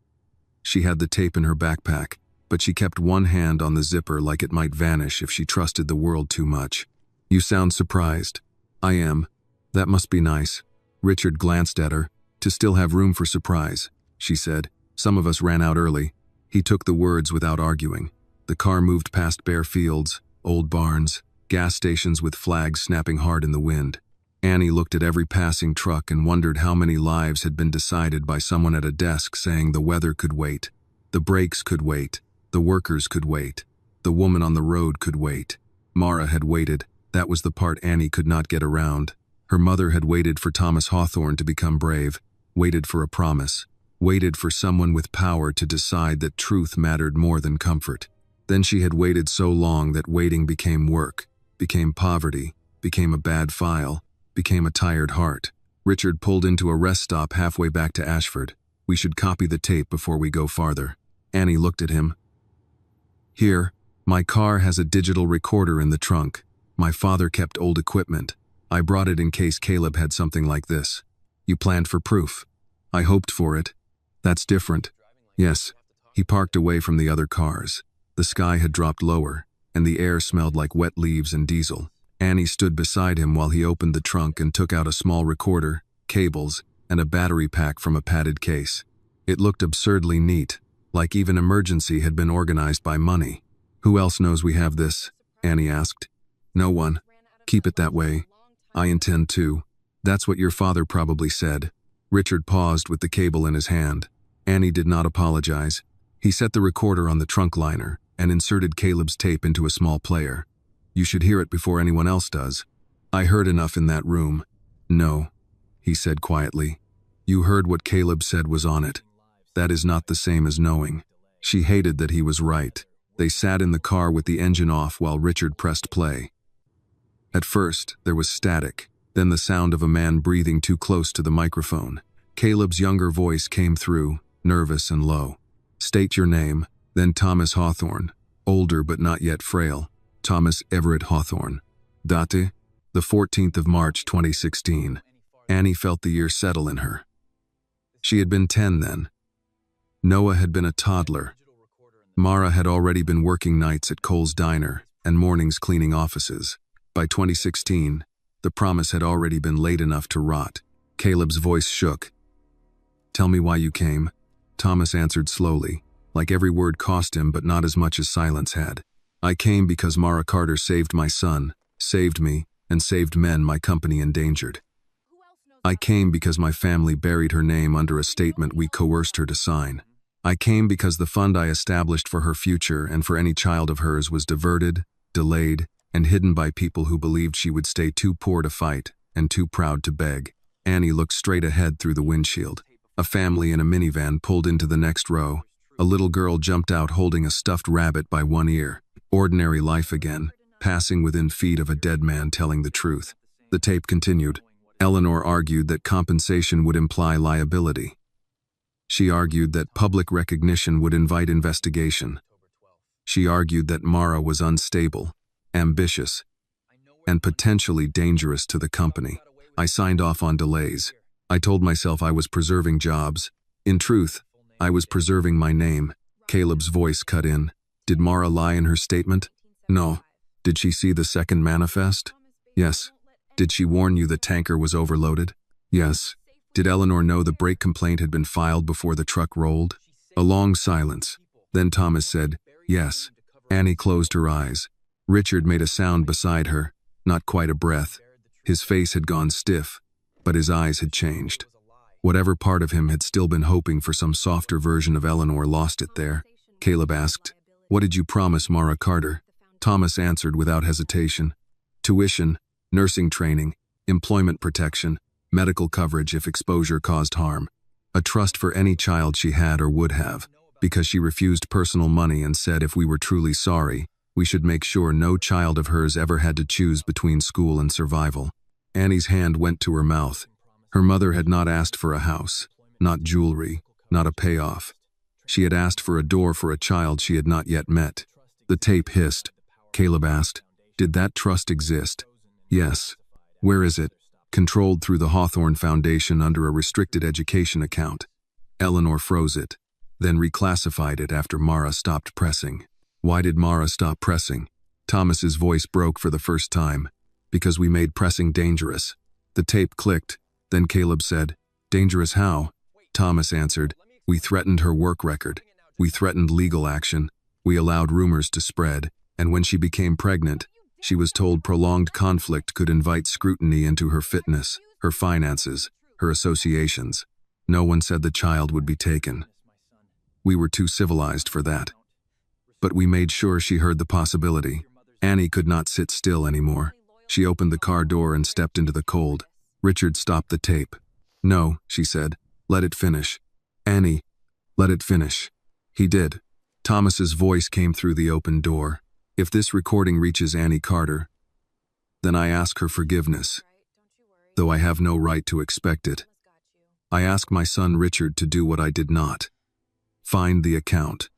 She had the tape in her backpack, but she kept one hand on the zipper like it might vanish if she trusted the world too much. "You sound surprised." "I am. That must be nice." Richard glanced at her. "To still have room for surprise," she said. "Some of us ran out early." He took the words without arguing. The car moved past bare fields, old barns, gas stations with flags snapping hard in the wind. Annie looked at every passing truck and wondered how many lives had been decided by someone at a desk saying the weather could wait, the brakes could wait, the workers could wait, the woman on the road could wait. Mara had waited. That was the part Annie could not get around. Her mother had waited for Thomas Hawthorne to become brave, waited for a promise, waited for someone with power to decide that truth mattered more than comfort. Then she had waited so long that waiting became work, became poverty, became a bad file, became a tired heart. Richard pulled into a rest stop halfway back to Ashford. "We should copy the tape before we go farther." Annie looked at him. "Here, my car has a digital recorder in the trunk. My father kept old equipment. I brought it in case Caleb had something like this." "You planned for proof." "I hoped for it." "That's different." "Yes." He parked away from the other cars. The sky had dropped lower, and the air smelled like wet leaves and diesel. Annie stood beside him while he opened the trunk and took out a small recorder, cables, and a battery pack from a padded case. It looked absurdly neat, like even emergency had been organized by money. "Who else knows we have this?" Annie asked. "No one. Keep it that way. I intend to. That's what your father probably said." Richard paused with the cable in his hand. Annie did not apologize. He set the recorder on the trunk liner and inserted Caleb's tape into a small player. "You should hear it before anyone else does." "I heard enough in that room." "No," he said quietly. "You heard what Caleb said was on it. That is not the same as knowing." She hated that he was right. They sat in the car with the engine off while Richard pressed play. At first, there was static, then the sound of a man breathing too close to the microphone. Caleb's younger voice came through, nervous and low. "State your name," then Thomas Hawthorne, older but not yet frail. "Thomas Everett Hawthorne. Date? The 14th of March, 2016. Annie felt the year settle in her. She had been 10 then. Noah had been a toddler. Mara had already been working nights at Cole's Diner and mornings cleaning offices. By 2016, the promise had already been late enough to rot. Caleb's voice shook. "Tell me why you came." Thomas answered slowly, like every word cost him but not as much as silence had. "I came because Mara Carter saved my son, saved me, and saved men my company endangered. I came because my family buried her name under a statement we coerced her to sign. I came because the fund I established for her future and for any child of hers was diverted, delayed, and hidden by people who believed she would stay too poor to fight and too proud to beg." Annie looked straight ahead through the windshield. A family in a minivan pulled into the next row. A little girl jumped out holding a stuffed rabbit by one ear. Ordinary life again, passing within feet of a dead man telling the truth. The tape continued. Eleanor argued that compensation would imply liability. She argued that public recognition would invite investigation. She argued that Mara was unstable, ambitious, and potentially dangerous to the company. I signed off on delays. I told myself I was preserving jobs. In truth, I was preserving my name. Caleb's voice cut in. "Did Mara lie in her statement?" "No." "Did she see the second manifest?" "Yes." "Did she warn you the tanker was overloaded?" "Yes." "Did Eleanor know the brake complaint had been filed before the truck rolled?" A long silence. Then Thomas said, "Yes." Annie closed her eyes. Richard made a sound beside her, not quite a breath. His face had gone stiff, but his eyes had changed. Whatever part of him had still been hoping for some softer version of Eleanor lost it there. Caleb asked, "What did you promise Mara Carter?" Thomas answered without hesitation. "Tuition, nursing training, employment protection, medical coverage if exposure caused harm. A trust for any child she had or would have, because she refused personal money and said if we were truly sorry, we should make sure no child of hers ever had to choose between school and survival." Annie's hand went to her mouth. Her mother had not asked for a house, not jewelry, not a payoff. She had asked for a door for a child she had not yet met. The tape hissed. Caleb asked, "Did that trust exist?" "Yes." "Where is it?" "Controlled through the Hawthorne Foundation under a restricted education account." Eleanor froze it, then reclassified it after Mara stopped pressing. Why did Mara stop pressing? Thomas's voice broke for the first time. "Because we made pressing dangerous." The tape clicked. Then Caleb said, "Dangerous how?" Thomas answered, "We threatened her work record. We threatened legal action. We allowed rumors to spread. And when she became pregnant, she was told prolonged conflict could invite scrutiny into her fitness, her finances, her associations. No one said the child would be taken. We were too civilized for that. But we made sure she heard the possibility." Annie could not sit still anymore. She opened the car door and stepped into the cold. Richard stopped the tape. "No," she said. "Let it finish." "Annie, let it finish." He did. Thomas's voice came through the open door. "If this recording reaches Annie Carter, then I ask her forgiveness, though I have no right to expect it. I ask my son Richard to do what I did not. Find the account.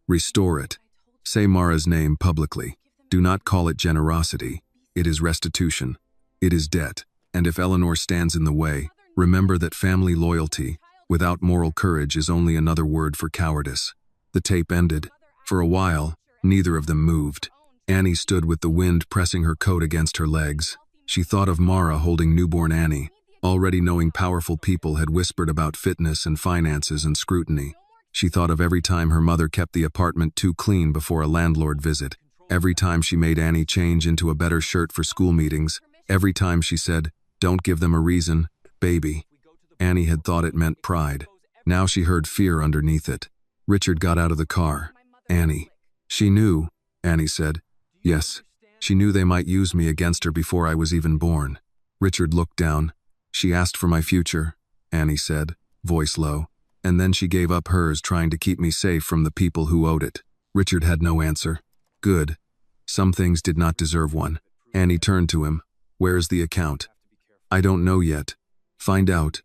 Restore it. Say Mara's name publicly. Do not call it generosity. It is restitution. It is debt. And if Eleanor stands in the way, remember that family loyalty, without moral courage, is only another word for cowardice." The tape ended. For a while, neither of them moved. Annie stood with the wind pressing her coat against her legs. She thought of Mara holding newborn Annie, already knowing powerful people had whispered about fitness and finances and scrutiny. She thought of every time her mother kept the apartment too clean before a landlord visit, every time she made Annie change into a better shirt for school meetings, every time she said, "Don't give them a reason, baby." Annie had thought it meant pride. Now she heard fear underneath it. Richard got out of the car. "Annie." "She knew," Annie said. "Yes, she knew they might use me against her before I was even born." Richard looked down. "She asked for my future," Annie said, voice low. "And then she gave up hers trying to keep me safe from the people who owed it." Richard had no answer. Good. Some things did not deserve one. Annie turned to him. "Where's the account?" "I don't know yet." "Find out."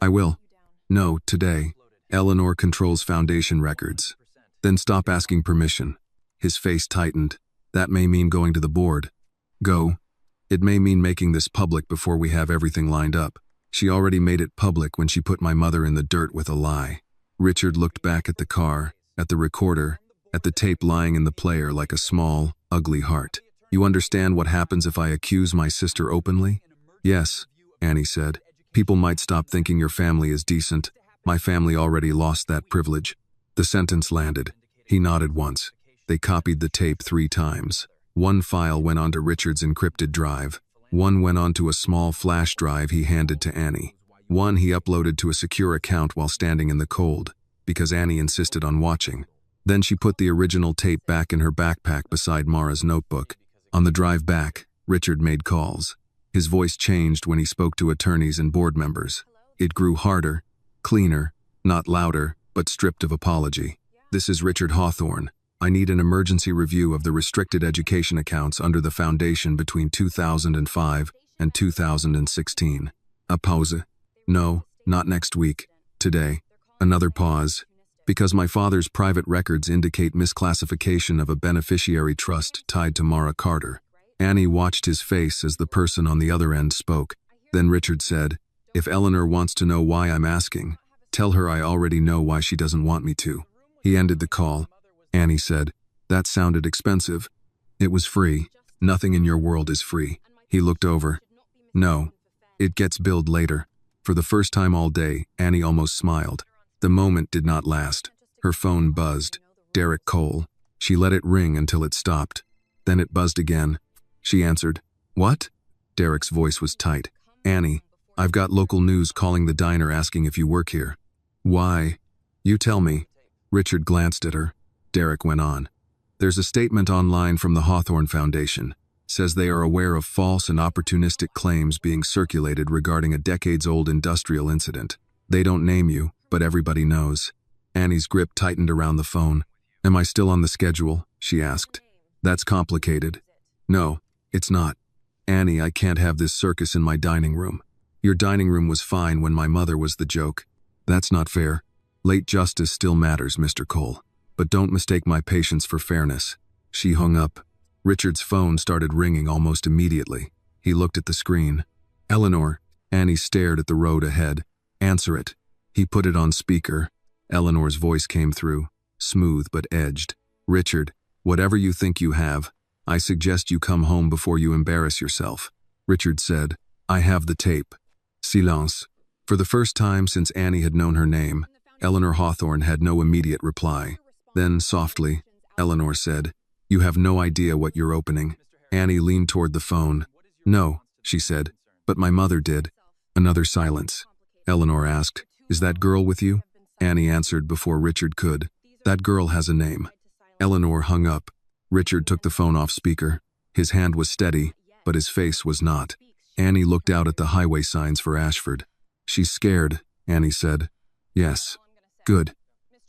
"I will." "No, today. Eleanor controls foundation records." "Then stop asking permission." His face tightened. "That may mean going to the board." "Go." "It may mean making this public before we have everything lined up." "She already made it public when she put my mother in the dirt with a lie." Richard looked back at the car, at the recorder, at the tape lying in the player like a small, ugly heart. "You understand what happens if I accuse my sister openly?" "Yes," Annie said. "People might stop thinking your family is decent. My family already lost that privilege." The sentence landed. He nodded once. They copied the tape 3 times. One file went onto Richard's encrypted drive. One went onto a small flash drive he handed to Annie. One he uploaded to a secure account while standing in the cold, because Annie insisted on watching. Then she put the original tape back in her backpack beside Mara's notebook. On the drive back, Richard made calls. His voice changed when he spoke to attorneys and board members. It grew harder, cleaner, not louder, but stripped of apology. "This is Richard Hawthorne. I need an emergency review of the restricted education accounts under the foundation between 2005 and 2016. A pause. "No, not next week. Today." Another pause. "Because my father's private records indicate misclassification of a beneficiary trust tied to Mara Carter." Annie watched his face as the person on the other end spoke. Then Richard said, "If Eleanor wants to know why I'm asking, tell her I already know why she doesn't want me to." He ended the call. Annie said, "That sounded expensive." "It was free. Nothing in your world is free." He looked over. "No. It gets billed later." For the first time all day, Annie almost smiled. The moment did not last. Her phone buzzed. Derek Cole. She let it ring until it stopped. Then it buzzed again. She answered. "What?" Derek's voice was tight. Annie, I've got local news calling the diner asking if you work here. Why? You tell me. Richard glanced at her. Derek went on. There's a statement online from the Hawthorne Foundation. Says they are aware of false and opportunistic claims being circulated regarding a decades-old industrial incident. They don't name you, but everybody knows. Annie's grip tightened around the phone. Am I still on the schedule? She asked. That's complicated. No, it's not. Annie, I can't have this circus in my dining room. Your dining room was fine when my mother was the joke. That's not fair. Late justice still matters, Mr. Cole. But don't mistake my patience for fairness. She hung up. Richard's phone started ringing almost immediately. He looked at the screen. Eleanor. Annie stared at the road ahead. Answer it. He put it on speaker. Eleanor's voice came through, smooth but edged. Richard, whatever you think you have, I suggest you come home before you embarrass yourself. Richard said, I have the tape. Silence. For the first time since Annie had known her name, Eleanor Hawthorne had no immediate reply. Then, softly, Eleanor said, You have no idea what you're opening. Annie leaned toward the phone. No, she said, but my mother did. Another silence. Eleanor asked, Is that girl with you? Annie answered before Richard could. That girl has a name. Eleanor hung up. Richard took the phone off speaker. His hand was steady, but his face was not. Annie looked out at the highway signs for Ashford. She's scared, Annie said. Yes. Good.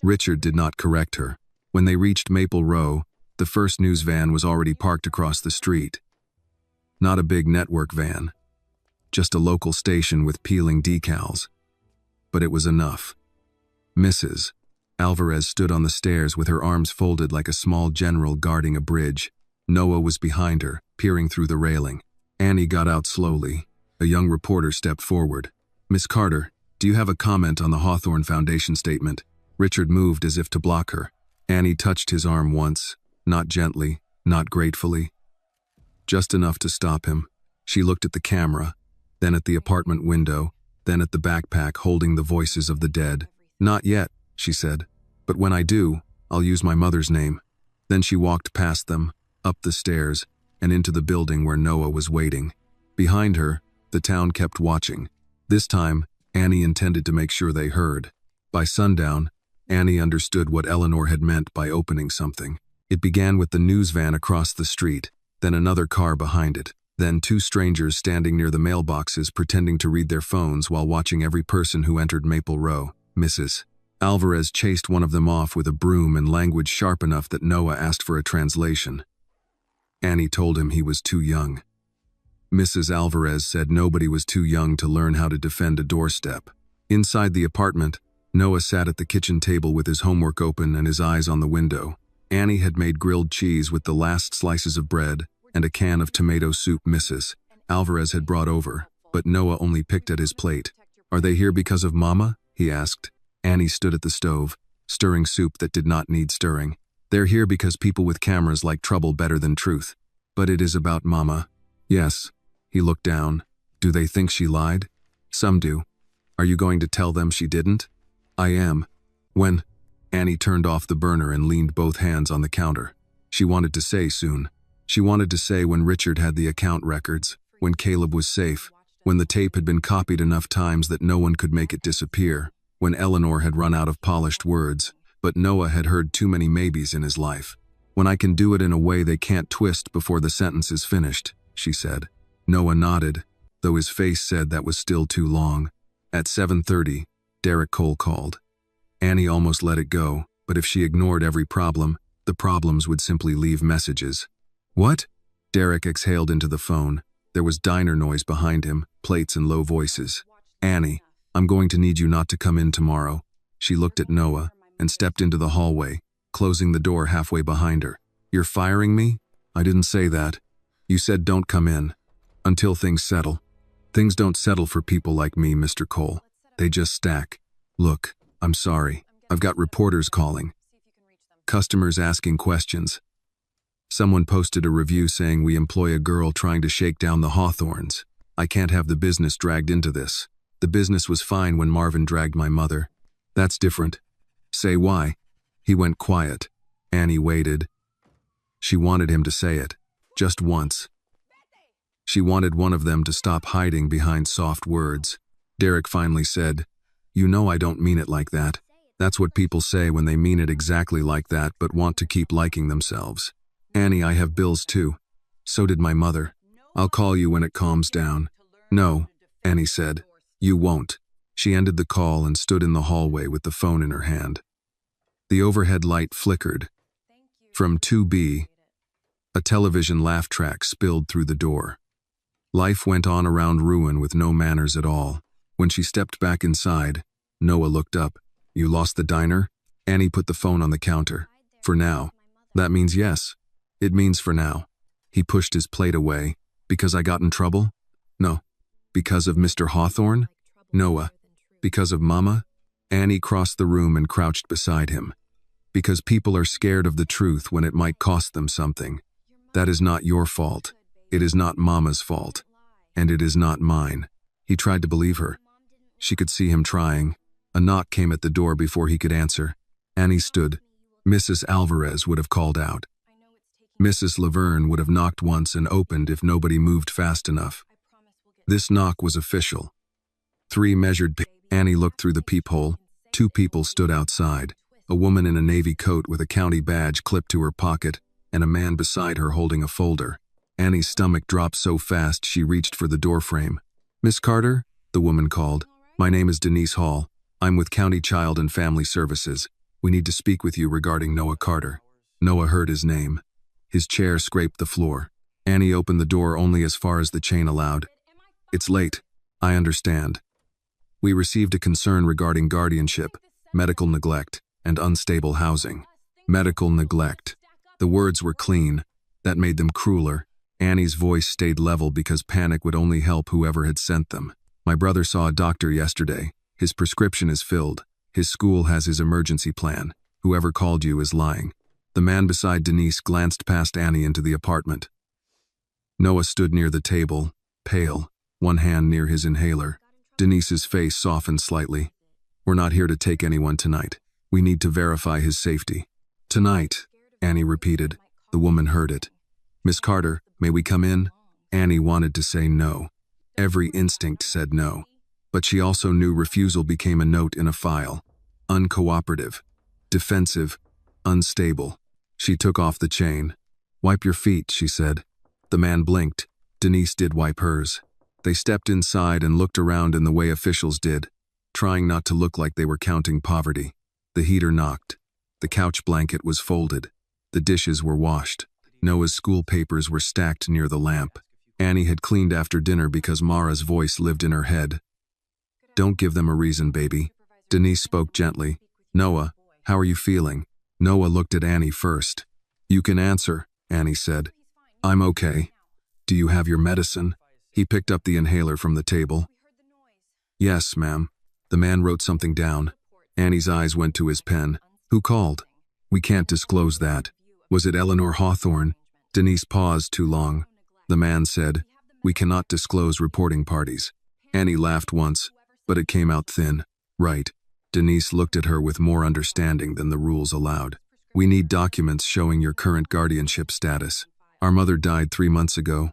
Richard did not correct her. When they reached Maple Row, the first news van was already parked across the street. Not a big network van. Just a local station with peeling decals. But it was enough. Mrs. Alvarez stood on the stairs with her arms folded like a small general guarding a bridge. Noah was behind her, peering through the railing. Annie got out slowly. A young reporter stepped forward. Miss Carter, do you have a comment on the Hawthorne Foundation statement? Richard moved as if to block her. Annie touched his arm once, not gently, not gratefully. Just enough to stop him. She looked at the camera, then at the apartment window, then at the backpack holding the voices of the dead. Not yet, she said. But when I do, I'll use my mother's name. Then she walked past them, up the stairs, and into the building where Noah was waiting. Behind her, the town kept watching. This time, Annie intended to make sure they heard. By sundown, Annie understood what Eleanor had meant by opening something. It began with the news van across the street, then another car behind it, then two strangers standing near the mailboxes pretending to read their phones while watching every person who entered Maple Row. Mrs. Alvarez chased one of them off with a broom in language sharp enough that Noah asked for a translation. Annie told him he was too young. Mrs. Alvarez said nobody was too young to learn how to defend a doorstep. Inside the apartment, Noah sat at the kitchen table with his homework open and his eyes on the window. Annie had made grilled cheese with the last slices of bread and a can of tomato soup Mrs. Alvarez had brought over, but Noah only picked at his plate. Are they here because of Mama? He asked. Annie stood at the stove, stirring soup that did not need stirring. They're here because people with cameras like trouble better than truth. But it is about Mama. Yes. He looked down. Do they think she lied? Some do. Are you going to tell them she didn't? I am. When? Annie turned off the burner and leaned both hands on the counter. She wanted to say soon. She wanted to say when Richard had the account records, when Caleb was safe, when the tape had been copied enough times that no one could make it disappear, when Eleanor had run out of polished words, but Noah had heard too many maybes in his life. When I can do it in a way they can't twist before the sentence is finished, she said. Noah nodded, though his face said that was still too long. At 7:30, Derek Cole called. Annie almost let it go, but if she ignored every problem, the problems would simply leave messages. What? Derek exhaled into the phone. There was diner noise behind him, plates and low voices. Annie, I'm going to need you not to come in tomorrow. She looked at Noah and stepped into the hallway, closing the door halfway behind her. You're firing me? I didn't say that. You said don't come in. Until things settle. Things don't settle for people like me, Mr. Cole. They just stack. Look, I'm sorry. I've got reporters calling. Customers asking questions. Someone posted a review saying we employ a girl trying to shake down the Hawthorns. I can't have the business dragged into this. The business was fine when Marvin dragged my mother. That's different. Say why. He went quiet. Annie waited. She wanted him to say it. Just once. She wanted one of them to stop hiding behind soft words. Derek finally said, "You know I don't mean it like that. That's what people say when they mean it exactly like that but want to keep liking themselves. Annie, I have bills too. So did my mother. I'll call you when it calms down." "No," Annie said. "You won't." She ended the call and stood in the hallway with the phone in her hand. The overhead light flickered. From 2B, a television laugh track spilled through the door. Life went on around ruin with no manners at all. When she stepped back inside, Noah looked up. "You lost the diner?" Annie put the phone on the counter. "For now." "That means yes." "It means for now." He pushed his plate away. "Because I got in trouble?" "No." "Because of Mr. Hawthorne?" "Noah." "Because of Mama?" Annie crossed the room and crouched beside him. "Because people are scared of the truth when it might cost them something. That is not your fault. It is not Mama's fault. And it is not mine." He tried to believe her. She could see him trying. A knock came at the door before he could answer. Annie stood. Mrs. Alvarez would have called out. Mrs. Laverne would have knocked once and opened if nobody moved fast enough. This knock was official. 3 measured. Annie looked through the peephole. 2 people stood outside. A woman in a navy coat with a county badge clipped to her pocket, and a man beside her holding a folder. Annie's stomach dropped so fast she reached for the doorframe. "Miss Carter?" the woman called. "My name is Denise Hall. I'm with County Child and Family Services. We need to speak with you regarding Noah Carter." Noah heard his name. His chair scraped the floor. Annie opened the door only as far as the chain allowed. "It's late. I understand. We received a concern regarding guardianship, medical neglect, and unstable housing." Medical neglect. The words were clean. That made them crueler. Annie's voice stayed level because panic would only help whoever had sent them. "My brother saw a doctor yesterday. His prescription is filled. His school has his emergency plan. Whoever called you is lying." The man beside Denise glanced past Annie into the apartment. Noah stood near the table, pale, one hand near his inhaler. Denise's face softened slightly. "We're not here to take anyone tonight. We need to verify his safety." "Tonight," Annie repeated. The woman heard it. "Miss Carter, may we come in?" Annie wanted to say no. Every instinct said no. But she also knew refusal became a note in a file. Uncooperative, defensive, unstable. She took off the chain. "Wipe your feet," she said. The man blinked. Denise did wipe hers. They stepped inside and looked around in the way officials did, trying not to look like they were counting poverty. The heater knocked. The couch blanket was folded. The dishes were washed. Noah's school papers were stacked near the lamp. Annie had cleaned after dinner because Mara's voice lived in her head. "Don't give them a reason, baby." Denise spoke gently. "Noah, how are you feeling?" Noah looked at Annie first. "You can answer," Annie said. "I'm okay." "Do you have your medicine?" He picked up the inhaler from the table. "Yes, ma'am." The man wrote something down. Annie's eyes went to his pen. "Who called?" "We can't disclose that." "Was it Eleanor Hawthorne?" Denise paused too long. The man said, "We cannot disclose reporting parties." Annie laughed once, but it came out thin. "Right." Denise looked at her with more understanding than the rules allowed. "We need documents showing your current guardianship status. Our mother died 3 months ago.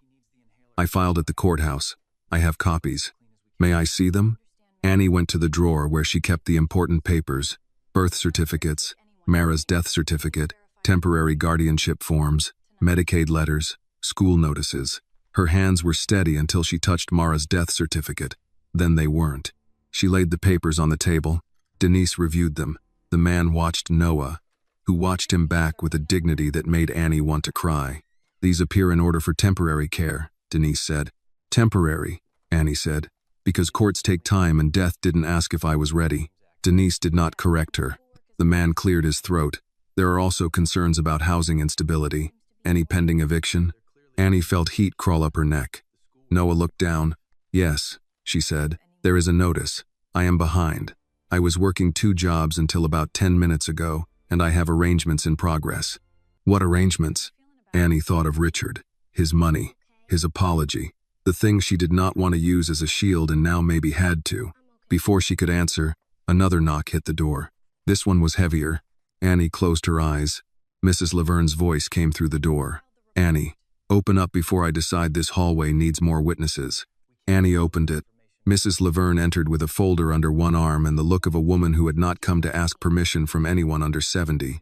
I filed at the courthouse. I have copies. May I see them?" Annie went to the drawer where she kept the important papers: birth certificates, Mara's death certificate, temporary guardianship forms, Medicaid letters, school notices. Her hands were steady until she touched Mara's death certificate. Then they weren't. She laid the papers on the table. Denise reviewed them. The man watched Noah, who watched him back with a dignity that made Annie want to cry. "These appear in order for temporary care," Denise said. "Temporary," Annie said, "because courts take time and death didn't ask if I was ready." Denise did not correct her. The man cleared his throat. "There are also concerns about housing instability. Any pending eviction?" Annie felt heat crawl up her neck. Noah looked down. "Yes," she said. "There is a notice. I am behind. I was working 2 jobs until about 10 minutes ago, and I have arrangements in progress." "What arrangements?" Annie thought of Richard, his money, his apology, the thing she did not want to use as a shield and now maybe had to. Before she could answer, another knock hit the door. This one was heavier. Annie closed her eyes. Mrs. Laverne's voice came through the door. "Annie, Open up before I decide this hallway needs more witnesses. Annie opened it. Mrs. Laverne entered with a folder under one arm and the look of a woman who had not come to ask permission from anyone under 70.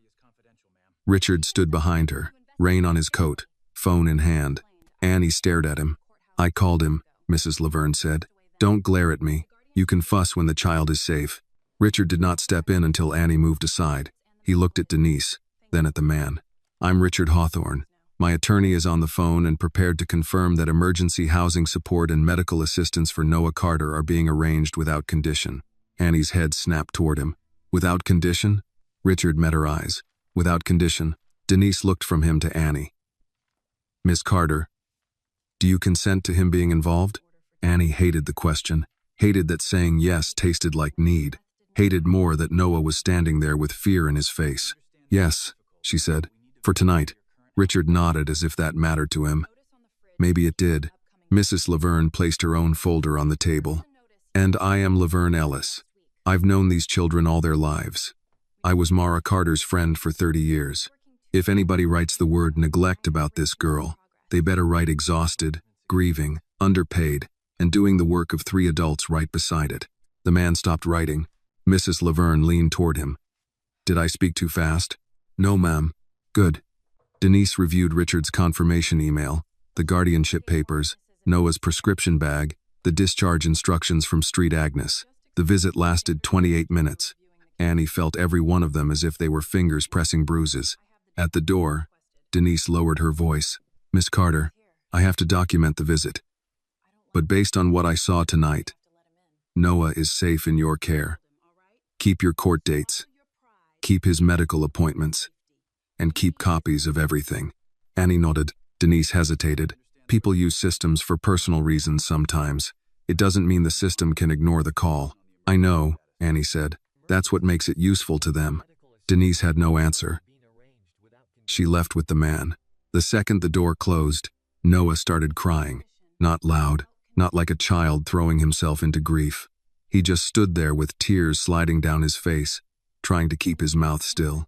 Richard stood behind her, rein on his coat, phone in hand. Annie stared at him. I called him, Mrs. Laverne said. Don't glare at me. You can fuss when the child is safe. Richard did not step in until Annie moved aside. He looked at Denise, then at the man. I'm Richard Hawthorne. My attorney is on the phone and prepared to confirm that emergency housing support and medical assistance for Noah Carter are being arranged without condition. Annie's head snapped toward him. Without condition? Richard met her eyes. Without condition. Denise looked from him to Annie. Miss Carter, do you consent to him being involved? Annie hated the question, hated that saying yes tasted like need, hated more that Noah was standing there with fear in his face. Yes, she said, for tonight. Richard nodded as if that mattered to him. Maybe it did. Mrs. Laverne placed her own folder on the table. And I am Laverne Ellis. I've known these children all their lives. I was Mara Carter's friend for 30 years. If anybody writes the word neglect about this girl, they better write exhausted, grieving, underpaid, and doing the work of 3 adults right beside it. The man stopped writing. Mrs. Laverne leaned toward him. Did I speak too fast? No, ma'am. Good. Denise reviewed Richard's confirmation email, the guardianship papers, Noah's prescription bag, the discharge instructions from Street Agnes. The visit lasted 28 minutes. Annie felt every one of them as if they were fingers pressing bruises. At the door, Denise lowered her voice. Miss Carter, I have to document the visit. But based on what I saw tonight, Noah is safe in your care. Keep your court dates. Keep his medical appointments. And keep copies of everything. Annie nodded. Denise hesitated. People use systems for personal reasons sometimes. It doesn't mean the system can ignore the call. I know, Annie said. That's what makes it useful to them. Denise had no answer. She left with the man. The second the door closed, Noah started crying. Not loud, not like a child throwing himself into grief. He just stood there with tears sliding down his face, trying to keep his mouth still.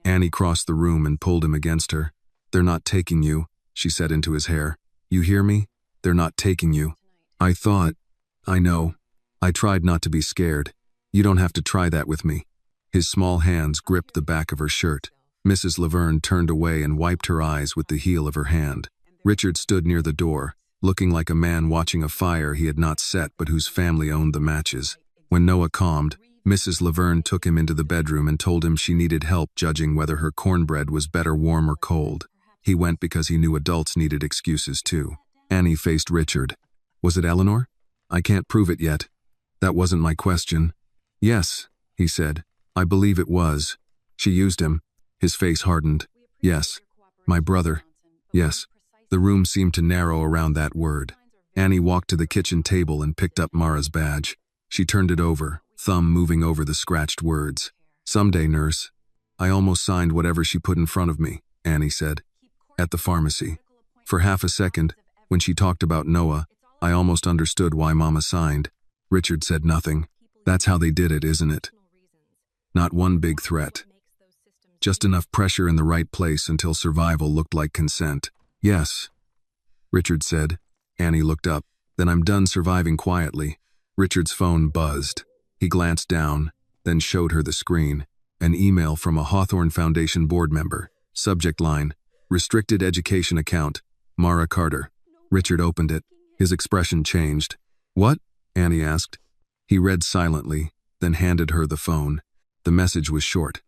Annie crossed the room and pulled him against her. They're not taking you, she said into his hair. You hear me? They're not taking you. I know. I tried not to be scared. You don't have to try that with me. His small hands gripped the back of her shirt. Mrs. Laverne turned away and wiped her eyes with the heel of her hand. Richard stood near the door, looking like a man watching a fire he had not set but whose family owned the matches. When Noah calmed, Mrs. Laverne took him into the bedroom and told him she needed help judging whether her cornbread was better warm or cold. He went because he knew adults needed excuses too. Annie faced Richard. Was it Eleanor? I can't prove it yet. That wasn't my question. Yes, he said. I believe it was. She used him. His face hardened. Yes. My brother. Yes. The room seemed to narrow around that word. Annie walked to the kitchen table and picked up Mara's badge. She turned it over, thumb moving over the scratched words. Someday, nurse. I almost signed whatever she put in front of me, Annie said. At the pharmacy. For half a second, when she talked about Noah, I almost understood why Mama signed. Richard said nothing. That's how they did it, isn't it? Not one big threat. Just enough pressure in the right place until survival looked like consent. Yes, Richard said. Annie looked up. Then I'm done surviving quietly. Richard's phone buzzed. He glanced down, then showed her the screen. An email from a Hawthorne Foundation board member. Subject line, restricted education account, Mara Carter. Richard opened it. His expression changed. What? Annie asked. He read silently, then handed her the phone. The message was short.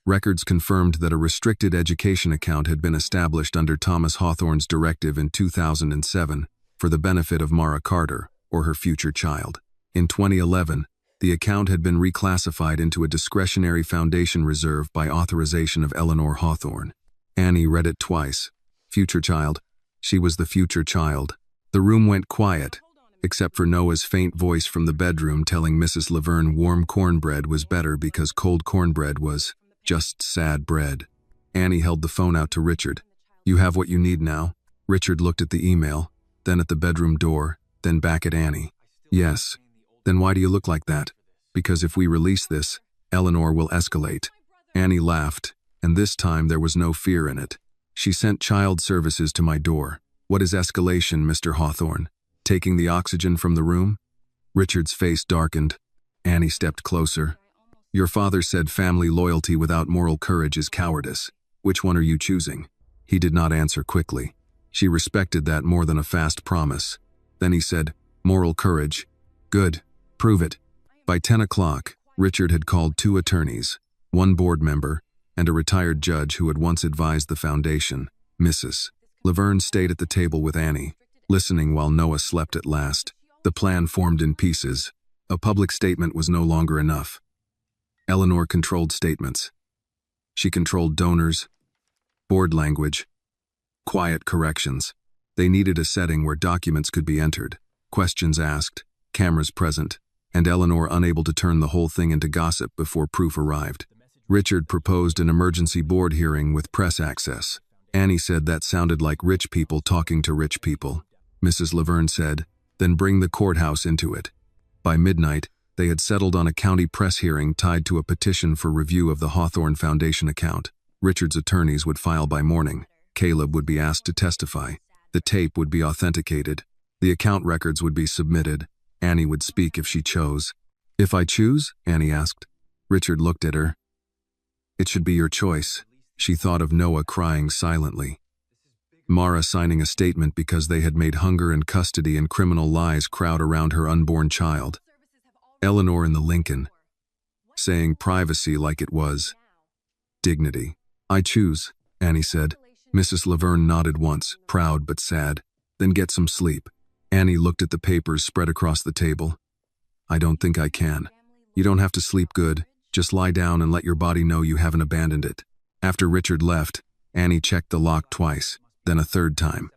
Records confirmed that a restricted education account had been established under Thomas Hawthorne's directive in 2007 for the benefit of Mara Carter or her future child. In 2011, the account had been reclassified into a discretionary foundation reserve by authorization of Eleanor Hawthorne. Annie read it twice. Future child. She was the future child. The room went quiet, except for Noah's faint voice from the bedroom telling Mrs. Laverne warm cornbread was better because cold cornbread was just sad bread. Annie held the phone out to Richard. You have what you need now. Richard looked at the email, then at the bedroom door, then back at Annie. Yes. Then why do you look like that? Because if we release this, Eleanor will escalate. Annie laughed, and this time there was no fear in it. She sent child services to my door. What is escalation, Mr. Hawthorne? Taking the oxygen from the room? Richard's face darkened. Annie stepped closer. Your father said family loyalty without moral courage is cowardice. Which one are you choosing? He did not answer quickly. She respected that more than a fast promise. Then he said, moral courage. Good. Prove it. By 10 o'clock, Richard had called 2 attorneys, 1 board member, and a retired judge who had once advised the foundation, Mrs. Laverne stayed at the table with Annie, listening while Noah slept at last. The plan formed in pieces. A public statement was no longer enough. Eleanor controlled statements. She controlled donors, board language, quiet corrections. They needed a setting where documents could be entered, questions asked, cameras present, and Eleanor unable to turn the whole thing into gossip before proof arrived. Richard proposed an emergency board hearing with press access. Annie said that sounded like rich people talking to rich people. Mrs. Laverne said, then bring the courthouse into it. By midnight, they had settled on a county press hearing tied to a petition for review of the Hawthorne Foundation account. Richard's attorneys would file by morning. Caleb would be asked to testify. The tape would be authenticated. The account records would be submitted. Annie would speak if she chose. If I choose? Annie asked. Richard looked at her. It should be your choice. She thought of Noah crying silently. Mara signing a statement because they had made hunger and custody and criminal lies crowd around her unborn child. Eleanor in the Lincoln, saying privacy like it was dignity. I choose, Annie said. Mrs. Laverne nodded once, proud but sad. Then get some sleep. Annie looked at the papers spread across the table. I don't think I can. You don't have to sleep good. Just lie down and let your body know you haven't abandoned it. After Richard left, Annie checked the lock twice, then a third time.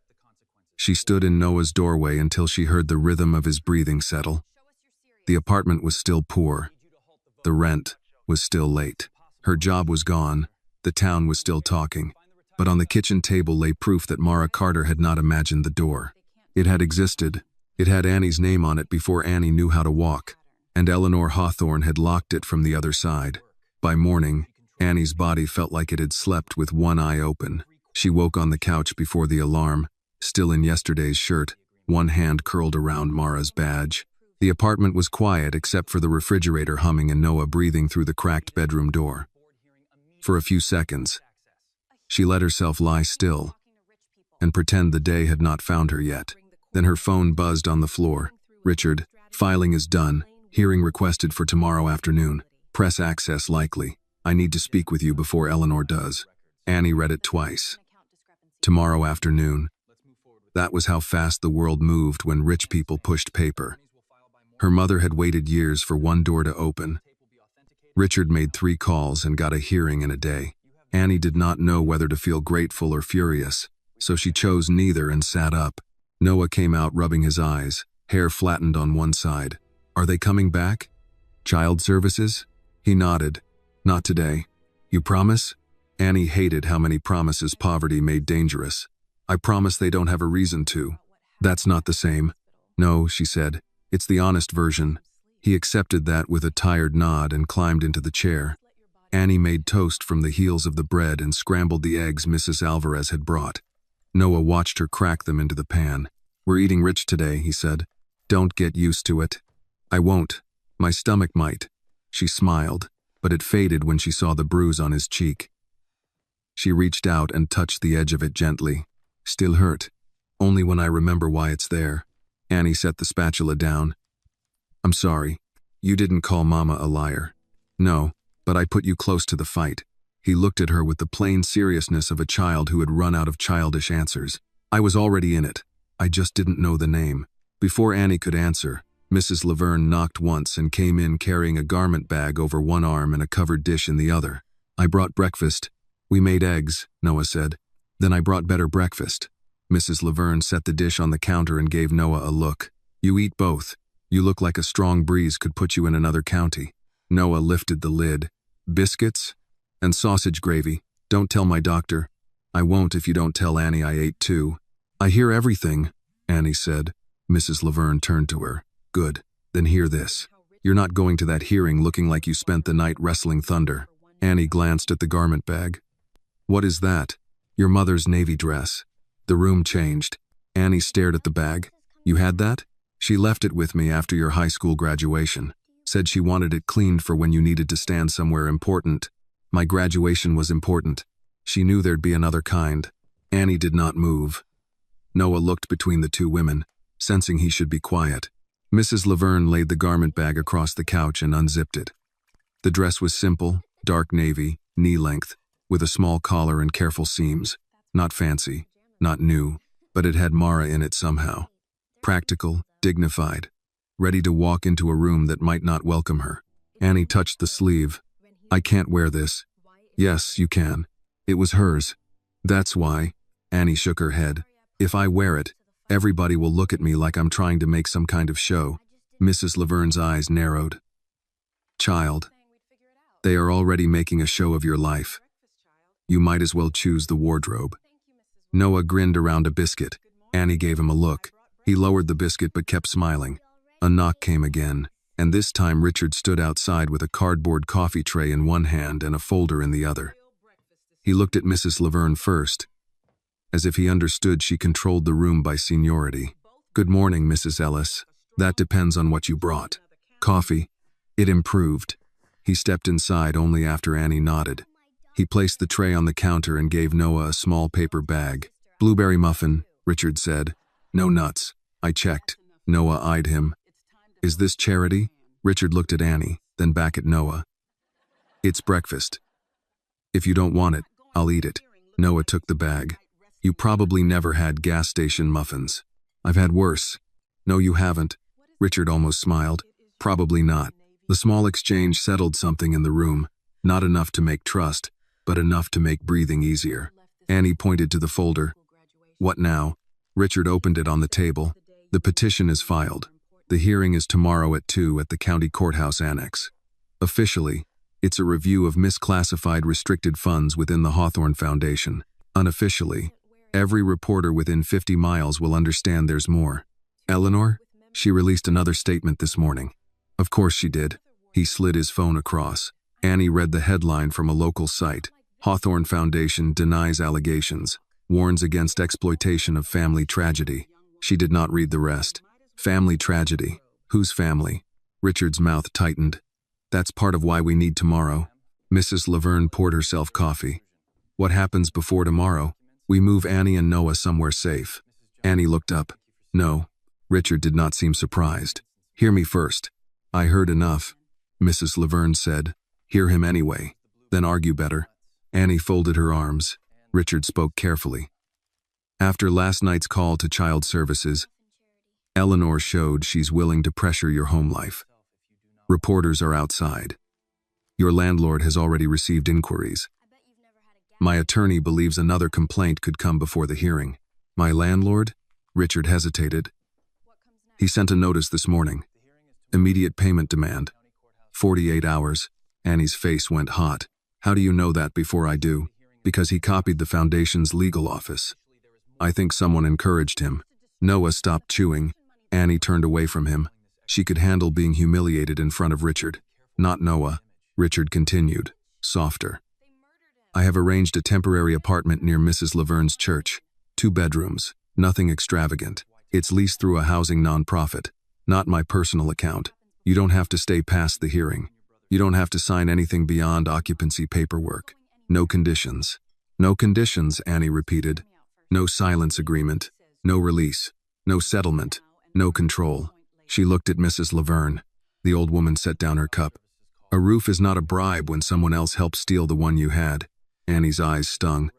She stood in Noah's doorway until she heard the rhythm of his breathing settle. The apartment was still poor. The rent was still late. Her job was gone. The town was still talking. But on the kitchen table lay proof that Mara Carter had not imagined the door. It had existed. It had Annie's name on it before Annie knew how to walk. And Eleanor Hawthorne had locked it from the other side. By morning, Annie's body felt like it had slept with one eye open. She woke on the couch before the alarm, still in yesterday's shirt, one hand curled around Mara's badge. The apartment was quiet except for the refrigerator humming and Noah breathing through the cracked bedroom door. For a few seconds, she let herself lie still and pretend the day had not found her yet. Then her phone buzzed on the floor. Richard, filing is done. Hearing requested for tomorrow afternoon. Press access likely. I need to speak with you before Eleanor does. Annie read it twice. Tomorrow afternoon. That was how fast the world moved when rich people pushed paper. Her mother had waited years for one door to open. Richard made 3 calls and got a hearing in a day. Annie did not know whether to feel grateful or furious, so she chose neither and sat up. Noah came out rubbing his eyes, hair flattened on one side. Are they coming back? Child services? He nodded. Not today. You promise? Annie hated how many promises poverty made dangerous. I promise they don't have a reason to. That's not the same. No, she said. It's the honest version. He accepted that with a tired nod and climbed into the chair. Annie made toast from the heels of the bread and scrambled the eggs Mrs. Alvarez had brought. Noah watched her crack them into the pan. We're eating rich today, he said. Don't get used to it. I won't. My stomach might. She smiled, but it faded when she saw the bruise on his cheek. She reached out and touched the edge of it gently. Still hurt. Only when I remember why it's there. Annie set the spatula down. I'm sorry. You didn't call Mama a liar. No, but I put you close to the fight. He looked at her with the plain seriousness of a child who had run out of childish answers. I was already in it. I just didn't know the name. Before Annie could answer, Mrs. Laverne knocked once and came in carrying a garment bag over one arm and a covered dish in the other. I brought breakfast. We made eggs, Noah said. Then I brought better breakfast. Mrs. Laverne set the dish on the counter and gave Noah a look. You eat both. You look like a strong breeze could put you in another county. Noah lifted the lid. Biscuits? And sausage gravy. Don't tell my doctor. I won't if you don't tell Annie I ate too. I hear everything, Annie said. Mrs. Laverne turned to her. Good. Then hear this. You're not going to that hearing looking like you spent the night wrestling thunder. Annie glanced at the garment bag. What is that? Your mother's navy dress. The room changed. Annie stared at the bag. You had that? She left it with me after your high school graduation. Said she wanted it cleaned for when you needed to stand somewhere important. My graduation was important. She knew there'd be another kind. Annie did not move. Noah looked between the two women, sensing he should be quiet. Mrs. Laverne laid the garment bag across the couch and unzipped it. The dress was simple, dark navy, knee-length, with a small collar and careful seams. Not fancy, not new, but it had Mara in it somehow. Practical, dignified, ready to walk into a room that might not welcome her. Annie touched the sleeve. I can't wear this. Yes, you can. It was hers. That's why. Annie shook her head. If I wear it, everybody will look at me like I'm trying to make some kind of show. Mrs. Laverne's eyes narrowed. Child, they are already making a show of your life. You might as well choose the wardrobe. Noah grinned around a biscuit. Annie gave him a look. He lowered the biscuit but kept smiling. A knock came again, and this time Richard stood outside with a cardboard coffee tray in one hand and a folder in the other. He looked at Mrs. Laverne first, as if he understood she controlled the room by seniority. Good morning, Mrs. Ellis. That depends on what you brought. Coffee. It improved. He stepped inside only after Annie nodded. He placed the tray on the counter and gave Noah a small paper bag. Blueberry muffin, Richard said. No nuts. I checked. Noah eyed him. Is this charity? Richard looked at Annie, then back at Noah. It's breakfast. If you don't want it, I'll eat it. Noah took the bag. You probably never had gas station muffins. I've had worse. No, you haven't. Richard almost smiled. Probably not. The small exchange settled something in the room, not enough to make trust, but enough to make breathing easier. Annie pointed to the folder. What now? Richard opened it on the table. The petition is filed. The hearing is tomorrow at 2 at the county courthouse annex. Officially, it's a review of misclassified restricted funds within the Hawthorne Foundation. Unofficially, every reporter within 50 miles will understand there's more. Eleanor? She released another statement this morning. Of course she did. He slid his phone across. Annie read the headline from a local site. Hawthorne Foundation denies allegations, warns against exploitation of family tragedy. She did not read the rest. Family tragedy. Whose family? Richard's mouth tightened. That's part of why we need tomorrow. Mrs. Laverne poured herself coffee. What happens before tomorrow? We move Annie and Noah somewhere safe. Annie looked up. No. Richard did not seem surprised. Hear me first. I heard enough. Mrs. Laverne said. Hear him anyway. Then argue better. Annie folded her arms. Richard spoke carefully. After last night's call to child services, Eleanor showed she's willing to pressure your home life. Reporters are outside. Your landlord has already received inquiries. My attorney believes another complaint could come before the hearing. My landlord? Richard hesitated. He sent a notice this morning. Immediate payment demand. 48 hours. Annie's face went hot. How do you know that before I do? Because he copied the foundation's legal office. I think someone encouraged him. Noah stopped chewing. Annie turned away from him. She could handle being humiliated in front of Richard. Not Noah. Richard continued, softer. I have arranged a temporary apartment near Mrs. Laverne's church. 2 bedrooms. Nothing extravagant. It's leased through a housing nonprofit. Not my personal account. You don't have to stay past the hearing. You don't have to sign anything beyond occupancy paperwork. No conditions. No conditions, Annie repeated. No silence agreement. No release. No settlement. No control. She looked at Mrs. Laverne. The old woman set down her cup. A roof is not a bribe when someone else helps steal the one you had. Annie's eyes stung.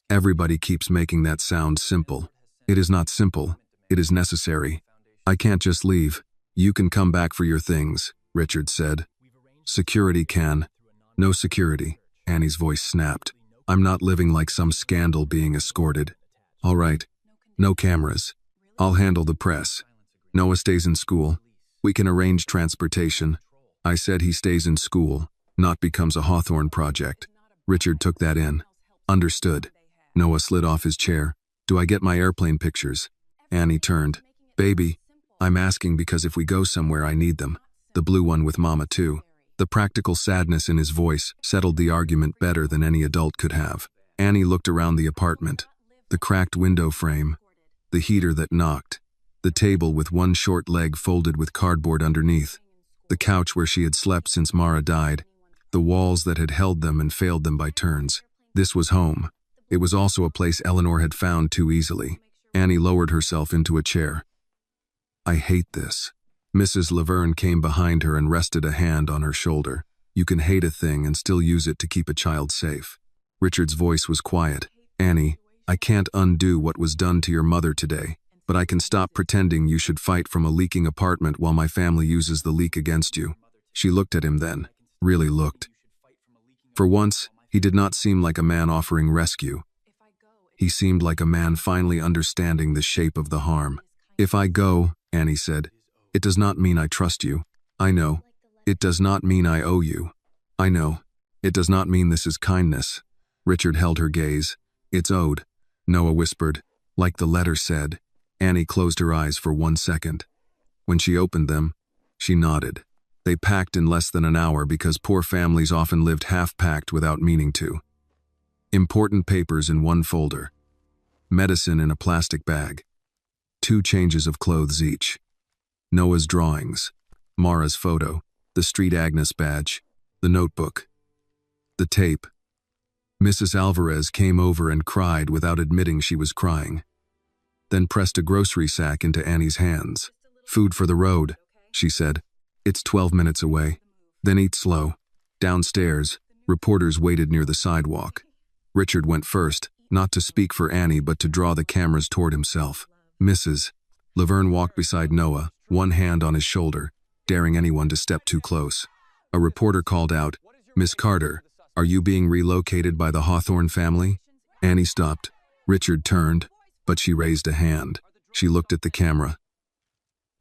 Everybody keeps making that sound simple. It is not simple. It is necessary. I can't just leave. You can come back for your things, Richard said. Security can. No security. Annie's voice snapped. I'm not living like some scandal being escorted. All right. No cameras. I'll handle the press. Noah stays in school. We can arrange transportation. I said he stays in school, not becomes a Hawthorne project. Richard took that in. Understood. Noah slid off his chair. Do I get my airplane pictures? Annie turned. Baby, I'm asking because if we go somewhere I need them. The blue one with Mama too. The practical sadness in his voice settled the argument better than any adult could have. Annie looked around the apartment. The cracked window frame, the heater that knocked, the table with one short leg folded with cardboard underneath, the couch where she had slept since Mara died, the walls that had held them and failed them by turns. This was home. It was also a place Eleanor had found too easily. Annie lowered herself into a chair. "I hate this." Mrs. Laverne came behind her and rested a hand on her shoulder. "You can hate a thing and still use it to keep a child safe." Richard's voice was quiet. "Annie, I can't undo what was done to your mother today, but I can stop pretending you should fight from a leaking apartment while my family uses the leak against you." She looked at him then, really looked. For once, he did not seem like a man offering rescue. He seemed like a man finally understanding the shape of the harm. "If I go," Annie said, "it does not mean I trust you. I know. It does not mean I owe you. I know. It does not mean this is kindness." Richard held her gaze. "It's owed," Noah whispered. "Like the letter said." Annie closed her eyes for 1 second. When she opened them, she nodded. They packed in less than an hour because poor families often lived half-packed without meaning to. Important papers in one folder. Medicine in a plastic bag. 2 changes of clothes each. Noah's drawings. Mara's photo. The Street Agnes badge. The notebook. The tape. Mrs. Alvarez came over and cried without admitting she was crying. Then pressed a grocery sack into Annie's hands. "Food for the road," she said. "It's 12 minutes away. Then eat slow." Downstairs, reporters waited near the sidewalk. Richard went first, not to speak for Annie but to draw the cameras toward himself. "Mrs." Laverne walked beside Noah, one hand on his shoulder, daring anyone to step too close. A reporter called out, "Miss Carter, are you being relocated by the Hawthorne family?" Annie stopped. Richard turned, but she raised a hand. She looked at the camera.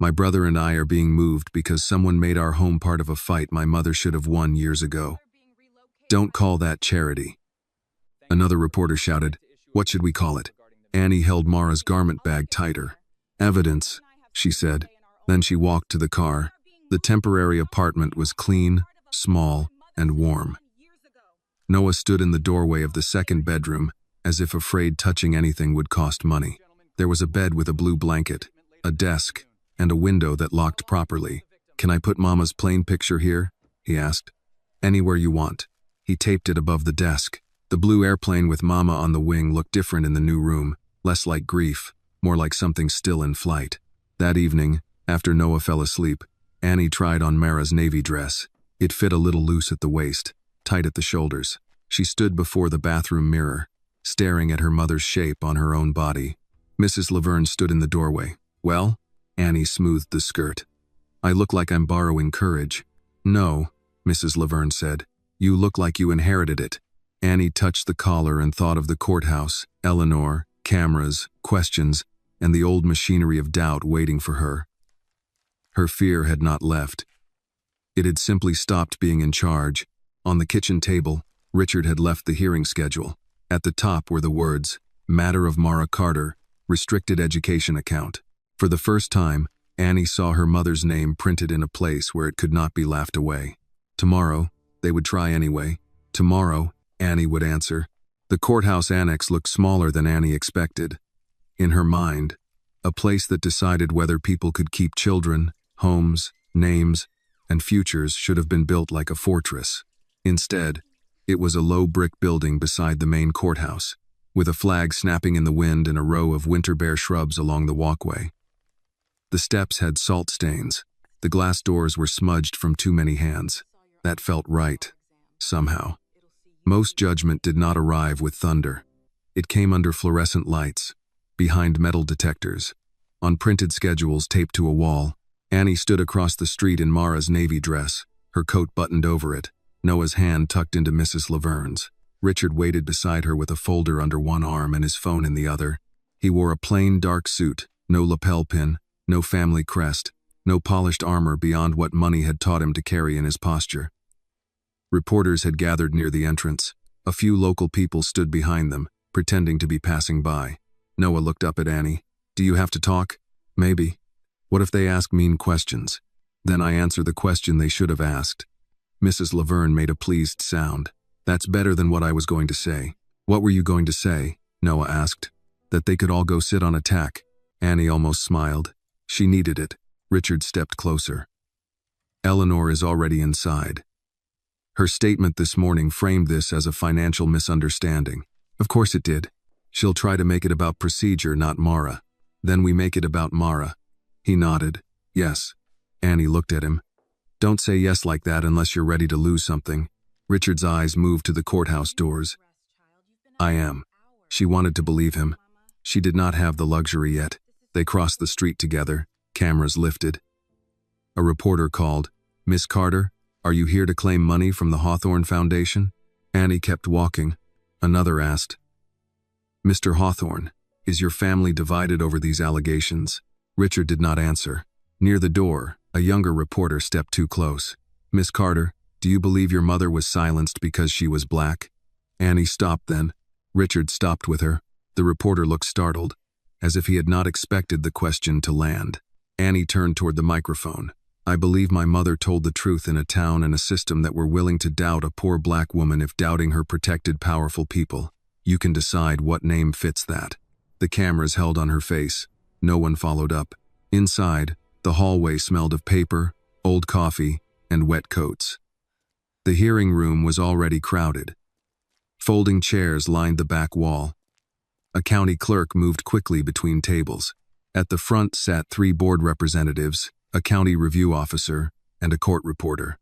"My brother and I are being moved because someone made our home part of a fight my mother should have won years ago. Don't call that charity." Another reporter shouted, "What should we call it?" Annie held Mara's garment bag tighter. "Evidence," she said. Then she walked to the car. The temporary apartment was clean, small, and warm. Noah stood in the doorway of the second bedroom, as if afraid touching anything would cost money. There was a bed with a blue blanket, a desk, and a window that locked properly. "Can I put Mama's plane picture here?" he asked. "Anywhere you want." He taped it above the desk. The blue airplane with Mama on the wing looked different in the new room, less like grief, more like something still in flight. That evening, after Noah fell asleep, Annie tried on Mara's navy dress. It fit a little loose at the waist, tight at the shoulders. She stood before the bathroom mirror, staring at her mother's shape on her own body. Mrs. Laverne stood in the doorway. "Well?" Annie smoothed the skirt. "I look like I'm borrowing courage." "No," Mrs. Laverne said. "You look like you inherited it." Annie touched the collar and thought of the courthouse, Eleanor, cameras, questions, and the old machinery of doubt waiting for her. Her fear had not left. It had simply stopped being in charge. On the kitchen table, Richard had left the hearing schedule. At the top were the words, "Matter of Mara Carter, restricted education account." For the first time, Annie saw her mother's name printed in a place where it could not be laughed away. Tomorrow, they would try anyway. Tomorrow, Annie would answer. The courthouse annex looked smaller than Annie expected. In her mind, a place that decided whether people could keep children, homes, names, and futures should have been built like a fortress. Instead, it was a low brick building beside the main courthouse, with a flag snapping in the wind and a row of winter bare shrubs along the walkway. The steps had salt stains. The glass doors were smudged from too many hands. That felt right, somehow. Most judgment did not arrive with thunder. It came under fluorescent lights, behind metal detectors, on printed schedules taped to a wall. Annie stood across the street in Mara's navy dress, her coat buttoned over it, Noah's hand tucked into Mrs. Laverne's. Richard waited beside her with a folder under one arm and his phone in the other. He wore a plain dark suit, no lapel pin, no family crest, no polished armor beyond what money had taught him to carry in his posture. Reporters had gathered near the entrance. A few local people stood behind them, pretending to be passing by. Noah looked up at Annie. "Do you have to talk?" "Maybe." "What if they ask mean questions?" "Then I answer the question they should have asked." Mrs. Laverne made a pleased sound. "That's better than what I was going to say." What were you going to say? Noah asked. That they could all go sit on a tack. Annie almost smiled. She needed it. Richard stepped closer. Eleanor is already inside. Her statement this morning framed this as a financial misunderstanding. Of course it did. She'll try to make it about procedure, not Mara. Then we make it about Mara. He nodded. Yes. Annie looked at him. Don't say yes like that unless you're ready to lose something. Richard's eyes moved to the courthouse doors. I am. She wanted to believe him. She did not have the luxury yet. They crossed the street together, cameras lifted. A reporter called, Miss Carter, are you here to claim money from the Hawthorne Foundation? Annie kept walking. Another asked, Mr. Hawthorne, is your family divided over these allegations? Richard did not answer. Near the door, a younger reporter stepped too close. Miss Carter, do you believe your mother was silenced because she was black? Annie stopped then. Richard stopped with her. The reporter looked startled, as if he had not expected the question to land. Annie turned toward the microphone. I believe my mother told the truth in a town and a system that were willing to doubt a poor black woman if doubting her protected powerful people. You can decide what name fits that. The cameras held on her face. No one followed up. Inside, the hallway smelled of paper, old coffee, and wet coats. The hearing room was already crowded. Folding chairs lined the back wall. A county clerk moved quickly between tables. At the front sat 3 board representatives, a county review officer, and a court reporter.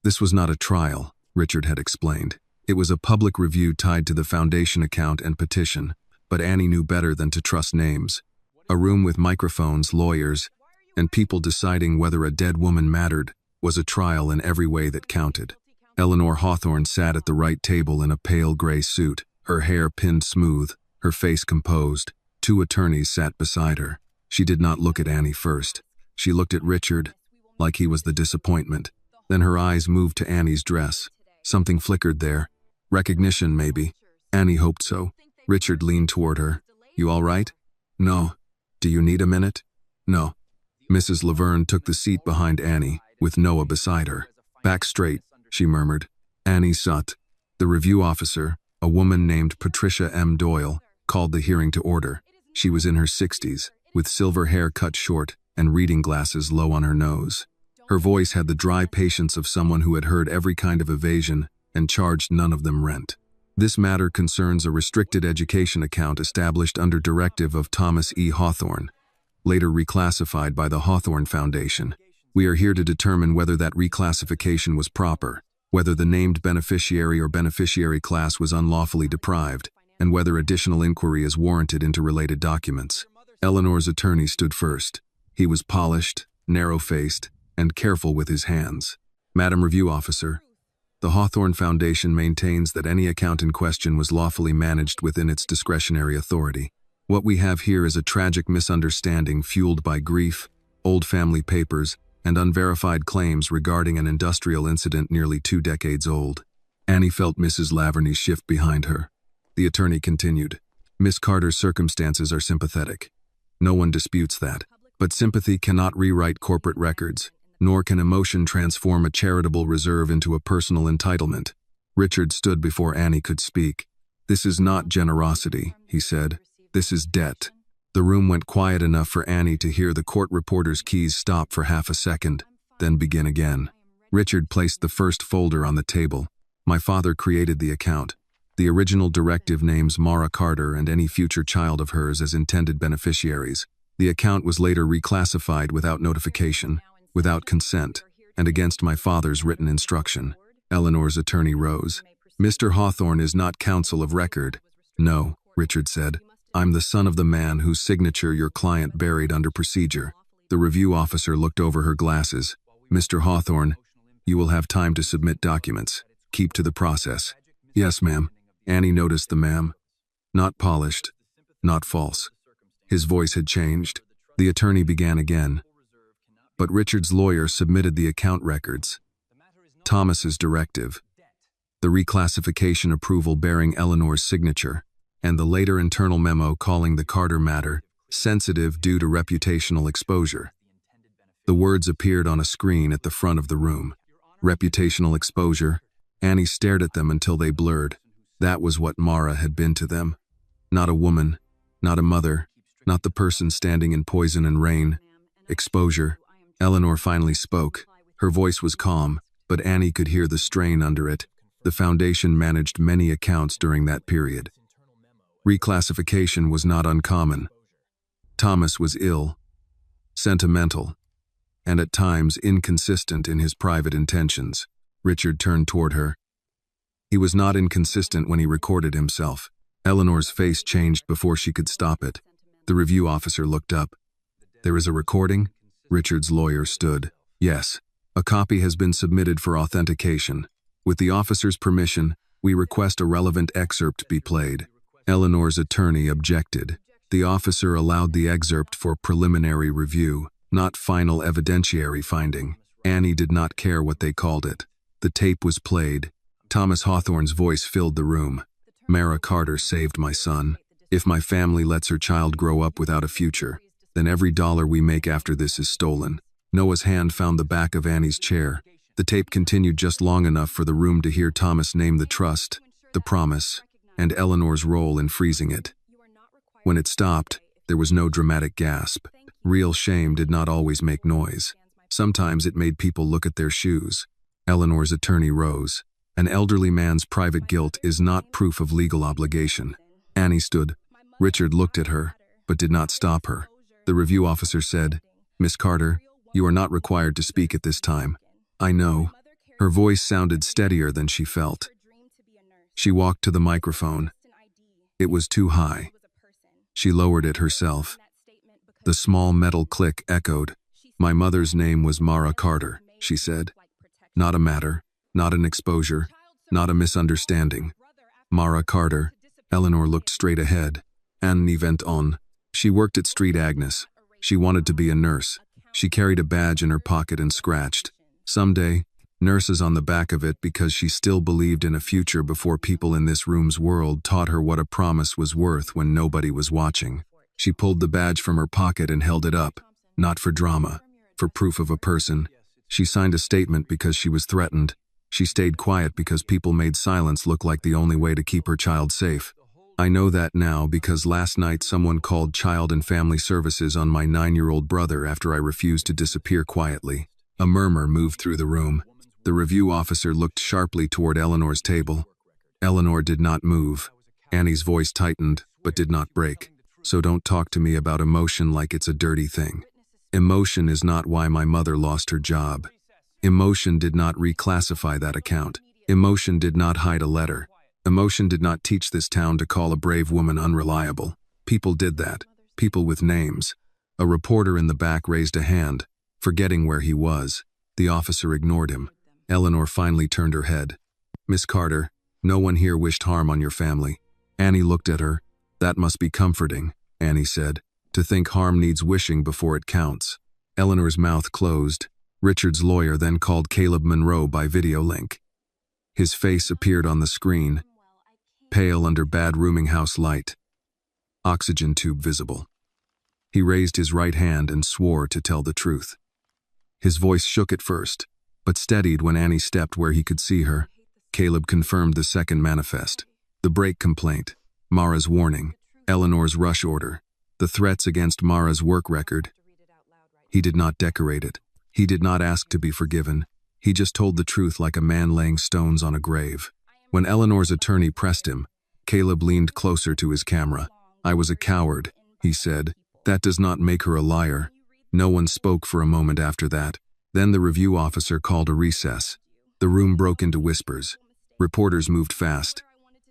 This was not a trial, Richard had explained. It was a public review tied to the foundation account and petition, but Annie knew better than to trust names. A room with microphones, lawyers, and people deciding whether a dead woman mattered was a trial in every way that counted. Eleanor Hawthorne sat at the right table in a pale gray suit, her hair pinned smooth, her face composed. 2 attorneys sat beside her. She did not look at Annie first. She looked at Richard, like he was the disappointment. Then her eyes moved to Annie's dress. Something flickered there. Recognition, maybe. Annie hoped so. Richard leaned toward her. You all right? No. Do you need a minute? No. Mrs. Laverne took the seat behind Annie, with Noah beside her. Back straight, she murmured. Annie sat. The review officer, a woman named Patricia M. Doyle, called the hearing to order. She was in her 60s, with silver hair cut short and reading glasses low on her nose. Her voice had the dry patience of someone who had heard every kind of evasion and charged none of them rent. This matter concerns a restricted education account established under directive of Thomas E. Hawthorne, later reclassified by the Hawthorne Foundation. We are here to determine whether that reclassification was proper, whether the named beneficiary or beneficiary class was unlawfully deprived, and whether additional inquiry is warranted into related documents. Eleanor's attorney stood first. He was polished, narrow-faced, and careful with his hands. Madam Review Officer, the Hawthorne Foundation maintains that any account in question was lawfully managed within its discretionary authority. What we have here is a tragic misunderstanding fueled by grief, old family papers, and unverified claims regarding an industrial incident nearly 2 decades old. Annie felt Mrs. Laverny shift behind her. The attorney continued, Miss Carter's circumstances are sympathetic. No one disputes that. But sympathy cannot rewrite corporate records, nor can emotion transform a charitable reserve into a personal entitlement. Richard stood before Annie could speak. This is not generosity, he said. This is debt. The room went quiet enough for Annie to hear the court reporter's keys stop for half a second, then begin again. Richard placed the first folder on the table. My father created the account. The original directive names Mara Carter and any future child of hers as intended beneficiaries. The account was later reclassified without notification, without consent, and against my father's written instruction. Eleanor's attorney rose. Mr. Hawthorne is not counsel of record. No, Richard said. I'm the son of the man whose signature your client buried under procedure. The review officer looked over her glasses. Mr. Hawthorne, you will have time to submit documents. Keep to the process. Yes, ma'am. Annie noticed the ma'am. Not polished, not false. His voice had changed. The attorney began again. But Richard's lawyer submitted the account records. Thomas's directive, the reclassification approval bearing Eleanor's signature, and the later internal memo calling the Carter matter sensitive due to reputational exposure. The words appeared on a screen at the front of the room. Reputational exposure. Annie stared at them until they blurred. That was what Mara had been to them. Not a woman, not a mother, not the person standing in poison and rain. Exposure. Eleanor finally spoke. Her voice was calm, but Annie could hear the strain under it. The Foundation managed many accounts during that period. Reclassification was not uncommon. Thomas was ill, sentimental, and at times inconsistent in his private intentions. Richard turned toward her. He was not inconsistent when he recorded himself. Eleanor's face changed before she could stop it. The review officer looked up. "There is a recording?" Richard's lawyer stood. "Yes. A copy has been submitted for authentication. With the officer's permission, we request a relevant excerpt be played." Eleanor's attorney objected. The officer allowed the excerpt for preliminary review, not final evidentiary finding. Annie did not care what they called it. The tape was played. Thomas Hawthorne's voice filled the room. "Mara Carter saved my son. If my family lets her child grow up without a future, then every dollar we make after this is stolen." Noah's hand found the back of Annie's chair. The tape continued just long enough for the room to hear Thomas name the trust, the promise, and Eleanor's role in freezing it. When it stopped, there was no dramatic gasp. Real shame did not always make noise. Sometimes it made people look at their shoes. Eleanor's attorney rose. An elderly man's private guilt is not proof of legal obligation. Annie stood. Richard looked at her, but did not stop her. The review officer said, "Miss Carter, you are not required to speak at this time." "I know." Her voice sounded steadier than she felt. She walked to the microphone. It was too high. She lowered it herself. The small metal click echoed. "My mother's name was Mara Carter," she said. "Not a matter, not an exposure, not a misunderstanding. Mara Carter." Eleanor looked straight ahead. Annie went on. "She worked at Street Agnes. She wanted to be a nurse. She carried a badge in her pocket and scratched. Someday, nurses on the back of it, because she still believed in a future before people in this room's world taught her what a promise was worth when nobody was watching. She pulled the badge from her pocket and held it up, not for drama, for proof of a person. She signed a statement because she was threatened. She stayed quiet because people made silence look like the only way to keep her child safe. I know that now because last night someone called Child and Family Services on my 9-year-old brother after I refused to disappear quietly." A murmur moved through the room. The review officer looked sharply toward Eleanor's table. Eleanor did not move. Annie's voice tightened, but did not break. "So don't talk to me about emotion like it's a dirty thing. Emotion is not why my mother lost her job. Emotion did not reclassify that account. Emotion did not hide a letter. Emotion did not teach this town to call a brave woman unreliable. People did that. People with names." A reporter in the back raised a hand, forgetting where he was. The officer ignored him. Eleanor finally turned her head. "Miss Carter, no one here wished harm on your family." Annie looked at her. "That must be comforting," Annie said. "To think harm needs wishing before it counts." Eleanor's mouth closed. Richard's lawyer then called Caleb Monroe by video link. His face appeared on the screen, pale under bad rooming house light. Oxygen tube visible. He raised his right hand and swore to tell the truth. His voice shook at first, but steadied when Annie stepped where he could see her. Caleb confirmed the second manifest. The break complaint, Mara's warning, Eleanor's rush order, the threats against Mara's work record. He did not decorate it. He did not ask to be forgiven. He just told the truth like a man laying stones on a grave. When Eleanor's attorney pressed him, Caleb leaned closer to his camera. "I was a coward," he said. "That does not make her a liar." No one spoke for a moment after that. Then the review officer called a recess. The room broke into whispers. Reporters moved fast.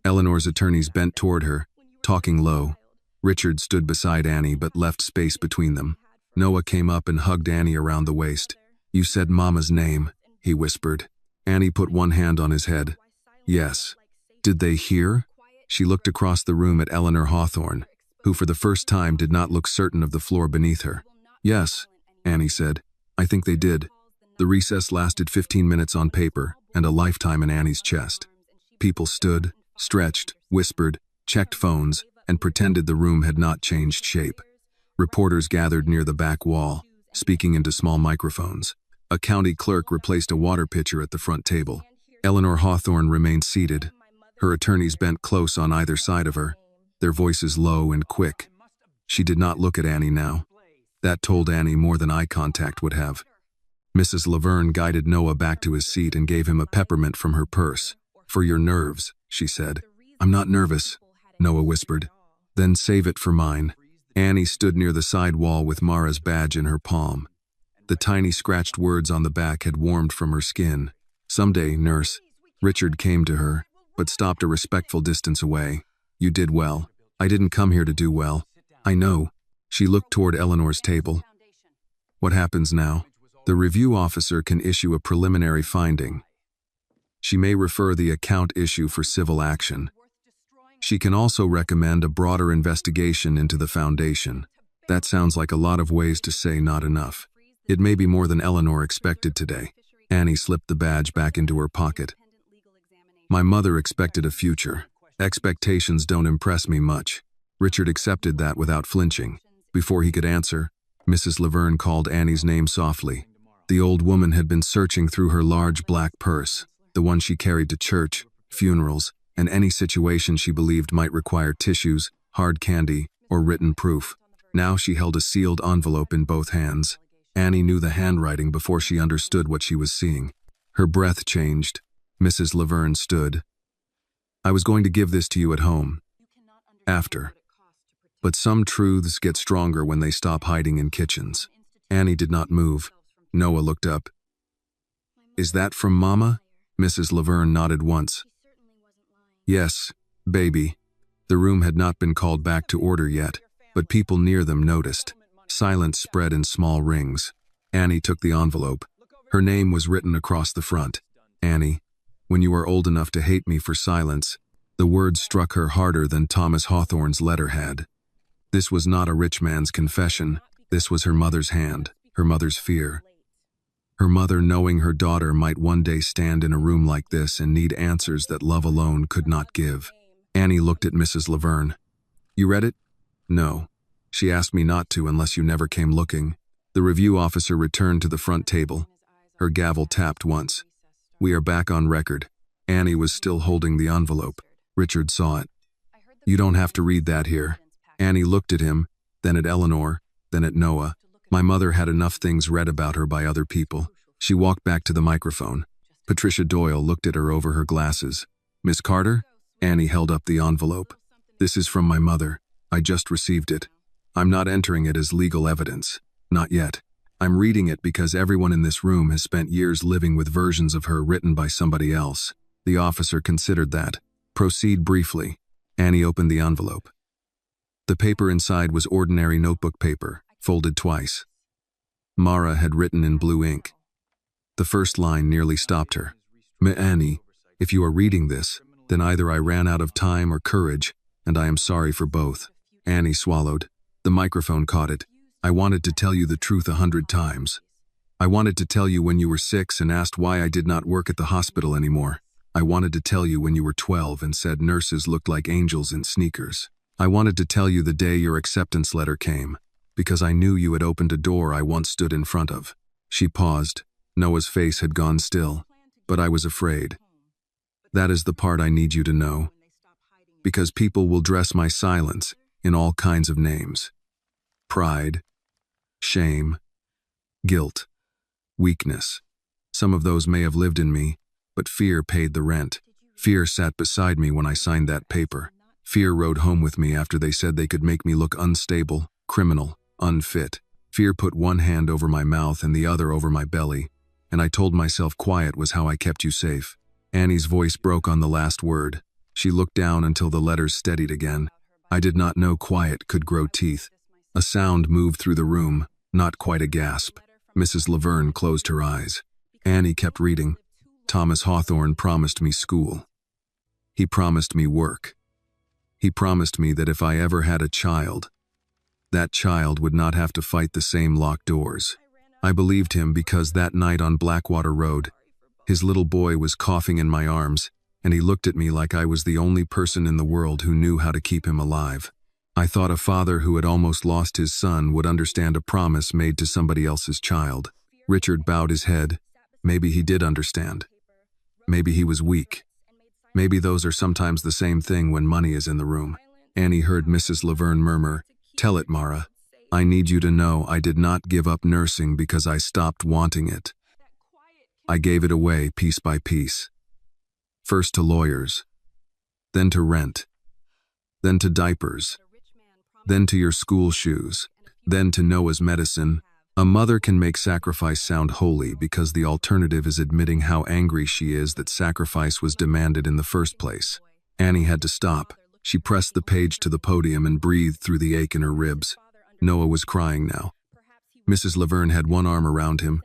Eleanor's attorneys bent toward her, talking low. Richard stood beside Annie but left space between them. Noah came up and hugged Annie around the waist. "You said Mama's name," he whispered. Annie put one hand on his head. "Yes." "Did they hear?" She looked across the room at Eleanor Hawthorne, who for the first time did not look certain of the floor beneath her. "Yes," Annie said. "I think they did." The recess lasted 15 minutes on paper and a lifetime in Annie's chest. People stood, stretched, whispered, checked phones, and pretended the room had not changed shape. Reporters gathered near the back wall, speaking into small microphones. A county clerk replaced a water pitcher at the front table. Eleanor Hawthorne remained seated, Her attorneys bent close on either side of her, their voices low and quick. She did not look at Annie now. That told Annie more than eye contact would have. Mrs. Laverne guided Noah back to his seat and gave him a peppermint from her purse. "For your nerves," she said. "I'm not nervous," Noah whispered. "Then save it for mine." Annie stood near the side wall with Mara's badge in her palm. The tiny scratched words on the back had warmed from her skin. "Someday, nurse." Richard came to her, but stopped a respectful distance away. "You did well. I didn't come here to do well." "I know." She looked toward Eleanor's table. "What happens now?" "The review officer can issue a preliminary finding. She may refer the account issue for civil action. She can also recommend a broader investigation into the foundation." That sounds like a lot of ways to say not enough. It may be more than Eleanor expected today. Annie slipped the badge back into her pocket. "My mother expected a future. Expectations don't impress me much." Richard accepted that without flinching. Before he could answer, Mrs. Laverne called Annie's name softly. The old woman had been searching through her large black purse, the one she carried to church, funerals, and any situation she believed might require tissues, hard candy, or written proof. Now she held a sealed envelope in both hands. Annie knew the handwriting before she understood what she was seeing. Her breath changed. Mrs. Laverne stood. "I was going to give this to you at home. After. But some truths get stronger when they stop hiding in kitchens." Annie did not move. Noah looked up. "Is that from Mama?" Mrs. Laverne nodded once. "Yes, baby." The room had not been called back to order yet, but people near them noticed. Silence spread in small rings. Annie took the envelope. Her name was written across the front. "Annie, when you are old enough to hate me for silence." The words struck her harder than Thomas Hawthorne's letter had. This was not a rich man's confession. This was her mother's hand, her mother's fear. Her mother knowing her daughter might one day stand in a room like this and need answers that love alone could not give. Annie looked at Mrs. Laverne. "You read it?" "No. She asked me not to unless you never came looking." The review officer returned to the front table. Her gavel tapped once. "We are back on record." Annie was still holding the envelope. Richard saw it. "You don't have to read that here." Annie looked at him, then at Eleanor, then at Noah. "My mother had enough things read about her by other people." She walked back to the microphone. Patricia Doyle looked at her over her glasses. "Miss Carter?" Annie held up the envelope. "This is from my mother. I just received it. I'm not entering it as legal evidence. Not yet. I'm reading it because everyone in this room has spent years living with versions of her written by somebody else." The officer considered that. "Proceed briefly." Annie opened the envelope. The paper inside was ordinary notebook paper, folded twice. Mara had written in blue ink. The first line nearly stopped her. "Annie, if you are reading this, then either I ran out of time or courage, and I am sorry for both." Annie swallowed. The microphone caught it. "I wanted to tell you the truth 100 times. I wanted to tell you when you were 6 and asked why I did not work at the hospital anymore. I wanted to tell you when you were 12 and said nurses looked like angels in sneakers. I wanted to tell you the day your acceptance letter came, because I knew you had opened a door I once stood in front of." She paused. Noah's face had gone still. "But I was afraid. That is the part I need you to know. Because people will dress my silence in all kinds of names. Pride, shame, guilt, weakness. Some of those may have lived in me, but fear paid the rent. Fear sat beside me when I signed that paper. Fear rode home with me after they said they could make me look unstable, criminal, unfit. Fear put one hand over my mouth and the other over my belly, and I told myself quiet was how I kept you safe." Annie's voice broke on the last word. She looked down until the letters steadied again. "I did not know quiet could grow teeth." A sound moved through the room, not quite a gasp. Mrs. Laverne closed her eyes. Annie kept reading. "Thomas Hawthorne promised me school. He promised me work. He promised me that if I ever had a child, that child would not have to fight the same locked doors. I believed him because that night on Blackwater Road, his little boy was coughing in my arms, and he looked at me like I was the only person in the world who knew how to keep him alive. I thought a father who had almost lost his son would understand a promise made to somebody else's child." Richard bowed his head. Maybe he did understand. Maybe he was weak. Maybe those are sometimes the same thing when money is in the room. Annie heard Mrs. Laverne murmur, "Tell it, Mara. I need you to know I did not give up nursing because I stopped wanting it. I gave it away piece by piece. First to lawyers, then to rent, then to diapers, then to your school shoes, then to Noah's medicine." A mother can make sacrifice sound holy because the alternative is admitting how angry she is that sacrifice was demanded in the first place. Annie had to stop. She pressed the page to the podium and breathed through the ache in her ribs. Noah was crying now. Mrs. Laverne had one arm around him,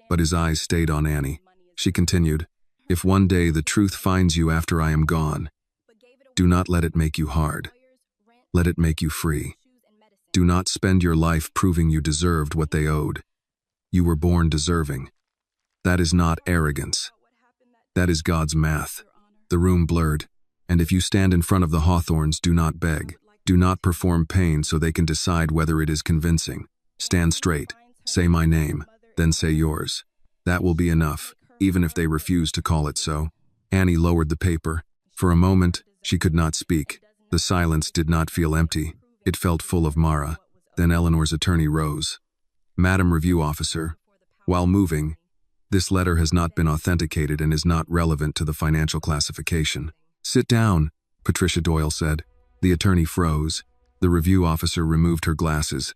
but his eyes stayed on Annie. She continued, "If one day the truth finds you after I am gone, do not let it make you hard. Let it make you free. Do not spend your life proving you deserved what they owed. You were born deserving. That is not arrogance. That is God's math." The room blurred. "And if you stand in front of the Hawthorns, do not beg. Do not perform pain so they can decide whether it is convincing. Stand straight. Say my name, then say yours. That will be enough, even if they refuse to call it so." Annie lowered the paper. For a moment, she could not speak. The silence did not feel empty. It felt full of Mara. Then Eleanor's attorney rose. "Madam Review Officer, while moving, this letter has not been authenticated and is not relevant to the financial classification." "Sit down," Patricia Doyle said. The attorney froze. The review officer removed her glasses.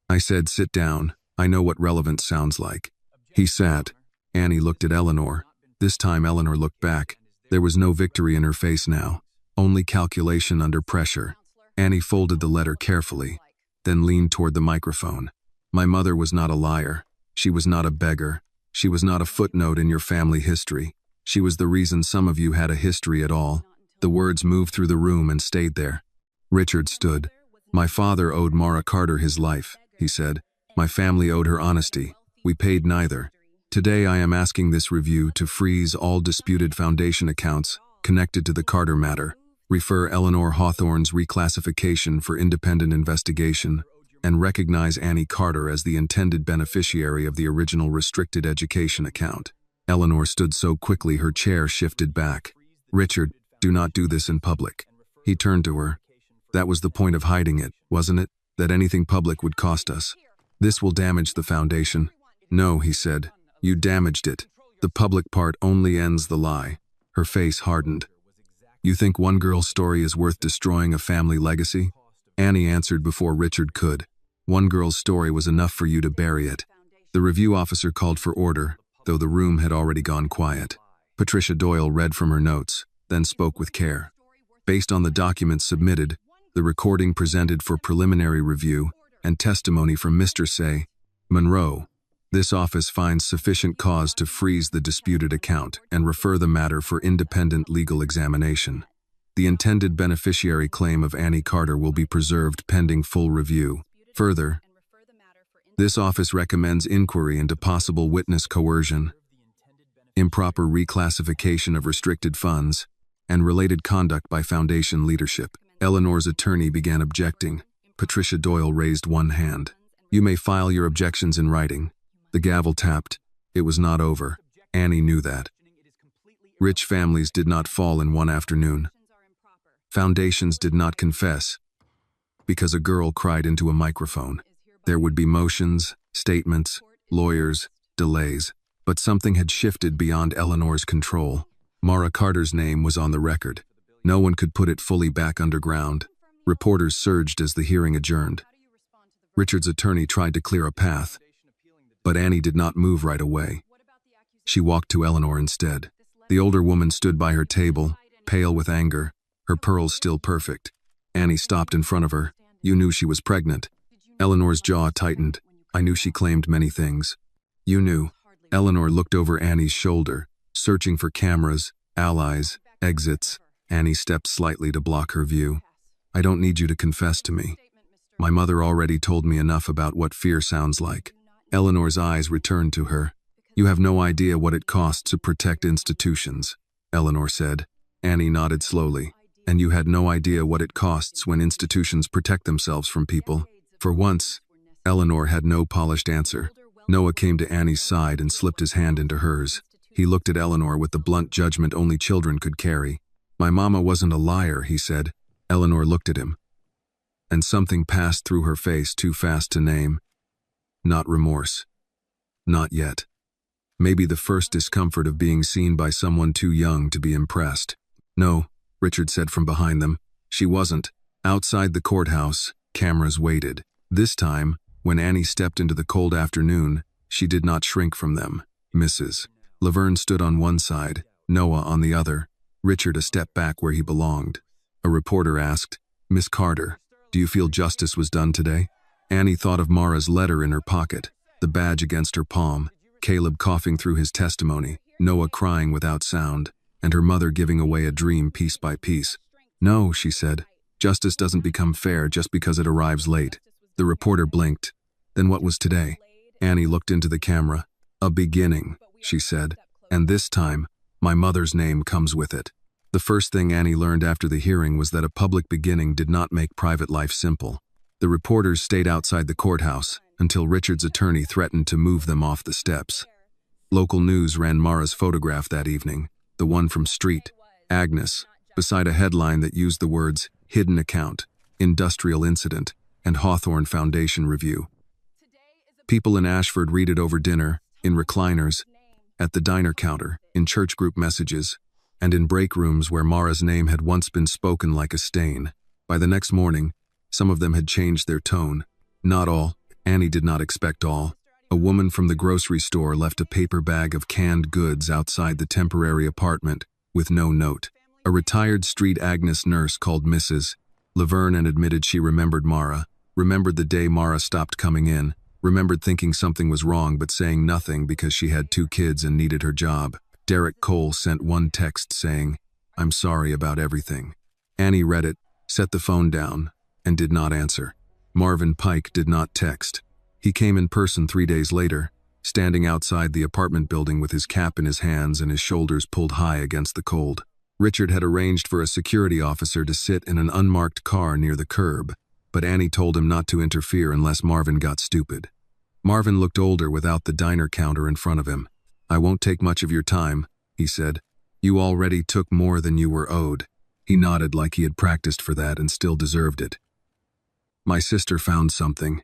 "I said sit down. I know what relevance sounds like." He sat. Annie looked at Eleanor. This time Eleanor looked back. There was no victory in her face now, only calculation under pressure. Annie folded the letter carefully, then leaned toward the microphone. "My mother was not a liar. She was not a beggar. She was not a footnote in your family history. She was the reason some of you had a history at all." The words moved through the room and stayed there. Richard stood. "My father owed Mara Carter his life," he said. "My family owed her honesty. We paid neither. Today I am asking this review to freeze all disputed foundation accounts connected to the Carter matter, refer Eleanor Hawthorne's reclassification for independent investigation, and recognize Annie Carter as the intended beneficiary of the original restricted education account." Eleanor stood so quickly her chair shifted back. "Richard, do not do this in public." He turned to her. "That was the point of hiding it, wasn't it? That anything public would cost us. This will damage the foundation." "No," he said. "You damaged it. The public part only ends the lie." Her face hardened. "You think one girl's story is worth destroying a family legacy?" Annie answered before Richard could. "One girl's story was enough for you to bury it." The review officer called for order, though the room had already gone quiet. Patricia Doyle read from her notes, then spoke with care. "Based on the documents submitted, the recording presented for preliminary review, and testimony from Mr. Say, Monroe, this office finds sufficient cause to freeze the disputed account and refer the matter for independent legal examination. The intended beneficiary claim of Annie Carter will be preserved pending full review. Further, this office recommends inquiry into possible witness coercion, improper reclassification of restricted funds, and related conduct by Foundation leadership." Eleanor's attorney began objecting. Patricia Doyle raised one hand. "You may file your objections in writing." The gavel tapped. It was not over. Annie knew that. Rich families did not fall in one afternoon. Foundations did not confess because a girl cried into a microphone. There would be motions, statements, lawyers, delays, but something had shifted beyond Eleanor's control. Mara Carter's name was on the record. No one could put it fully back underground. Reporters surged as the hearing adjourned. Richard's attorney tried to clear a path, but Annie did not move right away. She walked to Eleanor instead. The older woman stood by her table, pale with anger, her pearls still perfect. Annie stopped in front of her. "You knew she was pregnant." Eleanor's jaw tightened. "I knew she claimed many things." "You knew." Eleanor looked over Annie's shoulder, searching for cameras, allies, exits. Annie stepped slightly to block her view. "I don't need you to confess to me. My mother already told me enough about what fear sounds like." Eleanor's eyes returned to her. "You have no idea what it costs to protect institutions," Eleanor said. Annie nodded slowly. "And you had no idea what it costs when institutions protect themselves from people." For once, Eleanor had no polished answer. Noah came to Annie's side and slipped his hand into hers. He looked at Eleanor with the blunt judgment only children could carry. My mama wasn't a liar, he said. Eleanor looked at him, and something passed through her face too fast to name. Not remorse. Not yet. Maybe the first discomfort of being seen by someone too young to be impressed. No, Richard said from behind them. She wasn't. Outside the courthouse, cameras waited. This time, when Annie stepped into the cold afternoon, she did not shrink from them. Mrs. Laverne stood on one side, Noah on the other, Richard a step back where he belonged. A reporter asked, "Miss Carter, do you feel justice was done today?" Annie thought of Mara's letter in her pocket, the badge against her palm, Caleb coughing through his testimony, Noah crying without sound, and her mother giving away a dream piece by piece. "No," she said. "Justice doesn't become fair just because it arrives late." The reporter blinked. "Then what was today?" Annie looked into the camera. "A beginning," she said. "And this time, my mother's name comes with it." The first thing Annie learned after the hearing was that a public beginning did not make private life simple. The reporters stayed outside the courthouse until Richard's attorney threatened to move them off the steps. Local news ran Mara's photograph that evening, the one from Street, Agnes, beside a headline that used the words "Hidden Account," "Industrial Incident," and "Hawthorne Foundation Review." People in Ashford read it over dinner, in recliners, at the diner counter, in church group messages, and in break rooms where Mara's name had once been spoken like a stain. By the next morning, some of them had changed their tone. Not all. Annie did not expect all. A woman from the grocery store left a paper bag of canned goods outside the temporary apartment, with no note. A retired street Agnes nurse called Mrs. Laverne and admitted she remembered Mara, remembered the day Mara stopped coming in, remembered thinking something was wrong but saying nothing because she had 2 kids and needed her job. Derek Cole sent one text saying, "I'm sorry about everything." Annie read it, set the phone down, and did not answer. Marvin Pike did not text. He came in person 3 days later, standing outside the apartment building with his cap in his hands and his shoulders pulled high against the cold. Richard had arranged for a security officer to sit in an unmarked car near the curb, but Annie told him not to interfere unless Marvin got stupid. Marvin looked older without the diner counter in front of him. "I won't take much of your time," he said. "You already took more than you were owed." He nodded like he had practiced for that and still deserved it. "My sister found something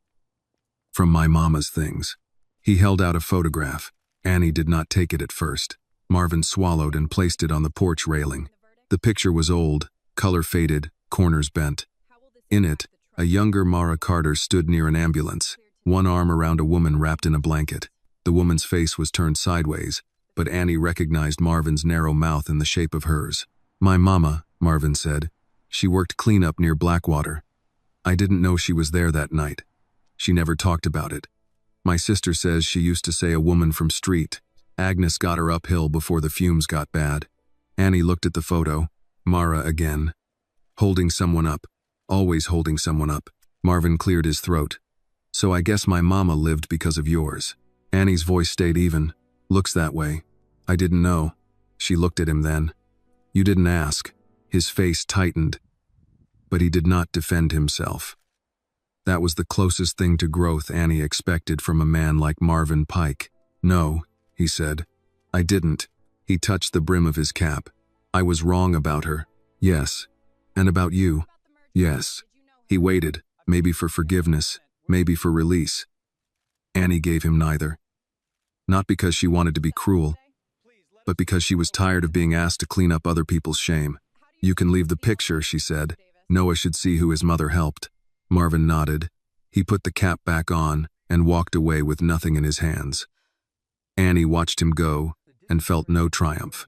from my mama's things." He held out a photograph. Annie did not take it at first. Marvin swallowed and placed it on the porch railing. The picture was old, color faded, corners bent. In it, a younger Mara Carter stood near an ambulance, one arm around a woman wrapped in a blanket. The woman's face was turned sideways, but Annie recognized Marvin's narrow mouth in the shape of hers. "My mama," Marvin said. "She worked cleanup near Blackwater. I didn't know she was there that night. She never talked about it. My sister says she used to say a woman from Street. Agnes got her uphill before the fumes got bad." Annie looked at the photo. Mara again. Holding someone up. Always holding someone up. Marvin cleared his throat. "So I guess my mama lived because of yours." Annie's voice stayed even. "Looks that way. I didn't know." She looked at him then. "You didn't ask." His face tightened, but he did not defend himself. That was the closest thing to growth Annie expected from a man like Marvin Pike. "No," he said. "I didn't." He touched the brim of his cap. "I was wrong about her. Yes. And about you. Yes." He waited, maybe for forgiveness, maybe for release. Annie gave him neither. Not because she wanted to be cruel, but because she was tired of being asked to clean up other people's shame. "You can leave the picture," she said. "Noah should see who his mother helped." Marvin nodded. He put the cap back on and walked away with nothing in his hands. Annie watched him go and felt no triumph.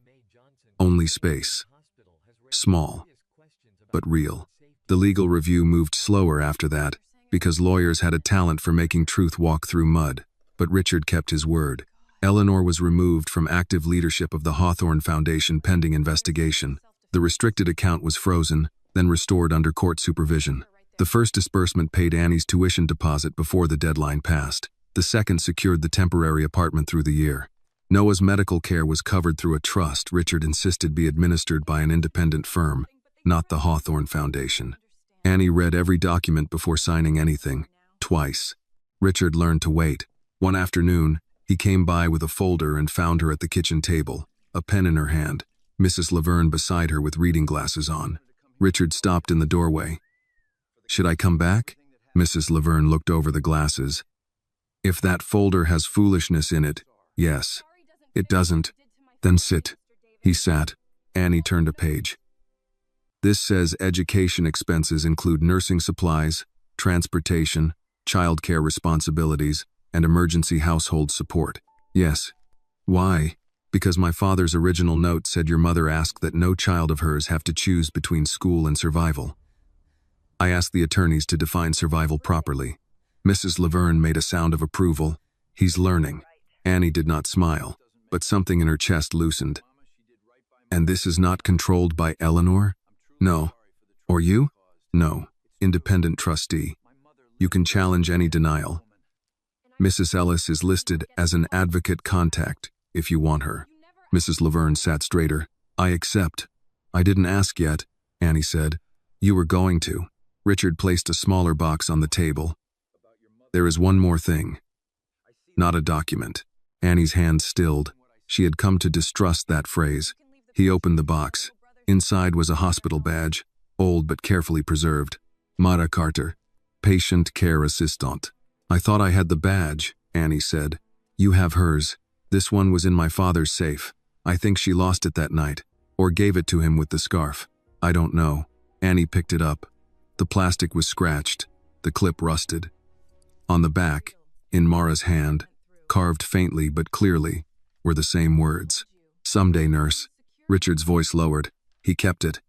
Only space. Small, but real. The legal review moved slower after that, because lawyers had a talent for making truth walk through mud, but Richard kept his word. Eleanor was removed from active leadership of the Hawthorne Foundation pending investigation. The restricted account was frozen, then restored under court supervision. The first disbursement paid Annie's tuition deposit before the deadline passed. The second secured the temporary apartment through the year. Noah's medical care was covered through a trust Richard insisted be administered by an independent firm, not the Hawthorne Foundation. Annie read every document before signing anything, twice. Richard learned to wait. One afternoon, he came by with a folder and found her at the kitchen table, a pen in her hand. Mrs. Laverne beside her with reading glasses on. Richard stopped in the doorway. "Should I come back?" Mrs. Laverne looked over the glasses. "If that folder has foolishness in it, yes. It doesn't. Then sit." He sat. Annie turned a page. "This says education expenses include nursing supplies, transportation, childcare responsibilities, and emergency household support." "Yes." "Why?" "Because my father's original note said your mother asked that no child of hers have to choose between school and survival. I asked the attorneys to define survival properly." Mrs. Laverne made a sound of approval. "He's learning." Annie did not smile, but something in her chest loosened. "And this is not controlled by Eleanor?" "No." "Or you?" "No. Independent trustee. You can challenge any denial. Mrs. Ellis is listed as an advocate contact if you want her." Mrs. Laverne sat straighter. "I accept." "I didn't ask yet," Annie said. "You were going to." Richard placed a smaller box on the table. "There is one more thing. Not a document." Annie's hand stilled. She had come to distrust that phrase. He opened the box. Inside was a hospital badge, old but carefully preserved. "Mara Carter, patient care assistant." "I thought I had the badge," Annie said. "You have hers. This one was in my father's safe. I think she lost it that night, or gave it to him with the scarf. I don't know." Annie picked it up. The plastic was scratched, the clip rusted. On the back, in Mara's hand, carved faintly but clearly, were the same words. "Someday, nurse." Richard's voice lowered. He kept it.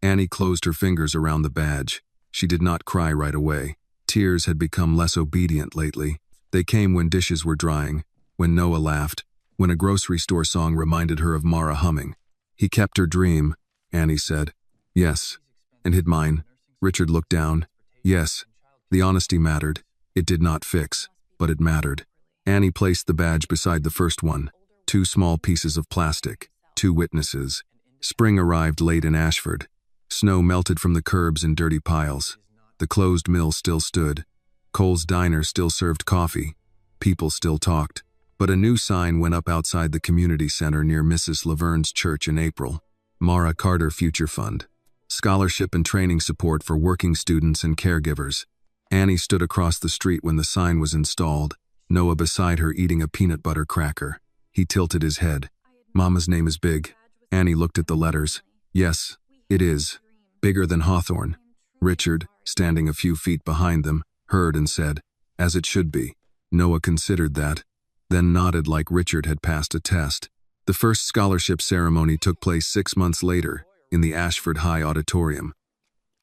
Annie closed her fingers around the badge. She did not cry right away. Tears had become less obedient lately. They came when dishes were drying, when Noah laughed, when a grocery store song reminded her of Mara humming. "He kept her dream," Annie said. "Yes." "And hid mine." Richard looked down. "Yes." The honesty mattered. It did not fix, but it mattered. Annie placed the badge beside the first one. 2 small pieces of plastic. 2 witnesses. Spring arrived late in Ashford. Snow melted from the curbs in dirty piles. The closed mill still stood. Cole's diner still served coffee. People still talked. But a new sign went up outside the community center near Mrs. Laverne's church in April. Mara Carter Future Fund. Scholarship and training support for working students and caregivers. Annie stood across the street when the sign was installed, Noah beside her eating a peanut butter cracker. He tilted his head. "Mama's name is big." Annie looked at the letters. "Yes, it is. Bigger than Hawthorne." Richard, standing a few feet behind them, heard and said, "As it should be." Noah considered that, then nodded like Richard had passed a test. The first scholarship ceremony took place 6 months later, in the Ashford High Auditorium.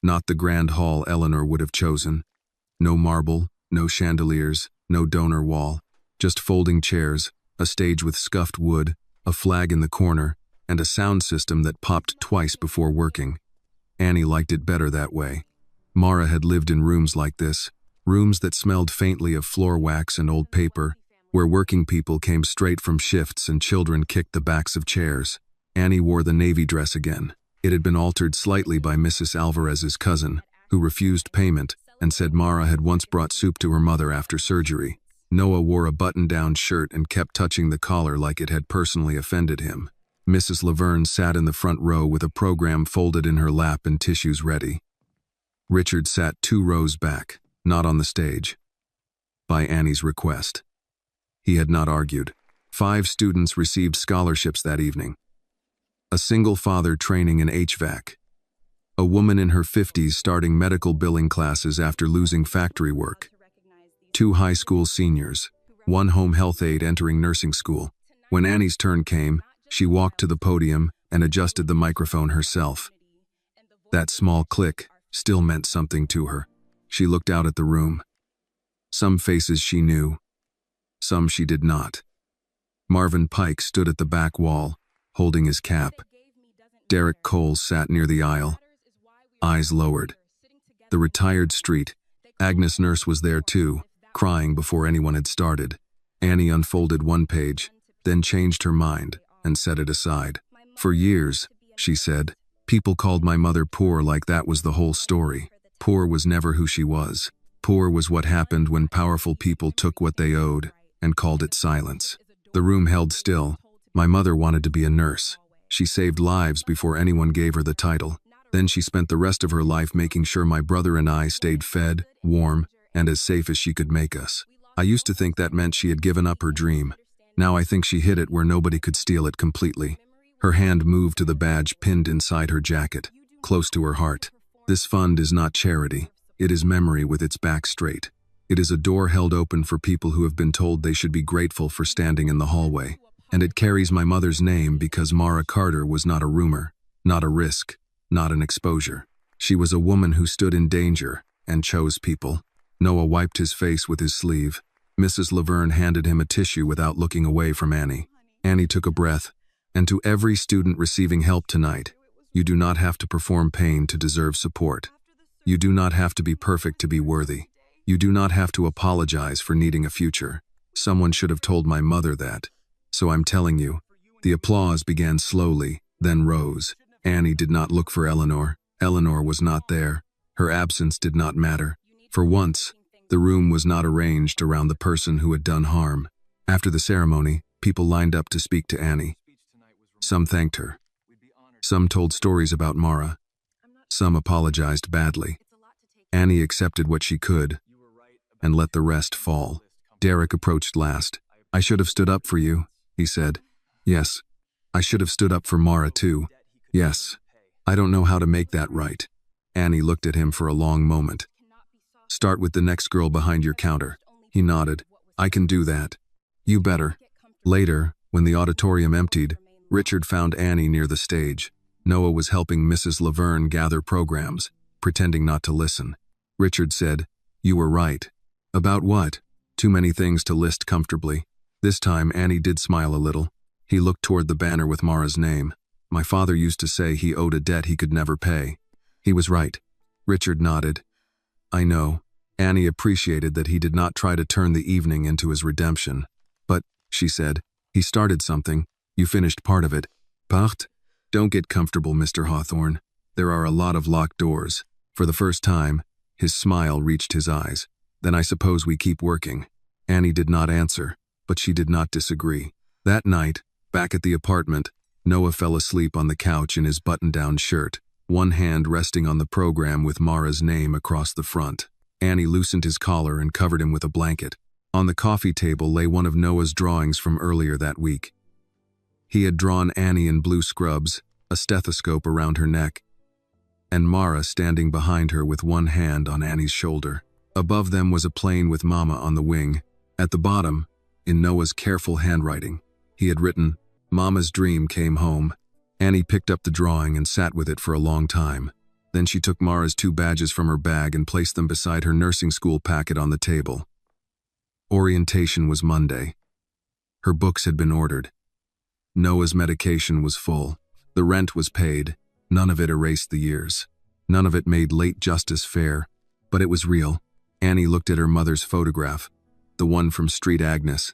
Not the grand hall Eleanor would have chosen. No marble, no chandeliers, no donor wall. Just folding chairs, a stage with scuffed wood, a flag in the corner, and a sound system that popped twice before working. Annie liked it better that way. Mara had lived in rooms like this, rooms that smelled faintly of floor wax and old paper, where working people came straight from shifts and children kicked the backs of chairs. Annie wore the navy dress again. It had been altered slightly by Mrs. Alvarez's cousin, who refused payment and said Mara had once brought soup to her mother after surgery. Noah wore a button-down shirt and kept touching the collar like it had personally offended him. Mrs. Laverne sat in the front row with a program folded in her lap and tissues ready. Richard sat 2 rows back, not on the stage. By Annie's request. He had not argued. 5 students received scholarships that evening. A single father training in HVAC. A woman in her 50s starting medical billing classes after losing factory work. 2 high school seniors. 1 home health aide entering nursing school. When Annie's turn came, she walked to the podium and adjusted the microphone herself. That small click still meant something to her. She looked out at the room. Some faces she knew. Some she did not. Marvin Pike stood at the back wall, holding his cap. Derek Cole sat near the aisle, eyes lowered. The retired street. Agnes Nurse was there too, crying before anyone had started. Annie unfolded 1 page, then changed her mind and set it aside. "For years," she said, "people called my mother poor like that was the whole story. Poor was never who she was. Poor was what happened when powerful people took what they owed and called it silence." The room held still. My mother wanted to be a nurse. She saved lives before anyone gave her the title. Then she spent the rest of her life making sure my brother and I stayed fed, warm, and as safe as she could make us. I used to think that meant she had given up her dream. Now I think she hid it where nobody could steal it completely. Her hand moved to the badge pinned inside her jacket, close to her heart. This fund is not charity. It is memory with its back straight. It is a door held open for people who have been told they should be grateful for standing in the hallway. And it carries my mother's name because Mara Carter was not a rumor, not a risk, not an exposure. She was a woman who stood in danger and chose people. Noah wiped his face with his sleeve. Mrs. Laverne handed him a tissue without looking away from Annie. Annie took a breath. And to every student receiving help tonight, you do not have to perform pain to deserve support. You do not have to be perfect to be worthy. You do not have to apologize for needing a future. Someone should have told my mother that. So I'm telling you. The applause began slowly, then rose. Annie did not look for Eleanor. Eleanor was not there. Her absence did not matter. For once, the room was not arranged around the person who had done harm. After the ceremony, people lined up to speak to Annie. Some thanked her. Some told stories about Mara. Some apologized badly. Annie accepted what she could and let the rest fall. Derek approached last. I should have stood up for you, he said. Yes, I should have stood up for Mara too. Yes, I don't know how to make that right. Annie looked at him for a long moment. Start with the next girl behind your counter. He nodded. I can do that. You better. Later, when the auditorium emptied, Richard found Annie near the stage. Noah was helping Mrs. Laverne gather programs, pretending not to listen. Richard said, You were right. About what? Too many things to list comfortably. This time Annie did smile a little. He looked toward the banner with Mara's name. My father used to say he owed a debt he could never pay. He was right. Richard nodded. I know. Annie appreciated that he did not try to turn the evening into his redemption. But, she said, he started something. You finished part of it. Part? Don't get comfortable, Mr. Hawthorne. There are a lot of locked doors. For the first time, his smile reached his eyes. Then I suppose we keep working. Annie did not answer, but she did not disagree. That night, back at the apartment, Noah fell asleep on the couch in his button-down shirt, one hand resting on the program with Mara's name across the front. Annie loosened his collar and covered him with a blanket. On the coffee table lay one of Noah's drawings from earlier that week. He had drawn Annie in blue scrubs, a stethoscope around her neck, and Mara standing behind her with one hand on Annie's shoulder. Above them was a plane with Mama on the wing. At the bottom, in Noah's careful handwriting, he had written, Mama's dream came home. Annie picked up the drawing and sat with it for a long time. Then she took Mara's 2 badges from her bag and placed them beside her nursing school packet on the table. Orientation was Monday. Her books had been ordered. Noah's medication was full. The rent was paid. None of it erased the years. None of it made late justice fair. But it was real. Annie looked at her mother's photograph, the one from Street Agnes,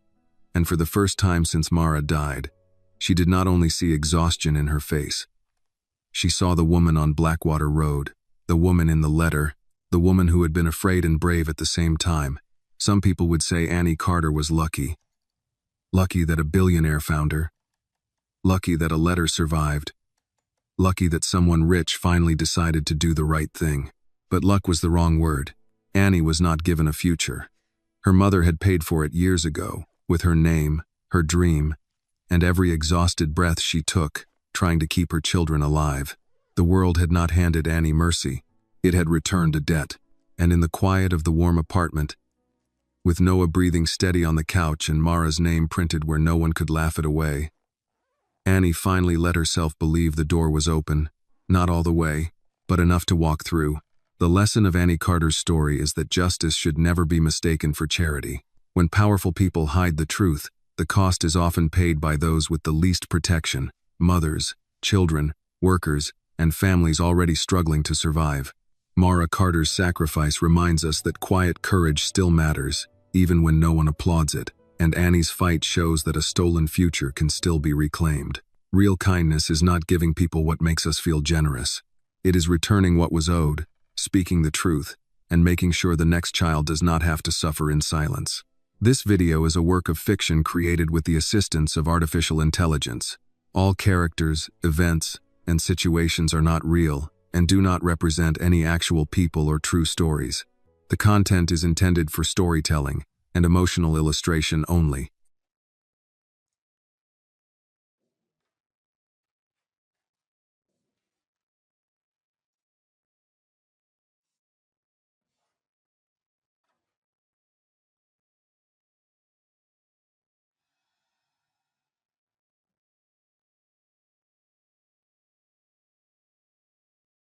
and for the first time since Mara died, she did not only see exhaustion in her face. She saw the woman on Blackwater Road, the woman in the letter, the woman who had been afraid and brave at the same time. Some people would say Annie Carter was lucky. Lucky that a billionaire found her. Lucky that a letter survived. Lucky that someone rich finally decided to do the right thing. But luck was the wrong word. Annie was not given a future. Her mother had paid for it years ago, with her name, her dream, and every exhausted breath she took, trying to keep her children alive. The world had not handed Annie mercy. It had returned a debt. And in the quiet of the warm apartment, with Noah breathing steady on the couch and Mara's name printed where no one could laugh it away, Annie finally let herself believe the door was open, not all the way, but enough to walk through. The lesson of Annie Carter's story is that justice should never be mistaken for charity. When powerful people hide the truth, the cost is often paid by those with the least protection: mothers, children, workers, and families already struggling to survive. Mara Carter's sacrifice reminds us that quiet courage still matters, even when no one applauds it, and Annie's fight shows that a stolen future can still be reclaimed. Real kindness is not giving people what makes us feel generous. It is returning what was owed, speaking the truth, and making sure the next child does not have to suffer in silence. This video is a work of fiction created with the assistance of artificial intelligence. All characters, events, and situations are not real and do not represent any actual people or true stories. The content is intended for storytelling and emotional illustration only.